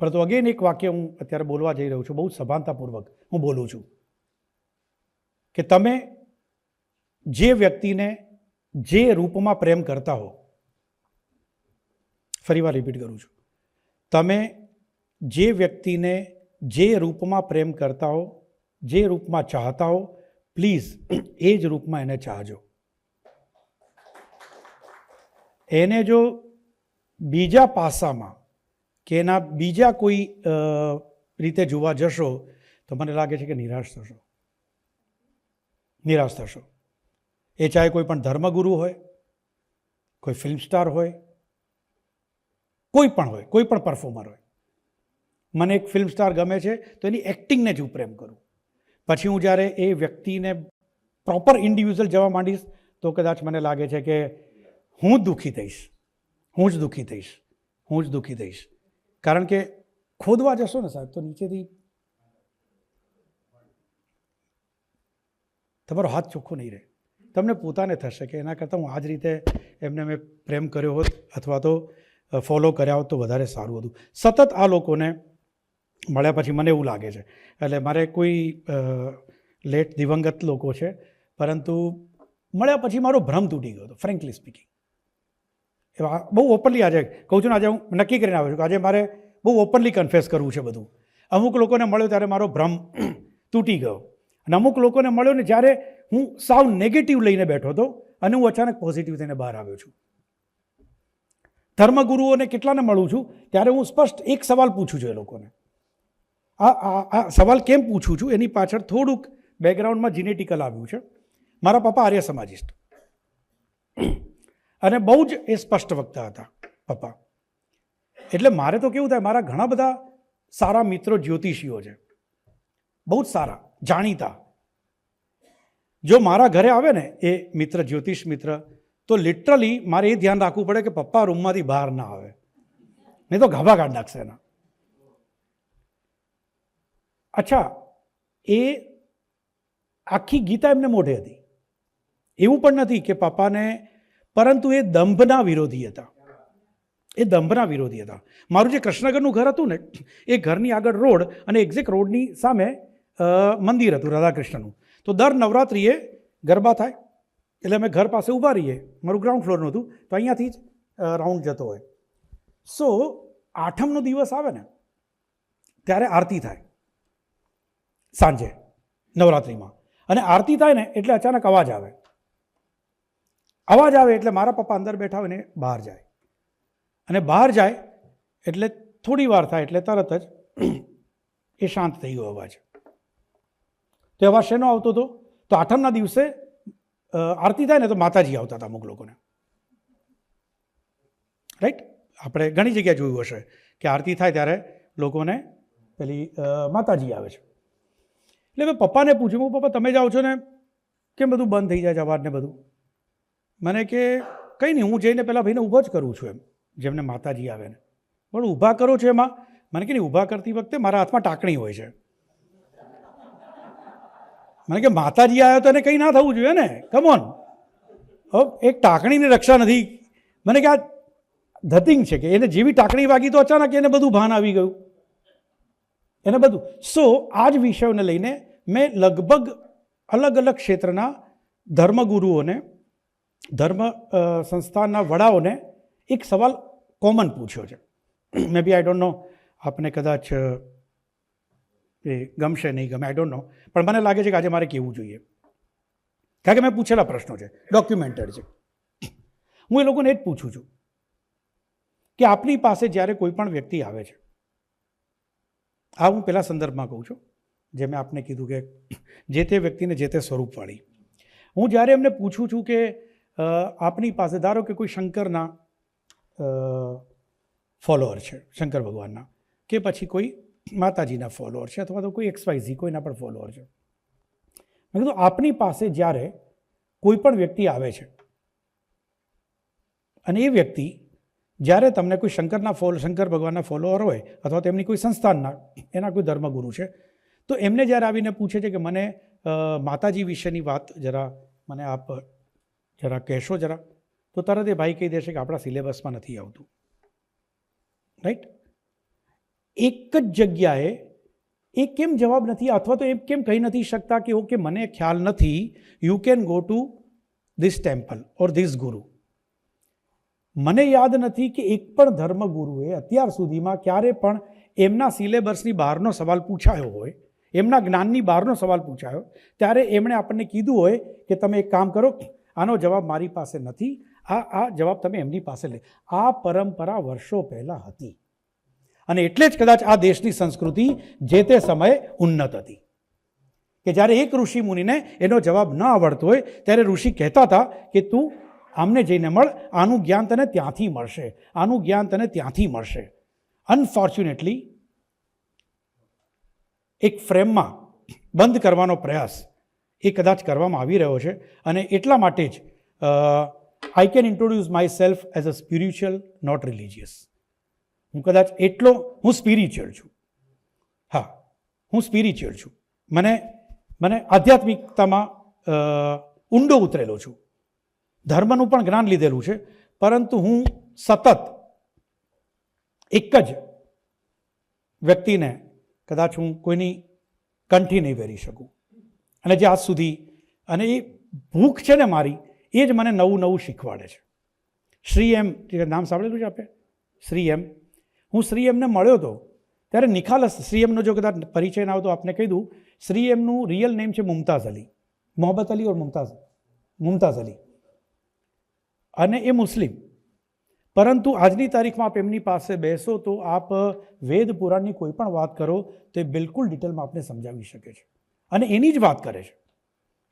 પરંતુ અગેન એક વાક્ય હું અત્યારે બોલવા જઈ રહ્યો છું, બહુ સભાનતાપૂર્વક હું બોલું છું, કે તમે જે વ્યક્તિને જે રૂપમાં પ્રેમ કરતા હો, ફરી વાર રિપીટ કરું છું, તમે જે વ્યક્તિને જે રૂપમાં પ્રેમ કરતા હો, જે રૂપમાં ચાહતા હો, પ્લીઝ એ જ રૂપમાં એને ચાહજો. એને જો બીજા પાસામાં કે એના બીજા કોઈ રીતે જોવા જશો તો મને લાગે છે કે નિરાશ થશો. એ ચાહે કોઈ પણ ધર્મગુરુ હોય, કોઈ ફિલ્મ સ્ટાર હોય, કોઈ પણ પરફોર્મર હોય. મને એક ફિલ્મ સ્ટાર ગમે છે તો એની એક્ટિંગને જ હું પ્રેમ કરું. પછી હું જ્યારે એ વ્યક્તિને પ્રોપર ઇન્ડિવિજ્યુઅલ જવા માંડીશ તો કદાચ મને લાગે છે કે હું જ દુઃખી થઈશ. કારણ કે ખોદવા જશો ને સાહેબ તો નીચેથી તમારો હાથ ચોખ્ખો નહીં રહે. તમને પોતાને થશે કે એના કરતાં હું આ જ રીતે એમને મેં પ્રેમ કર્યો હોત અથવા તો ફોલો કર્યા હોત તો વધારે સારું હતું. સતત આ લોકોને મળ્યા પછી મને એવું લાગે છે, એટલે મારે કોઈ લેટ દિવંગત લોકો છે, પરંતુ મળ્યા પછી મારો ભ્રમ તૂટી ગયો હતો, ફ્રેન્કલી સ્પીકિંગ. એવા બહુ ઓપનલી આજે કહું છું ને, આજે હું નક્કી કરીને આવ્યો છું કે આજે મારે બહુ ઓપનલી કન્ફેસ કરવું છે બધું. અમુક લોકોને મળ્યો ત્યારે મારો ભ્રમ તૂટી ગયો, અને અમુક લોકોને મળ્યો ને જ્યારે હું સાવ નેગેટિવ લઈને બેઠો હતો અને હું અચાનક પોઝિટિવ થઈને બહાર આવ્યો છું. ધર્મગુરુઓને કેટલાને મળું છું ત્યારે હું સ્પષ્ટ એક સવાલ પૂછું છું એ લોકોને આ સવાલ કેમ પૂછું છું એની પાછળ થોડુંક બેકગ્રાઉન્ડમાં જીનેટિકલ આવ્યું છે. મારા પપ્પા આર્ય સમાજિસ્ટ અને બહુ જ એ સ્પષ્ટ વક્તા હતા પપ્પા. એટલે મારે તો કેવું થાય, મારા ઘણા બધા સારા મિત્રો જ્યોતિષીઓ છે, બહુ જ સારા જાણીતા. જો મારા ઘરે આવે ને એ મિત્ર, જ્યોતિષ મિત્ર, તો લિટરલી મારે એ ધ્યાન રાખવું પડે કે પપ્પા રૂમમાંથી બહાર ના આવે, નહીં તો ગાભા કાઢ નાખશે એના. અચ્છા, એ આખી ગીતા એમને મોઢે હતી. એવું પણ નથી કે પપ્પાને, પરંતુ એ દંભના વિરોધી હતા. એ દંભના વિરોધી હતા. મારું જે કૃષ્ણનગરનું ઘર હતું ને, એ ઘરની આગળ રોડ અને એક્ઝેક્ટ રોડની સામે મંદિર હતું રાધાકૃષ્ણનું. તો દર નવરાત્રિએ ગરબા થાય એટલે અમે ઘર પાસે ઊભા રહીએ. મારું ગ્રાઉન્ડ ફ્લોરનું હતું, તો અહીંયાથી જ રાઉન્ડ જતો હોય. સો આઠમનો દિવસ આવે ને ત્યારે આરતી થાય સાંજે નવરાત્રિમાં. અને આરતી થાય ને એટલે અચાનક અવાજ આવે. અવાજ આવે એટલે મારા પપ્પા અંદર બેઠા હોય ને બહાર જાય. અને બહાર જાય એટલે થોડી વાર થાય એટલે તરત જ એ શાંત થઈ ગયો અવાજ. તો અવાજ શેનો આવતો હતો? તો આઠમના દિવસે આરતી થાય ને તો માતાજી આવતા હતા અમુક લોકોને. રાઈટ? આપણે ઘણી જગ્યાએ જોયું હશે કે આરતી થાય ત્યારે લોકોને પેલી માતાજી આવે છે. એટલે મેં પપ્પાને પૂછ્યું, હું પપ્પા તમે જાઓ છો ને કેમ બધું બંધ થઈ જાય છે અવાજ ને બધું? મને કે કંઈ નહીં, હું જઈને પહેલાં ભાઈને ઊભો જ કરું છું, એમ જેમને માતાજી આવે ને. પણ ઊભા કરો છો એમાં? મને કે નહીં, ઊભા કરતી વખતે મારા હાથમાં ટાંકણી હોય છે. મને કે માતાજી આવ્યો તો એને કંઈ ના થવું જોઈએ ને, કમોન. એક ટાંકણીની રક્ષા નથી. મને કે આ ધતિંગ છે કે એને જેવી ટાંકણી વાગી તો અચાનક એને બધું ભાન આવી ગયું, એને બધું. સો આ જ વિષયોને લઈને મેં લગભગ અલગ અલગ ક્ષેત્રના ધર્મગુરુઓને, ધર્મ સંસ્થાના વડાઓને એક સવાલ કોમન પૂછ્યો છે. મે બી આઈ ડોન્ટ નો, આપને કદાચ એ ગમશે નહીં ગમે, આઈ ડોન્ટ નો, પણ મને લાગે છે કે આજે મારે કહેવું જોઈએ, કારણ કે મેં પૂછેલા પ્રશ્નો છે, ડોક્યુમેન્ટેડ છે. હું એ લોકોને એ જ પૂછું છું કે આપની પાસે જ્યારે કોઈ પણ વ્યક્તિ આવે છે, આ હું પહેલાં સંદર્ભમાં કહું છું, જે મેં આપને કીધું કે જે તે વ્યક્તિને જે તે સ્વરૂપવાળી. હું જ્યારે એમને પૂછું છું કે આપની પાસે ધારો કે કોઈ શંકરના ફોલોઅર છે, શંકર ભગવાનના, કે પછી કોઈ માતાજીના ફોલોઅર છે, અથવા તો કોઈ XYZ કોઈના પણ ફોલોઅર છે. મેં કીધું આપની પાસે જ્યારે કોઈ પણ વ્યક્તિ આવે છે અને એ વ્યક્તિ જ્યારે તમને કોઈ શંકર ભગવાનના ફોલોઅર હોય અથવા તો એમની કોઈ સંસ્થાનના, એના કોઈ ધર્મગુરુ છે, તો એમને જ્યારે આવીને પૂછે છે કે મને માતાજી વિશેની વાત જરા મને આપ જરા કહેશો જરા, તો તરત એ ભાઈ કહી દેશે કે આપણા સિલેબસમાં નથી આવતું. રાઈટ? એક જ જગ્યાએ એ કેમ જવાબ નથી, અથવા તો એ કેમ કહી નથી શકતા કે ઓકે મને ખ્યાલ નથી, you can go to this temple or this ગુરુ. મને યાદ નથી કે એક પણ ધર્મગુરુએ અત્યાર સુધીમાં ક્યારે પણ એમના સિલેબસની બહારનો સવાલ પૂછાયો હોય, એમના જ્ઞાનની બહારનો સવાલ પૂછાયો ત્યારે એમણે આપણને કીધું હોય કે તમે એક કામ કરો, આનો જવાબ મારી પાસે નથી, આ જવાબ તમે એમની પાસે લે. આ પરંપરા વર્ષો પહેલાં હતી અને એટલે જ કદાચ આ દેશની સંસ્કૃતિ જે તે સમયે ઉન્નત હતી કે જ્યારે એક ઋષિ મુનિને એનો જવાબ ન આવડતો હોય ત્યારે ઋષિ કહેતા હતા કે તું આમને જઈને મળ, આનું જ્ઞાન તને ત્યાંથી મળશે, આનું જ્ઞાન તને ત્યાંથી મળશે. અનફોર્ચ્યુનેટલી એક ફ્રેમમાં બંધ કરવાનો પ્રયાસ એ કદાચ કરવામાં આવી રહ્યો છે અને એટલા માટે જ I can introduce myself as a spiritual, not religious. હું કદાચ હું સ્પિરિચ્યુઅલ છું. હા, હું સ્પિરિચ્યુઅલ છું. મને આધ્યાત્મિકતામાં ઊંડો ઉતરેલો છું, ધર્મનું પણ જ્ઞાન લીધેલું છે, પરંતુ હું સતત એક જ વ્યક્તિને કદાચ હું કોઈની કંઠી નહીં પહેરી શકું. અને જે આજ સુધી, અને એ ભૂખ છે ને મારી, એ જ મને નવું નવું શીખવાડે છે. શ્રી એમ નામ સાંભળેલું છે આપે? શ્રી એમ. હું શ્રી એમને મળ્યો હતો ત્યારે નિખાલસ, શ્રી એમનો જો કદાચ પરિચય ના હોય તો આપને કહી દઉં, શ્રી એમનું રિયલ નેમ છે મુમતાઝ અલી, મોહબ્બત અલી ઓર મુમતાઝ અલી, અને એ મુસ્લિમ. પરંતુ આજની તારીખમાં આપ એમની પાસે બેસો તો આપ વેદ પુરાણની કોઈ પણ વાત કરો તો એ બિલકુલ ડિટેલમાં આપને સમજાવી શકે છે અને એની જ વાત કરે છે.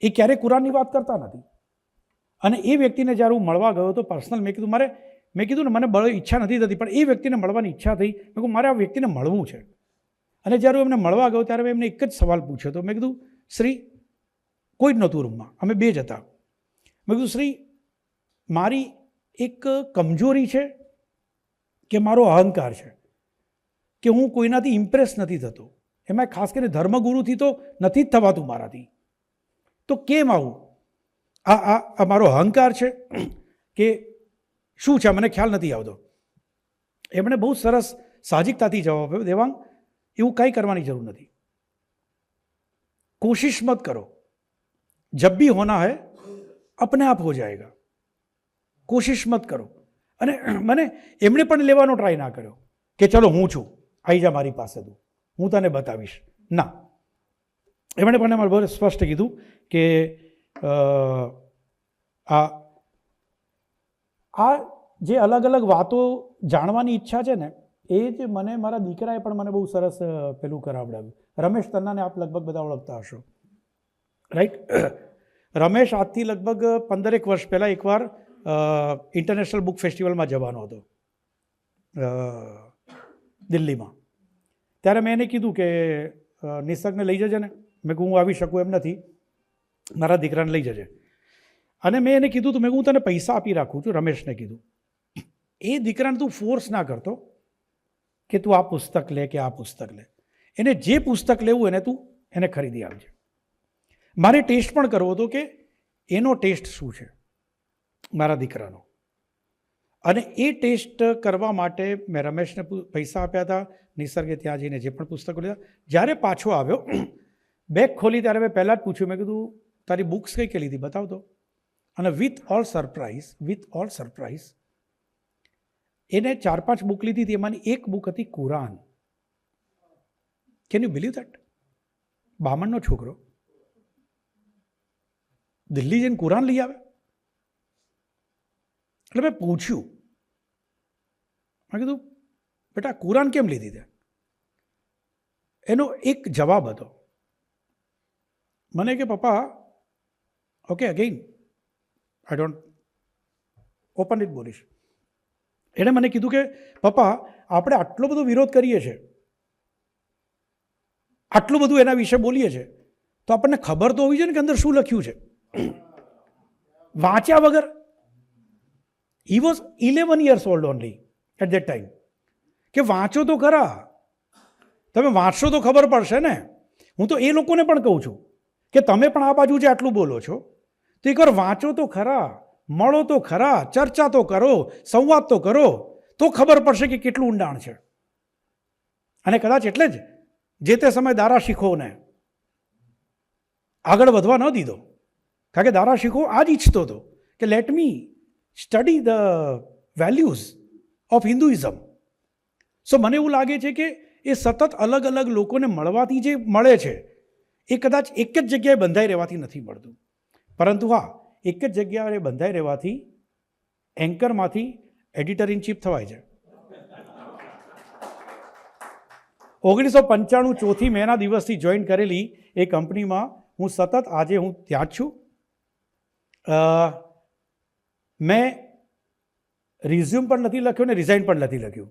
એ ક્યારેય કુરાનની વાત કરતા નથી. અને એ વ્યક્તિને જ્યારે હું મળવા ગયો તો પર્સનલ મેં કીધું ને મને ઈચ્છા નથી થતી, પણ એ વ્યક્તિને મળવાની ઈચ્છા થઈ. મેં કહ્યું મારે આ વ્યક્તિને મળવું છે. અને જ્યારે હું એમને મળવા ગયો ત્યારે મેં એમને એક જ સવાલ પૂછ્યો હતો. મેં કીધું શ્રી, કોઈ જ નહોતું રૂમમાં, અમે બે જ હતા. મેં કીધું શ્રી, મારી એક કમજોરી છે કે મારો અહંકાર છે કે હું કોઈનાથી ઇમ્પ્રેસ નથી થતો, એમાં ખાસ કરીને ધર્મગુરુથી તો નથી જ થવાતું મારાથી, તો કેમ આવું? આ મારો અહંકાર છે કે શું છે? મને ખ્યાલ નથી આવતો. એમણે બહુ સરસ સાહજિકતાથી જવાબ આપ્યો, દેવાંગ, એવું કંઈ કરવાની જરૂર નથી, કોશિશ મત કરો, જબ ભી હોના હૈ अपने आप हो जाएगा, કોશિશ મત કરો. અને મને એમણે પણ લેવાનો ટ્રાય ના કર્યો કે ચલો હું છું, આવી જા મારી પાસે, તું, હું તને બતાવીશ. ના, એમણે પણ મારે બહુ સ્પષ્ટ કીધું કે આ જે અલગ અલગ વાતો જાણવાની ઈચ્છા છે ને, એ જ મને મારા દીકરાએ પણ મને બહુ સરસ પેલું કરાવડાવ્યું. રમેશ તન્નાને આપ લગભગ બધા ઓળખતા હશો, રાઈટ? રમેશ આજથી લગભગ 15 વર્ષ પહેલાં એકવાર ઇન્ટરનેશનલ બુક ફેસ્ટિવલમાં જવાનો હતો દિલ્હીમાં. ત્યારે મેં એને કીધું કે નિસર્ગને લઈ જજે ને. મેં કહું હું આવી શકું એમ નથી, મારા દીકરાને લઈ જજે. અને મેં એને કીધું મેં હું તને પૈસા આપી રાખું છું, રમેશને કીધું. એ દીકરાને તું ફોર્સ ના કરતો કે તું આ પુસ્તક લે કે આ પુસ્તક લે. એને જે પુસ્તક લેવું એને તું એને ખરીદી આપજે. મારે ટેસ્ટ પણ કરવો હતો કે એનો ટેસ્ટ શું છે મારા દીકરાનો. અને એ ટેસ્ટ કરવા માટે મેં રમેશને પૈસા આપ્યા હતા. નિસર્ગે ત્યાં જઈને જે પણ પુસ્તકો લીધા. જ્યારે પાછો આવ્યો, બેગ ખોલી ત્યારે મેં પહેલાં જ પૂછ્યું, મેં કીધું તારી બુક્સ કઈ કઈ લીધી બતાવતો. અને વિથ ઓલ સરપ્રાઇઝ એને 4-5 બુક લીધી હતી. એમાંની એક બુક હતી Quran. Can you believe that? બામણનો છોકરો દિલ્હી જઈને કુરાન લઈ આવે. એટલે મેં પૂછ્યું, મેં કીધું બેટા કુરાન કેમ લીધી તે? એનો એક જવાબ હતો, મને કે પપ્પા, okay again I don't open it બોલીશ. એણે મને કીધું કે પપ્પા, આપણે આટલો બધો વિરોધ કરીએ છીએ, આટલું બધું એના વિશે બોલીએ છીએ, તો આપણને ખબર તો હોવી જોઈએ ને કે અંદર શું લખ્યું છે. વાંચ્યા વગર. He was 11 years old only at that time. કે વાંચો તો ખરા, તમે વાંચશો તો ખબર પડશે ને. હું તો એ લોકોને પણ કહું છું કે તમે પણ આ બાજુ જે આટલું બોલો છો તો એકવાર વાંચો તો ખરા, મળો તો ખરા, ચર્ચા તો કરો, સંવાદ તો કરો, તો ખબર પડશે કે કેટલું ઊંડાણ છે. અને કદાચ એટલે જ જે તે સમય દારા શીખોને આગળ વધવા ન દીધો. કારણ કે દારા શીખો આ જ ઈચ્છતો હતો કે let me study the values of Hinduism. So મને એવું લાગે છે કે એ સતત અલગ અલગ લોકોને મળવાથી જે મળે છે એ કદાચ એક જ જગ્યાએ બંધાઈ રહેવાથી નથી મળતું. પરંતુ હા, એક જ જગ્યાએ બંધાઈ રહેવાથી એન્કરમાંથી એડિટર ઇન ચીફ થવાય છે. 1995 ચોથી મેના દિવસથી જોઈન કરેલી એ કંપનીમાં હું સતત આજે હું ત્યાં જ છું. મેં રિઝ્યુમ પણ નથી લખ્યું ને રિઝાઇન પણ નથી લખ્યું.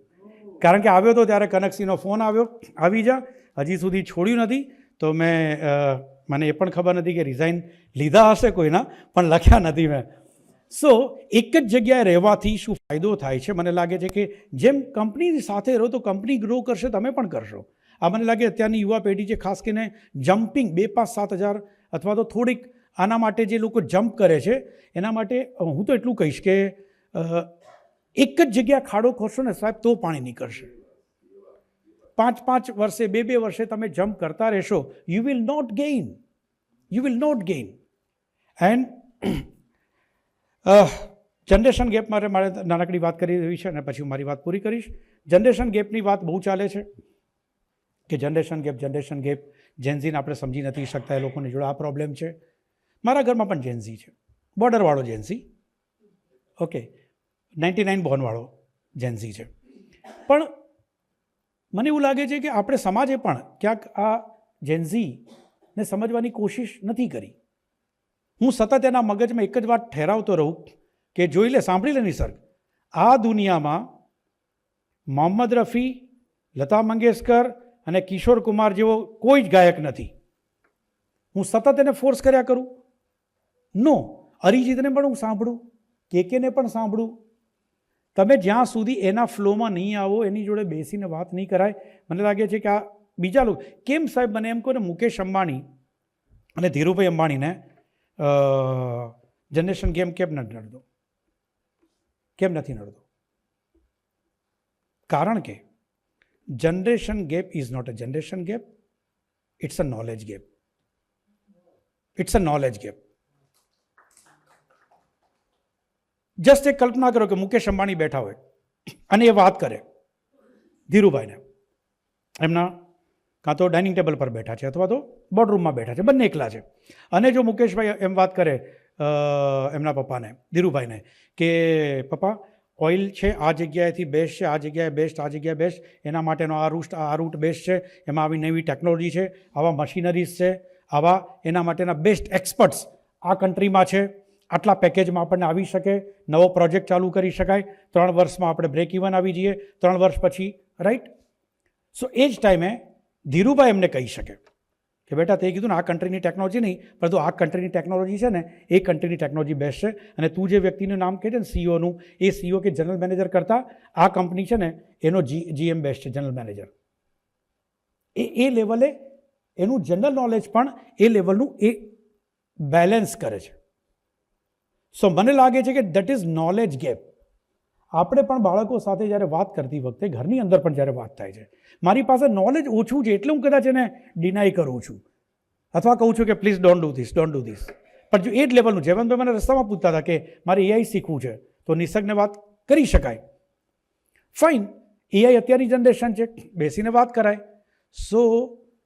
કારણ કે આવ્યો તો ત્યારે કનકસિંહનો ફોન આવ્યો, આવી જા, હજી સુધી છોડ્યું નથી. તો મને એ પણ ખબર નથી કે રિઝાઇન લીધા હશે કોઈના, પણ લખ્યા નથી મેં. સો એક જ જગ્યાએ રહેવાથી શું ફાયદો થાય છે? મને લાગે છે કે જેમ કંપનીની સાથે રહો તો કંપની ગ્રો કરશે, તમે પણ કરશો. આ મને લાગે અત્યારની યુવા પેઢી છે, ખાસ કરીને જમ્પિંગ 2-5-7 હજાર અથવા તો થોડીક આના માટે જે લોકો જમ્પ કરે છે એના માટે હું તો એટલું કહીશ કે એક જ જગ્યા ખાડો ખોરશો ને સાહેબ તો પાણી નીકળશે. 5-5 વર્ષે 2-2 વર્ષે તમે જમ્પ કરતા રહેશો, you will not gain. And generation gap મારે નાનકડી વાત કરી રહી છે અને પછી હું મારી વાત પૂરી કરીશ. જનરેશન ગેપની વાત બહુ ચાલે છે કે જનરેશન ગેપ જેન્ઝીને આપણે સમજી નથી શકતા, એ લોકોની જોડે આ પ્રોબ્લેમ છે. મારા ઘરમાં પણ જેન્ઝી છે, બોર્ડરવાળો જેન્ઝી, ઓકે, 99 બોર્નવાળો, જેન્ઝી છે. પણ મને એવું લાગે છે કે આપણે સમાજે પણ ક્યાંક આ જેન્ઝીને સમજવાની કોશિશ નથી કરી. હું સતત એના મગજમાં એક જ વાત ઠેરાવતો રહું કે જોઈ લે, સાંભળી લે નિસર્ગ, આ દુનિયામાં મોહમ્મદ રફી, લતા મંગેશકર અને કિશોર કુમાર જેવો કોઈ જ ગાયક નથી. હું સતત એને ફોર્સ કર્યા કરું. નો, અરિજીતને પણ હું સાંભળું, કેને પણ સાંભળું. તમે જ્યાં સુધી એના ફ્લોમાં નહીં આવો, એની જોડે બેસીને વાત નહીં કરાય, મને લાગે છે કે આ બીજા લોકો કેમ સાહેબ, મને એમ કહો ને, મુકેશ અંબાણી અને ધીરુભાઈ અંબાણીને જનરેશન ગેમ કેમ નથી નડતો? કેમ નથી નડતો? કારણ કે generation gap is not a generation gap, it's a knowledge gap. It's a knowledge gap. Just એક કલ્પના કરો કે મુકેશ અંબાણી બેઠા હોય અને એ વાત કરે ધીરુભાઈને, એમના કાં તો ડાઇનિંગ ટેબલ પર બેઠા છે અથવા તો બોર્ડરૂમમાં બેઠા છે, બંને એકલા છે. અને જો મુકેશભાઈ એમ વાત કરે એમના પપ્પાને, ધીરુભાઈને, કે પપ્પા ઓઇલ છે આ જગ્યાએથી બેસ્ટ છે, આ જગ્યાએ બેસ્ટ, આ જગ્યાએ બેસ્ટ, એના માટેનો આ રૂટ બેસ્ટ છે, એમાં આવી નવી ટેકનોલોજી છે, આવા મશીનરીઝ છે, આવા એના માટેના બેસ્ટ એક્સપર્ટ્સ આ કન્ટ્રીમાં છે, આટલા પેકેજમાં આપણને આવી શકે, નવો પ્રોજેક્ટ ચાલુ કરી શકાય, 3 વર્ષમાં આપણે બ્રેક ઇવન આવી જઈએ, 3 વર્ષ પછી, રાઈટ? સો એ જ ટાઈમે ધીરુભાઈ એમને કહી શકે કે બેટા તે કીધું ને આ કન્ટ્રીની ટેકનોલોજી નહીં, પરંતુ આ કન્ટ્રીની ટેકનોલોજી છે ને એ કન્ટ્રીની ટેકનોલોજી બેસ્ટ છે, અને તું જે વ્યક્તિનું નામ કહે છે ને સીઈઓનું, એ સીઈઓ કે જનરલ મેનેજર કરતાં આ કંપની છે ને એનો જીએમ બેસ્ટ છે, જનરલ મેનેજર. એ લેવલે એનું જનરલ નોલેજ પણ એ લેવલનું એ બેલેન્સ કરે છે. સો મને લાગે છે કે દેટ ઇઝ નોલેજ ગેપ. આપણે પણ બાળકો સાથે જ્યારે વાત કરતી વખતે, ઘરની અંદર પણ જ્યારે વાત થાય છે, મારી પાસે નોલેજ ઓછું છે એટલે હું કદાચ એને ડિનાય કરું છું અથવા કહું છું કે please don't do this, don't do this. પણ જો એ જ લેવલનું, જેવનભાઈ મને રસ્તામાં પૂછતા હતા કે મારે એઆઈ શીખવું છે, તો નિસર્ગને વાત કરી શકાય, ફાઇન, એઆઈ અત્યારની જનરેશન છે, બેસીને વાત કરાય. So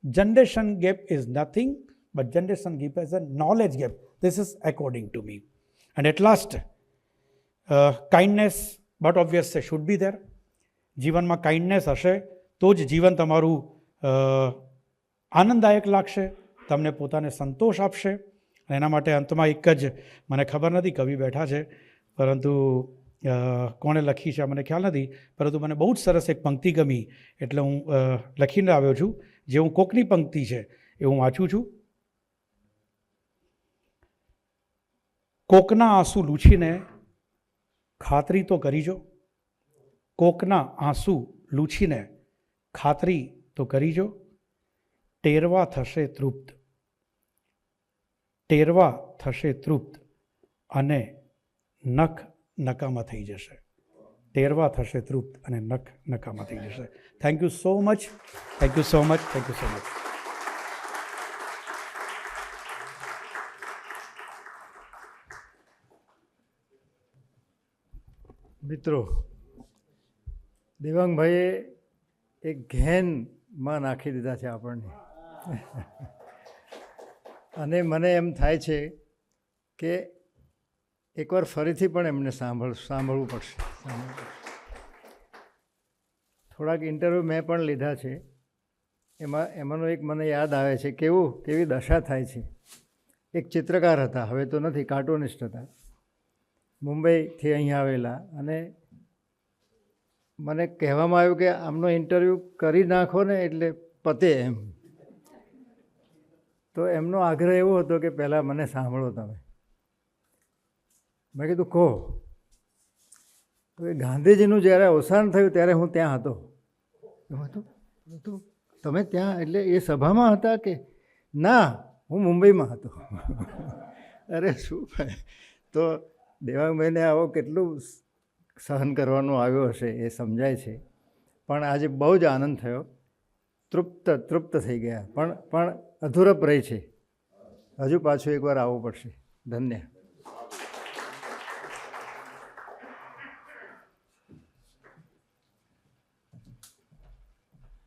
generation gap is nothing but generation gap is a knowledge gap. This is according to me. And at last, kindness but obvious should be there. જીવનમાં કાઇન્ડનેસ હશે તો જ જીવન તમારું આનંદદાયક લાગશે, તમને પોતાને સંતોષ આપશે. અને એના માટે અંતમાં એક જ, મને ખબર નથી કવિ બેઠા છે, પરંતુ કોણે લખી છે મને ખ્યાલ નથી, પરંતુ મને બહુ જ સરસ એક પંક્તિ ગમી એટલે હું લખીને આવ્યો છું. જે હું કોકની પંક્તિ છે એ હું વાંચું છું. કોકના આંસુ લૂછીને ખાતરી તો કરીજો, કોકના આંસુ લૂછીને ખાતરી તો કરીજો, ટેરવા થશે તૃપ્ત, ટેરવા થશે તૃપ્ત અને નખ નકામા થઈ જશે. ટેરવા થશે તૃપ્ત અને નખ નકામા થઈ જશે. Thank you so much, thank you so much, thank you so much. મિત્રો, દેવાંગભાઈએ એક ઘેનમાં નાખી દીધા છે આપણને. અને મને એમ થાય છે કે એકવાર ફરીથી પણ એમને સાંભળવું પડશે. થોડાક ઇન્ટરવ્યૂ મેં પણ લીધા છે, એમાંનો એક મને યાદ આવે છે કેવી દશા થાય છે. એક ચિત્રકાર હતા, હવે તો નથી, કાર્ટૂનિસ્ટ હતા, મુંબઈથી અહીંયા આવેલા, અને મને કહેવામાં આવ્યું કે આમનો ઇન્ટરવ્યૂ કરી નાખો ને એટલે પતે એમ. તો એમનો આગ્રહ એવો હતો કે પહેલાં મને સાંભળો તમે. મેં કીધું કહો. તો એ ગાંધીજીનું જ્યારે અવસાન થયું ત્યારે હું ત્યાં હતો. તમે ત્યાં એટલે એ સભામાં હતા કે ના? હું મુંબઈમાં હતો. અરે શું! તો દેવાંગભાઈને આવો કેટલું સહન કરવાનું આવ્યો હશે એ સમજાય છે. પણ આજે બહુ જ આનંદ થયો, તૃપ્ત થઈ ગયા, પણ અધૂરપ રહી છે. હજુ પાછું એકવાર આવવું પડશે. ધન્ય.